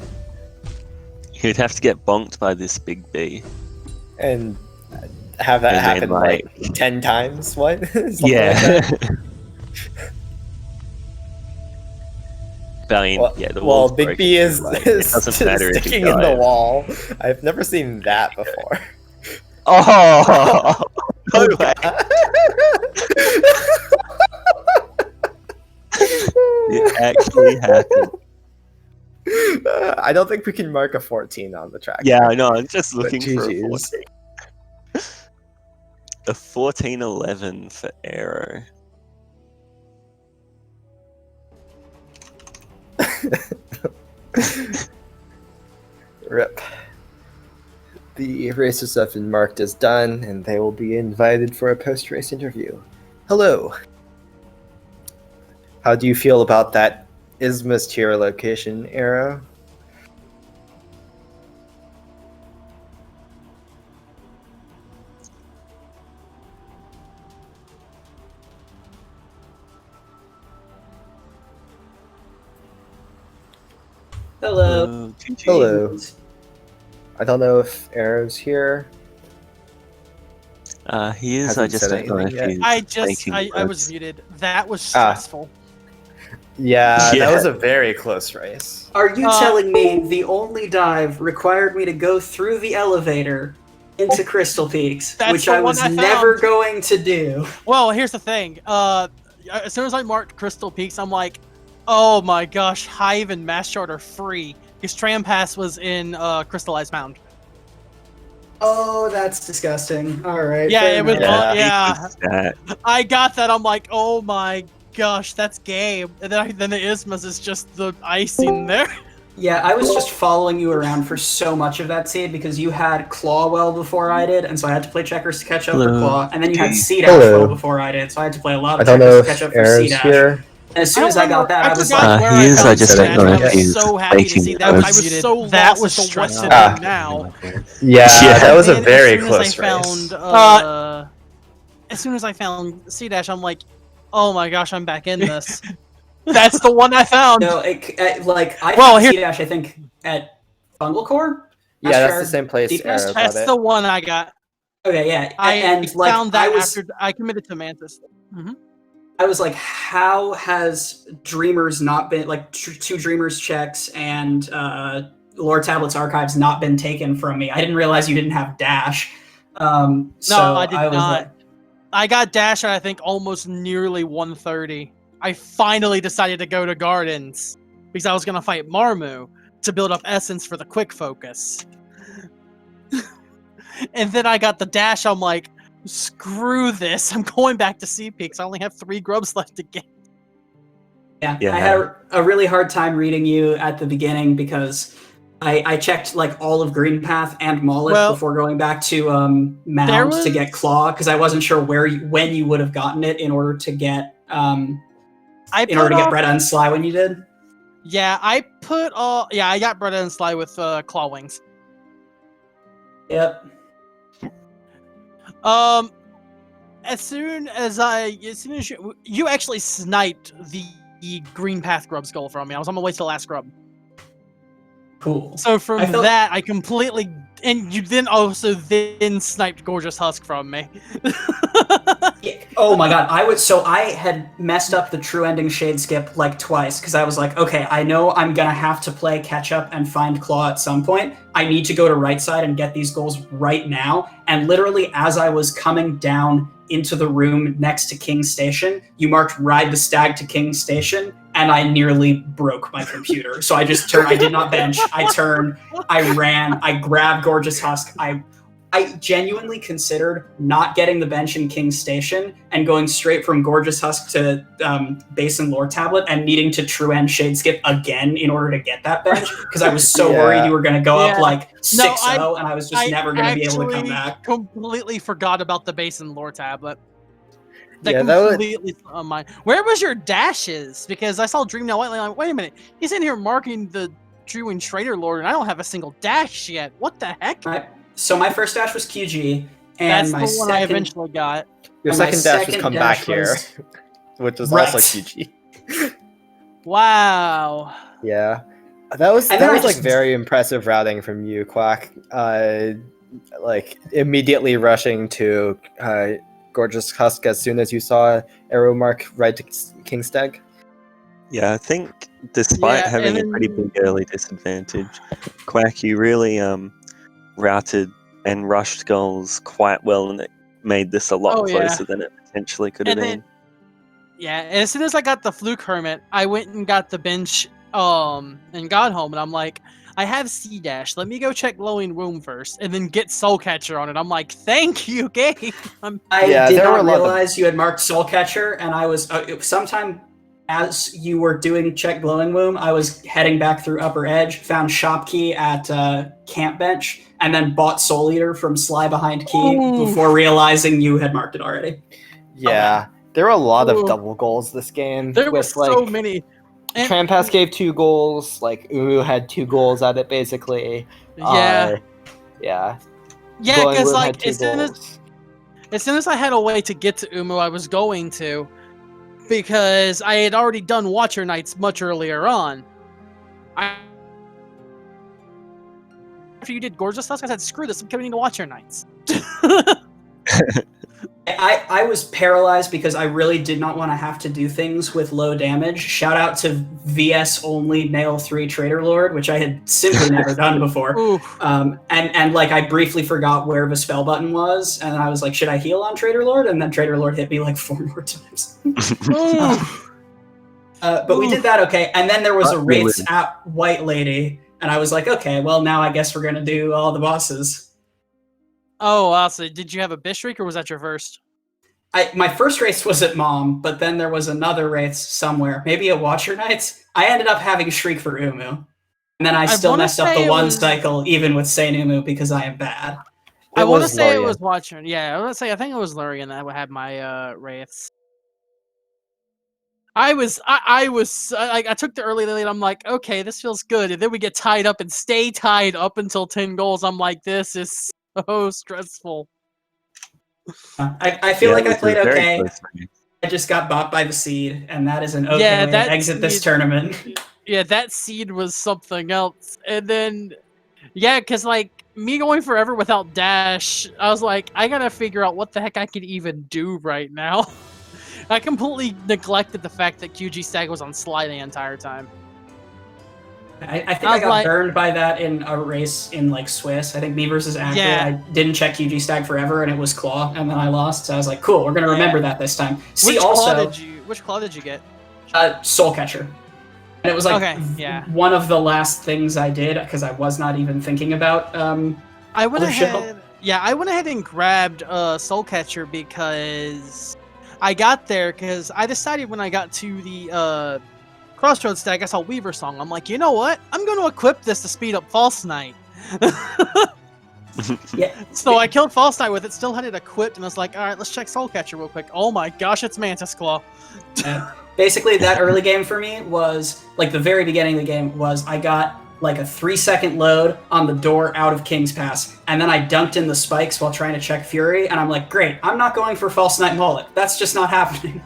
[SPEAKER 2] He'd have to get bonked by this big B.
[SPEAKER 1] And have that
[SPEAKER 2] And then,
[SPEAKER 1] happen like 10 times? What? Something
[SPEAKER 2] yeah.
[SPEAKER 1] like that?
[SPEAKER 2] But I mean,
[SPEAKER 1] Well,
[SPEAKER 2] yeah, the
[SPEAKER 1] well,
[SPEAKER 2] wall's
[SPEAKER 1] Big
[SPEAKER 2] broken,
[SPEAKER 1] B is,
[SPEAKER 2] like,
[SPEAKER 1] is
[SPEAKER 2] it doesn't matter if he
[SPEAKER 1] sticking in the
[SPEAKER 2] dies.
[SPEAKER 1] wall. I've never seen that before.
[SPEAKER 2] Oh! No way. It actually happened.
[SPEAKER 1] I don't think we can mark a 14 on the track.
[SPEAKER 2] Yeah, I know. I'm just looking for a
[SPEAKER 1] GG's.
[SPEAKER 2] 14. A 14-11 for Aero.
[SPEAKER 1] Rip. The races have been marked as done, and they will be invited for a post-race interview. Hello. How do you feel about that Isthmus tier location, Arrow?
[SPEAKER 3] Hello.
[SPEAKER 2] GG.
[SPEAKER 1] Hello. I don't know if Arrow's here.
[SPEAKER 2] He is.
[SPEAKER 1] Hasn't
[SPEAKER 2] I just
[SPEAKER 1] said
[SPEAKER 2] don't know if
[SPEAKER 1] anything
[SPEAKER 2] he's
[SPEAKER 4] I was
[SPEAKER 2] notes.
[SPEAKER 4] muted. That was stressful.
[SPEAKER 1] Yeah,
[SPEAKER 2] Yeah.
[SPEAKER 1] that was a very close race.
[SPEAKER 3] Are you telling me the only dive required me to go through the elevator into Crystal Peaks,
[SPEAKER 4] That's
[SPEAKER 3] which
[SPEAKER 4] the
[SPEAKER 3] I
[SPEAKER 4] one
[SPEAKER 3] was
[SPEAKER 4] I found.
[SPEAKER 3] never going to do?
[SPEAKER 4] Well, here's the thing. As soon as I marked Crystal Peaks, I'm like, oh my gosh, Hive and Mass Shard are free. Because Tram Pass was in Crystallized Mound.
[SPEAKER 3] Oh, that's disgusting. All right.
[SPEAKER 4] Yeah,
[SPEAKER 3] fair
[SPEAKER 4] it was.
[SPEAKER 3] enough.
[SPEAKER 4] Yeah, I got that. I'm like, oh my gosh, that's game. And then the Isthmus is just the icing there.
[SPEAKER 3] Yeah, I was just following you around for so much of that seed because you had Claw well before I did, and so I had to play checkers to catch up for
[SPEAKER 2] Hello.
[SPEAKER 3] Claw, and then you had Seed
[SPEAKER 1] Hello.
[SPEAKER 3] well before I did, so I had to play a lot
[SPEAKER 1] I
[SPEAKER 3] of
[SPEAKER 1] don't know
[SPEAKER 3] checkers to
[SPEAKER 1] if
[SPEAKER 3] catch up for
[SPEAKER 1] Arrow's
[SPEAKER 3] Seed
[SPEAKER 1] here.
[SPEAKER 3] And as soon as I got that, I was
[SPEAKER 4] forgot
[SPEAKER 3] like,
[SPEAKER 4] where
[SPEAKER 2] he is,
[SPEAKER 4] found
[SPEAKER 2] I just
[SPEAKER 1] don't
[SPEAKER 4] Seed
[SPEAKER 1] know
[SPEAKER 4] Dash,
[SPEAKER 1] if
[SPEAKER 4] and I
[SPEAKER 2] he's
[SPEAKER 4] was so happy to
[SPEAKER 2] making
[SPEAKER 4] see that. I
[SPEAKER 2] notes.
[SPEAKER 4] was so
[SPEAKER 3] That
[SPEAKER 4] lost
[SPEAKER 3] was
[SPEAKER 4] as to what to do
[SPEAKER 1] stressful.
[SPEAKER 4] now.
[SPEAKER 1] Yeah,
[SPEAKER 2] Yeah.
[SPEAKER 1] that was a
[SPEAKER 4] And
[SPEAKER 1] very
[SPEAKER 4] as soon
[SPEAKER 1] close
[SPEAKER 4] as I
[SPEAKER 1] race.
[SPEAKER 4] found, as soon as I found C Dash, I'm like, oh my gosh, I'm back in this. That's the one I found.
[SPEAKER 3] no, like, I
[SPEAKER 4] Well,
[SPEAKER 3] found
[SPEAKER 4] here-
[SPEAKER 3] Seed Dash, I think, at Fungal Core?
[SPEAKER 1] Yeah, that's the
[SPEAKER 3] Shard,
[SPEAKER 1] same place
[SPEAKER 3] Deep
[SPEAKER 1] Arrow
[SPEAKER 3] Nest?
[SPEAKER 1] got
[SPEAKER 4] That's
[SPEAKER 1] it.
[SPEAKER 4] the one I got.
[SPEAKER 3] Okay, yeah.
[SPEAKER 4] I
[SPEAKER 3] and like,
[SPEAKER 4] found that
[SPEAKER 3] I was,
[SPEAKER 4] after I committed to Mantis.
[SPEAKER 3] I was like, how has Dreamers not been, like, two Dreamers checks and Lore Tablets Archives not been taken from me? I didn't realize you didn't have Dash. So
[SPEAKER 4] No, I did
[SPEAKER 3] was
[SPEAKER 4] not.
[SPEAKER 3] like,
[SPEAKER 4] I got Dash at I think almost nearly 130. I finally decided to go to Gardens because I was gonna fight Marmu to build up Essence for the quick focus. And then I got the Dash. I'm like, screw this. I'm going back to Sea Peaks. I only have 3 grubs left to get.
[SPEAKER 3] yeah,
[SPEAKER 2] Yeah.
[SPEAKER 3] I had a really hard time reading you at the beginning because I checked like all of Green Path and Mullet
[SPEAKER 4] Well,
[SPEAKER 3] before going back to Mound
[SPEAKER 4] there
[SPEAKER 3] to get
[SPEAKER 4] was-
[SPEAKER 3] Claw because I wasn't sure when you would have gotten it in order to get
[SPEAKER 4] I
[SPEAKER 3] in order to
[SPEAKER 4] put
[SPEAKER 3] get
[SPEAKER 4] off-
[SPEAKER 3] Bretta and Sly when you did.
[SPEAKER 4] Yeah, I put I got Bretta and Sly with claw wings.
[SPEAKER 3] Yep.
[SPEAKER 4] As soon as you actually sniped the green path grub skull from me. I was on my way to the last grub.
[SPEAKER 3] Cool.
[SPEAKER 4] So from
[SPEAKER 3] I felt-
[SPEAKER 4] that, I completely, and you then also sniped Gorgeous Husk from me.
[SPEAKER 3] Yeah. Oh my god, I had messed up the true ending shade skip like twice because I was like, okay, I know I'm gonna have to play catch up and find Claw at some point. I need to go to right side and get these goals right now. And literally as I was coming down into the room next to King Station, you marked ride the stag to King Station, and I nearly broke my computer. So I just turned, I did not bench, I turned, I ran, I grabbed Gorgeous Husk, I genuinely considered not getting the bench in King Station and going straight from Gorgeous Husk to Basin Lore Tablet and needing to true end shade skip again in order to get that bench because I was so worried you were going to go up like 6-0 and I was just never going to be able to come back.
[SPEAKER 4] I completely forgot about the Basin Lore Tablet.
[SPEAKER 1] Yeah,
[SPEAKER 4] Completely on mine. Where was your dashes? Because I saw Dream Now Whiteley. Like, wait a minute, he's in here marking the Drew and Trader Lord, and I don't have a single dash yet. What the heck?
[SPEAKER 3] So my first dash was QG, and
[SPEAKER 4] that's
[SPEAKER 3] my
[SPEAKER 4] the one I eventually got.
[SPEAKER 1] Your
[SPEAKER 3] and my
[SPEAKER 1] second dash was
[SPEAKER 3] second
[SPEAKER 1] come
[SPEAKER 3] dash
[SPEAKER 1] back here,
[SPEAKER 3] was-
[SPEAKER 1] which was
[SPEAKER 3] Right.
[SPEAKER 1] also QG.
[SPEAKER 4] Wow.
[SPEAKER 1] Yeah, that was
[SPEAKER 3] And then I
[SPEAKER 1] like
[SPEAKER 3] just-
[SPEAKER 1] very impressive routing from you, Quack. Like immediately rushing to Gorgeous Husk as soon as you saw arrow mark right to King Stag.
[SPEAKER 2] Yeah, I think despite
[SPEAKER 4] Yeah,
[SPEAKER 2] having a
[SPEAKER 4] and
[SPEAKER 2] pretty
[SPEAKER 4] then-
[SPEAKER 2] big early disadvantage, Quack, you really routed and rushed goals quite well, and it made this a lot
[SPEAKER 4] Oh, yeah.
[SPEAKER 2] closer than it potentially could have
[SPEAKER 4] And
[SPEAKER 2] been.
[SPEAKER 4] then, yeah, and as soon as I got the Fluke Hermit, I went and got the bench and got home, and I'm like, I have C dash. Let me go check Glowing Womb first, and then get Soul Catcher on it. I'm like, thank you, game.
[SPEAKER 3] I
[SPEAKER 1] Yeah,
[SPEAKER 3] did
[SPEAKER 1] there were a
[SPEAKER 3] not
[SPEAKER 1] lot of-
[SPEAKER 3] realize you had marked Soul Catcher, and I was sometime as you were doing check Glowing Womb, I was heading back through Upper Edge, found Shop Key at Camp Bench, and then bought Soul Eater from Sly Behind Key
[SPEAKER 4] Ooh.
[SPEAKER 3] before realizing you had marked it already.
[SPEAKER 1] Yeah, there were a lot
[SPEAKER 4] Ooh.
[SPEAKER 1] of double goals this game.
[SPEAKER 4] There were
[SPEAKER 1] with
[SPEAKER 4] so
[SPEAKER 1] like
[SPEAKER 4] many. And-
[SPEAKER 1] Trampass gave 2 goals. Like Umu had 2 goals at it basically.
[SPEAKER 4] Yeah,
[SPEAKER 1] Yeah.
[SPEAKER 4] yeah,
[SPEAKER 1] Glowing
[SPEAKER 4] because
[SPEAKER 1] Womb had
[SPEAKER 4] like
[SPEAKER 1] 2
[SPEAKER 4] as soon as I had a way to get to Umu, I was going to, because I had already done Watcher Nights much earlier on. After you did Gorgeous Husk, I said, screw this, I'm coming to Watcher Nights.
[SPEAKER 3] I was paralyzed because I really did not want to have to do things with low damage. Shout out to VS only Nail 3 Trader Lord, which I had simply never done before.
[SPEAKER 4] Ooh.
[SPEAKER 3] And like I briefly forgot where the spell button was, and I was like, should I heal on Trader Lord? And then Trader Lord hit me like 4 more times.
[SPEAKER 4] Ooh.
[SPEAKER 3] But we did that okay. And then there was a
[SPEAKER 2] Not really.
[SPEAKER 3] Wraiths at White Lady, and I was like, okay, well now I guess we're gonna do all the bosses.
[SPEAKER 4] Oh, wow, so did you have a Bishriek, or was that your first?
[SPEAKER 3] My first race was at Mom, but then there was another race somewhere, maybe at Watcher Nights. I ended up having Shriek for Umu. And then I still
[SPEAKER 4] wanna
[SPEAKER 3] messed up
[SPEAKER 4] say
[SPEAKER 3] the
[SPEAKER 4] it
[SPEAKER 3] one
[SPEAKER 4] was-
[SPEAKER 3] cycle, even with Saint Umu, because I am bad.
[SPEAKER 4] I want to
[SPEAKER 1] was
[SPEAKER 4] say it
[SPEAKER 1] Lurian.
[SPEAKER 4] was Watcher. Yeah, I want to say I think it was Lurian that had my Wraiths. I took the early lead. I'm like, okay, this feels good, and then we get tied up and stay tied up until 10 goals. I'm like, this is so stressful.
[SPEAKER 3] I feel
[SPEAKER 2] Yeah,
[SPEAKER 3] like
[SPEAKER 2] it
[SPEAKER 3] I
[SPEAKER 2] was a
[SPEAKER 3] played
[SPEAKER 2] very
[SPEAKER 3] okay.
[SPEAKER 2] close race.
[SPEAKER 3] I just got bought by the seed, and that is an okay
[SPEAKER 4] Yeah,
[SPEAKER 3] way
[SPEAKER 4] that
[SPEAKER 3] to exit this
[SPEAKER 4] seed-
[SPEAKER 3] tournament.
[SPEAKER 4] Yeah, that seed was something else. And then, yeah, because like me going forever without dash, I was like, I gotta figure out what the heck I can even do right now. I completely neglected the fact that QG Stag was on Sly the entire time.
[SPEAKER 3] I think
[SPEAKER 4] I
[SPEAKER 3] I
[SPEAKER 4] was
[SPEAKER 3] got
[SPEAKER 4] like-
[SPEAKER 3] burned by that in a race in like Swiss. I think me versus Actor.
[SPEAKER 4] Yeah.
[SPEAKER 3] I didn't check QG Stag forever, and it was Claw, and then I lost. So I was like, cool, we're gonna remember that this time. See,
[SPEAKER 4] Which
[SPEAKER 3] also,
[SPEAKER 4] claw did you get?
[SPEAKER 3] Soul Catcher. And it was like
[SPEAKER 4] Okay, yeah.
[SPEAKER 3] one of the last things I did because I was not even thinking about.
[SPEAKER 4] I went
[SPEAKER 3] Other show?
[SPEAKER 4] ahead. Yeah, I went ahead and grabbed Soul Catcher because I got there because I decided when I got to the Crossroads Stag, I saw Weaver Song. I'm like, you know what? I'm going to equip this to speed up False Knight.
[SPEAKER 3] Yeah.
[SPEAKER 4] So I killed False Knight with it, still had it equipped, and I was like, all right, let's check Soul Catcher real quick. Oh my gosh, it's Mantis Claw.
[SPEAKER 3] Basically, that early game for me was, like, the very beginning of the game was I got, like, a 3-second load on the door out of King's Pass, and then I dunked in the spikes while trying to check Fury, and I'm like, great, I'm not going for False Knight Mullet. That's just not happening.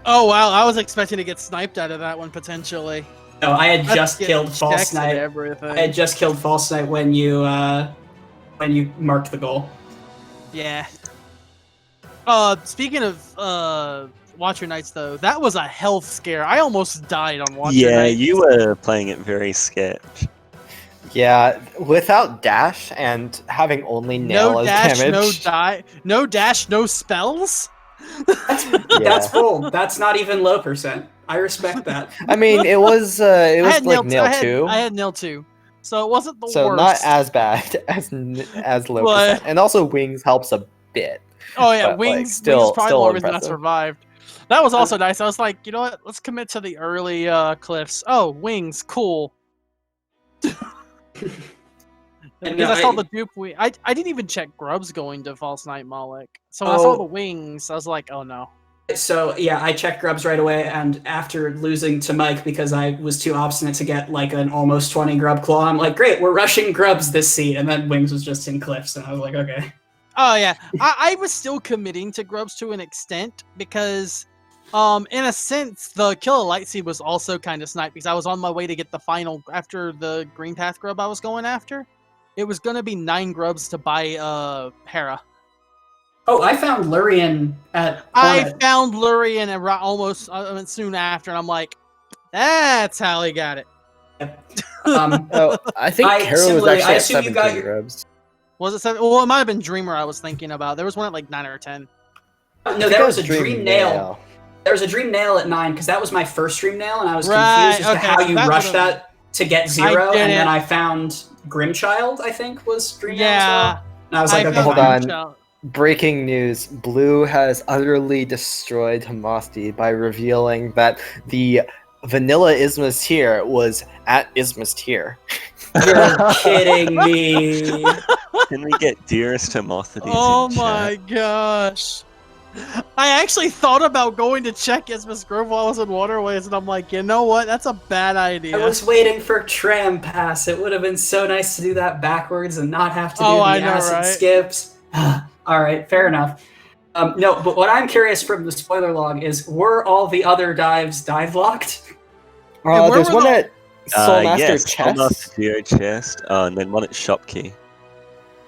[SPEAKER 4] Oh wow, I was expecting to get sniped out of that one potentially.
[SPEAKER 3] No, I had
[SPEAKER 4] Let's
[SPEAKER 3] just
[SPEAKER 4] get
[SPEAKER 3] killed False
[SPEAKER 4] checks and
[SPEAKER 3] Knight.
[SPEAKER 4] everything.
[SPEAKER 3] I had just killed False Knight when you marked the goal.
[SPEAKER 4] Yeah. Speaking of Watcher Knights though, that was a health scare. I almost died on Watcher
[SPEAKER 2] Yeah,
[SPEAKER 4] Knights.
[SPEAKER 2] you were playing it very sketch.
[SPEAKER 1] Yeah, without dash and having only nail
[SPEAKER 4] No
[SPEAKER 1] as
[SPEAKER 4] dash,
[SPEAKER 1] damage.
[SPEAKER 4] no dash, no spells.
[SPEAKER 3] That's full. That's not even low percent. I respect that.
[SPEAKER 1] I mean, it was like nail 2.
[SPEAKER 4] I had nail 2, so it wasn't the
[SPEAKER 1] So
[SPEAKER 4] worst.
[SPEAKER 1] not as bad as low
[SPEAKER 4] But-
[SPEAKER 1] percent. And also wings helps a bit.
[SPEAKER 4] Oh yeah,
[SPEAKER 1] but, like,
[SPEAKER 4] wings.
[SPEAKER 1] still-
[SPEAKER 4] Wings probably
[SPEAKER 1] still
[SPEAKER 4] more reason I
[SPEAKER 1] impressive.
[SPEAKER 4] survived. That was also nice. I was like, you know what? Let's commit to the early cliffs. Oh, wings, cool.
[SPEAKER 3] And
[SPEAKER 4] Because
[SPEAKER 3] no,
[SPEAKER 4] I saw
[SPEAKER 3] I-
[SPEAKER 4] the dupe wing. I didn't even check Grubs going to False Knight Moloch. So when I saw the wings, I was like, oh no.
[SPEAKER 3] So yeah, I checked Grubs right away, and after losing to Mike because I was too obstinate to get like an almost 20 Grub Claw, I'm like, great, we're rushing Grubs this seed, and then Wings was just in cliffs, and I was like, okay.
[SPEAKER 4] Oh yeah, I was still committing to Grubs to an extent because, in a sense, the Killer Light Seed was also kind of sniped because I was on my way to get the final after the Green Path Grub I was going after. It was gonna be 9 Grubs to buy Hera.
[SPEAKER 3] Oh, I found Lurian at
[SPEAKER 4] I
[SPEAKER 3] Hornet.
[SPEAKER 4] found Lurian and almost soon after, and I'm like, that's how he got it.
[SPEAKER 1] Oh, I think
[SPEAKER 3] I-
[SPEAKER 1] Kara was
[SPEAKER 3] similarly,
[SPEAKER 1] actually
[SPEAKER 3] I
[SPEAKER 1] at
[SPEAKER 3] assume you got
[SPEAKER 1] 17
[SPEAKER 3] your-
[SPEAKER 1] grubs.
[SPEAKER 4] Was it 7? Well, it might have been Dreamer I was thinking about. There was one at like 9 or 10.
[SPEAKER 3] No,
[SPEAKER 1] I think
[SPEAKER 3] there
[SPEAKER 1] it
[SPEAKER 3] was a Dream Nail. There was a Dream Nail at 9 because that was my first Dream Nail, and I was
[SPEAKER 4] Right,
[SPEAKER 3] confused as
[SPEAKER 4] okay,
[SPEAKER 3] to how
[SPEAKER 4] so
[SPEAKER 3] you
[SPEAKER 4] that
[SPEAKER 3] rush
[SPEAKER 4] would've-
[SPEAKER 3] that to get 0, and
[SPEAKER 4] didn't.
[SPEAKER 3] then I found Grimchild, I think, was Dream Nail as
[SPEAKER 4] Yeah.
[SPEAKER 3] well. And I was like,
[SPEAKER 4] I
[SPEAKER 3] okay,
[SPEAKER 4] found
[SPEAKER 1] hold
[SPEAKER 3] fine.
[SPEAKER 1] on. Breaking news: Blue has utterly destroyed Hamasti by revealing that the vanilla Isthmus tier was at Isthmus tier.
[SPEAKER 3] You're kidding me.
[SPEAKER 2] Can we get Dearest Hermothides
[SPEAKER 4] Oh
[SPEAKER 2] in
[SPEAKER 4] my
[SPEAKER 2] chat?
[SPEAKER 4] gosh. I actually thought about going to check Isthmus Grove while I was in Waterways, and I'm like, you know what? That's a bad idea.
[SPEAKER 3] I was waiting for Tram Pass. It would have been so nice to do that backwards and not have to do
[SPEAKER 4] Oh,
[SPEAKER 3] the
[SPEAKER 4] I know,
[SPEAKER 3] acid
[SPEAKER 4] right?
[SPEAKER 3] skips. All right, fair enough. No, but what I'm curious from the spoiler log is, were all the other dives dive locked?
[SPEAKER 4] where
[SPEAKER 1] There's
[SPEAKER 4] were
[SPEAKER 1] one
[SPEAKER 4] the-
[SPEAKER 1] at Soulmaster
[SPEAKER 2] Yes,
[SPEAKER 1] Chest.
[SPEAKER 2] Soulmaster Geo Chest, and then one at Shopkey.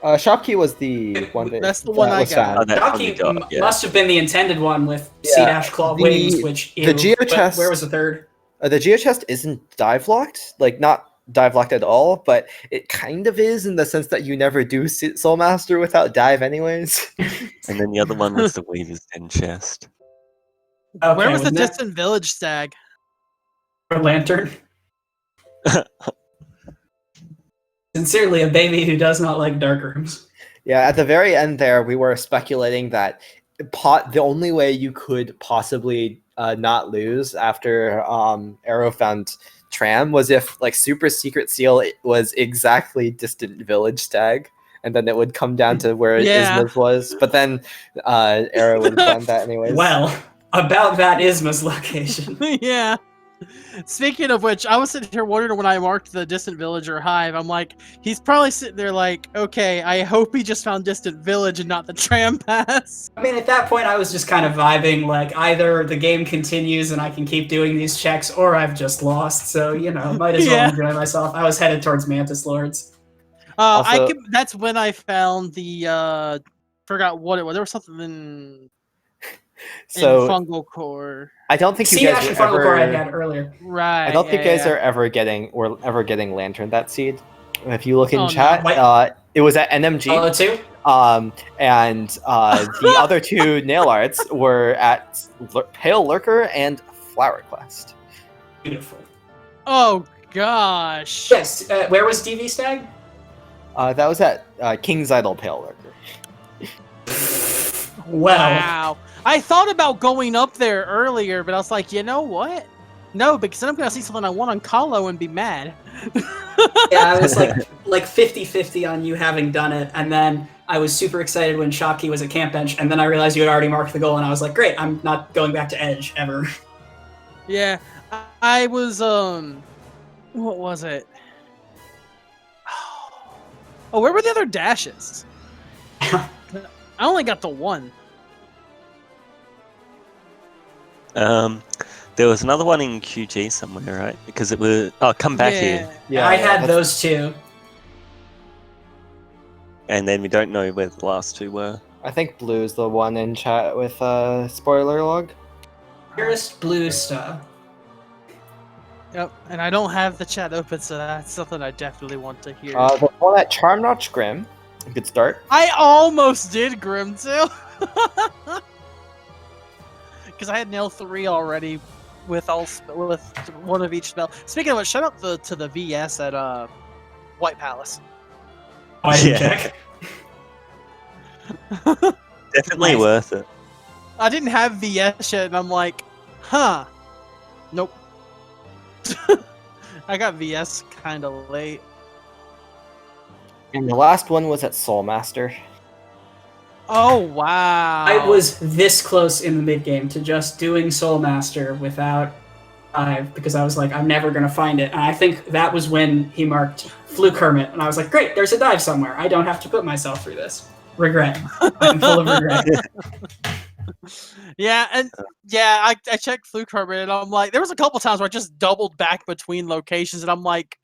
[SPEAKER 1] Shopkey was the one that
[SPEAKER 4] That's the one I
[SPEAKER 1] was
[SPEAKER 4] got.
[SPEAKER 1] found.
[SPEAKER 2] Oh, that one you
[SPEAKER 3] Jockey
[SPEAKER 2] got, yeah.
[SPEAKER 3] must have been the intended one with
[SPEAKER 1] Yeah,
[SPEAKER 3] Sea Dash Claw
[SPEAKER 1] the-
[SPEAKER 3] Wings, which
[SPEAKER 1] the Geo
[SPEAKER 3] but
[SPEAKER 1] Chest-
[SPEAKER 3] where was the third?
[SPEAKER 1] The Geo Chest isn't dive locked, like not dive locked at all, but it kind of is in the sense that you never do Soulmaster without dive anyways.
[SPEAKER 2] And then the other one was the Weaver's Den chest.
[SPEAKER 3] Okay,
[SPEAKER 4] Where was the
[SPEAKER 3] wasn't that
[SPEAKER 4] distant village stag?
[SPEAKER 3] for Lantern? Sincerely, a baby who does not like dark rooms.
[SPEAKER 1] Yeah, at the very end there, we were speculating that the only way you could possibly not lose after Arrow found Tram was if like Super Secret Seal was exactly distant village stag, and then it would come down to where
[SPEAKER 4] Yeah.
[SPEAKER 1] Ismas was. But then Arrow would have found that anyways.
[SPEAKER 3] Well, about that Isma's location.
[SPEAKER 4] Yeah. Speaking of which, I was sitting here wondering when I marked the distant village or hive, I'm like, he's probably sitting there like, okay, I hope he just found distant village and not the tram pass.
[SPEAKER 3] I mean, at that point, I was just kind of vibing, like, either the game continues and I can keep doing these checks, or I've just lost, so, you know, might as well
[SPEAKER 4] Yeah.
[SPEAKER 3] enjoy myself. I was headed towards Mantis Lords.
[SPEAKER 1] Also-
[SPEAKER 4] That's when I found the forgot what it was. There was something in
[SPEAKER 1] So
[SPEAKER 4] fungal core.
[SPEAKER 1] I don't think you
[SPEAKER 3] Sea
[SPEAKER 1] guys
[SPEAKER 3] Dash
[SPEAKER 1] were
[SPEAKER 3] and Fungal Core I
[SPEAKER 1] ever.
[SPEAKER 3] had earlier.
[SPEAKER 4] Right.
[SPEAKER 1] I don't think you
[SPEAKER 4] yeah,
[SPEAKER 1] guys
[SPEAKER 4] yeah.
[SPEAKER 1] are ever getting Lantern that seed. If you look in
[SPEAKER 4] Oh, no.
[SPEAKER 1] chat,
[SPEAKER 3] Wait.
[SPEAKER 1] it was at NMG.
[SPEAKER 3] Oh, the two?
[SPEAKER 1] And the other two nail arts were at Pale Lurker and Flower Quest.
[SPEAKER 3] Beautiful.
[SPEAKER 4] Oh gosh.
[SPEAKER 3] Yes, where was DV Stag?
[SPEAKER 1] That was at King's Idol Pale Lurker.
[SPEAKER 3] Well,
[SPEAKER 4] Wow. I thought about going up there earlier, but I was like, you know what? No, because then I'm gonna see something I want on Kahlo and be mad.
[SPEAKER 3] yeah, I was like 50-50 on you having done it, and then I was super excited when Shopkey was at Camp Bench, and then I realized you had already marked the goal, and I was like, great, I'm not going back to Edge ever.
[SPEAKER 4] Yeah, I was what was it? Oh, where were the other dashes? I only got the one.
[SPEAKER 2] There was another one in QG somewhere, right? Because it was come back here,
[SPEAKER 1] Yeah,
[SPEAKER 3] I had
[SPEAKER 1] that's-
[SPEAKER 3] those two.
[SPEAKER 2] and then we don't know where the last two were.
[SPEAKER 1] I think Blue's the one in chat with spoiler log.
[SPEAKER 3] Purest blue stuff.
[SPEAKER 4] Yep, and I don't have the chat open, so that's something I definitely want to hear.
[SPEAKER 1] The one at Charm Notch Grim. Good start.
[SPEAKER 4] I almost did Grim too. Because I had nail 3 already with with one of each spell. Speaking of which, shout out to the VS at White Palace.
[SPEAKER 3] Oh, I didn't
[SPEAKER 2] Yeah.
[SPEAKER 3] check.
[SPEAKER 2] Definitely
[SPEAKER 3] Nice.
[SPEAKER 2] worth it.
[SPEAKER 4] I didn't have VS yet, and I'm like, huh, nope. I got VS kind of late.
[SPEAKER 1] And the last one was at Soulmaster.
[SPEAKER 4] Oh wow!
[SPEAKER 3] I was this close in the mid game to just doing Soulmaster without dive because I was like, I'm never gonna find it. And I think that was when he marked Fluke Hermit, and I was like, great, there's a dive somewhere. I don't have to put myself through this. Regret. I'm full of regret.
[SPEAKER 4] Yeah, and I checked Fluke Hermit, and I'm like, there was a couple times where I just doubled back between locations, and I'm like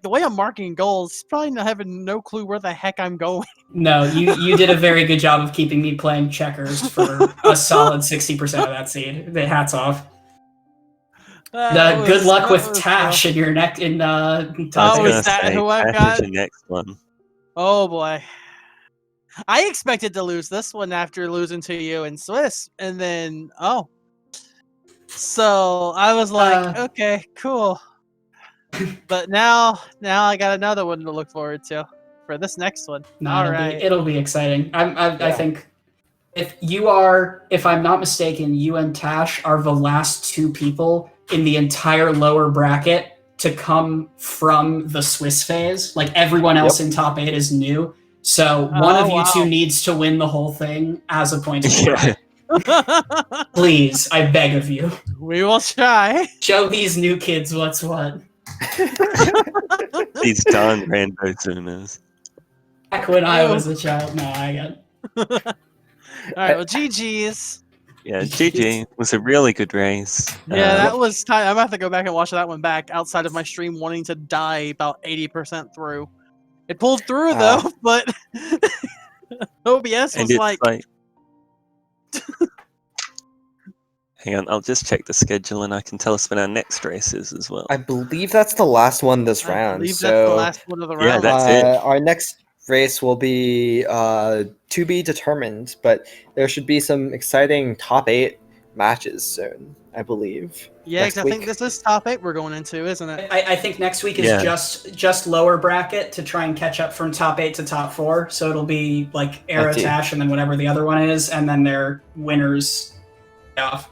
[SPEAKER 4] the way I'm marking goals, probably not having no clue where the heck I'm going.
[SPEAKER 3] No, you did a very good job of keeping me playing checkers for a solid 60% of that seed. Hats off. Good luck with Tash in your next in
[SPEAKER 2] I was
[SPEAKER 4] Oh,
[SPEAKER 2] gonna
[SPEAKER 4] is that
[SPEAKER 2] say,
[SPEAKER 4] who I've
[SPEAKER 2] Tash
[SPEAKER 4] got?
[SPEAKER 2] is your next one.
[SPEAKER 4] Oh boy. I expected to lose this one after losing to you in Swiss, and then so I was like, okay, cool. But now I got another one to look forward to for this next one.
[SPEAKER 3] No, it'll be exciting. I think if I'm not mistaken, you and Tash are the last two people in the entire lower bracket to come from the Swiss phase. Like everyone else in top 8 is new. So one of you two needs to win the whole thing as a point of
[SPEAKER 2] Yeah.
[SPEAKER 3] Please, I beg of you.
[SPEAKER 4] We will try.
[SPEAKER 3] Show these new kids what's what.
[SPEAKER 2] These darn rando zoomers.
[SPEAKER 3] Back when I was a child. No, I got.
[SPEAKER 4] Alright, well, GG's.
[SPEAKER 2] Yeah, GG was a really good race.
[SPEAKER 4] Yeah, that was tight. I'm gonna have to go back and watch that one back outside of my stream wanting to die about 80% through. It pulled through though, but OBS was like
[SPEAKER 2] Hang on, I'll just check the schedule and I can tell us when our next race is as well.
[SPEAKER 1] I believe that's the last one this round.
[SPEAKER 4] I believe
[SPEAKER 1] so
[SPEAKER 4] that's the last one of the round.
[SPEAKER 2] Yeah, that's it.
[SPEAKER 1] Our next race will be to be determined, but there should be some exciting top 8 matches soon, I believe.
[SPEAKER 4] Yeah,
[SPEAKER 1] next
[SPEAKER 4] because I think
[SPEAKER 1] week.
[SPEAKER 4] this is top 8 we're going into, isn't it?
[SPEAKER 3] I think next week is just lower bracket to try and catch up from top 8 to top 4. So it'll be like Aero Tash and then whatever the other one is, and then their winners off.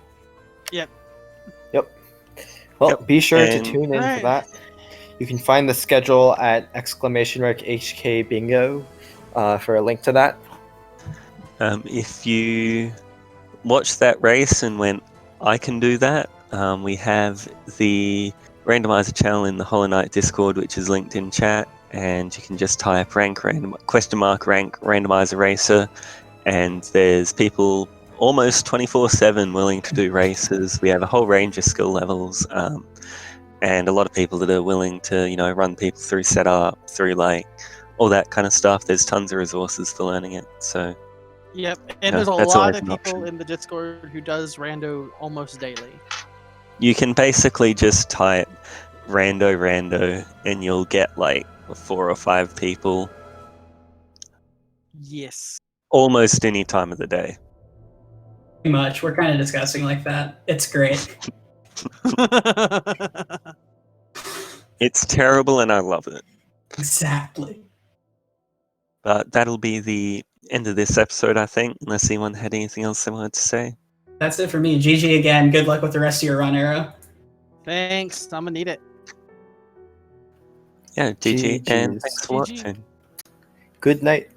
[SPEAKER 1] Well, be sure to tune in for that. You can find the schedule at !HK Bingo for a link to that.
[SPEAKER 2] If you watched that race and went, I can do that, we have the Randomizer channel in the Hollow Knight Discord, which is linked in chat, and you can just type rank Randomizer Racer, and there's people almost 24/7 willing to do races. We have a whole range of skill levels, and a lot of people that are willing to, run people through setup, through like all that kind of stuff. There's tons of resources for learning it. So,
[SPEAKER 4] yep, and there's a lot of people in the Discord who does rando almost daily.
[SPEAKER 2] You can basically just type rando, and you'll get like 4 or 5 people.
[SPEAKER 4] Yes.
[SPEAKER 2] Almost any time of the day.
[SPEAKER 3] Pretty much. We're kind of discussing like that. It's great.
[SPEAKER 2] It's terrible and I love it.
[SPEAKER 3] Exactly.
[SPEAKER 2] But that'll be the end of this episode, I think, unless anyone had anything else they wanted to say.
[SPEAKER 3] That's it for me. GG again. Good luck with the rest of your run, Arrow.
[SPEAKER 4] Thanks. I'm gonna need it.
[SPEAKER 2] Yeah, GG, and
[SPEAKER 1] GGs.
[SPEAKER 2] thanks for watching.
[SPEAKER 1] Good night.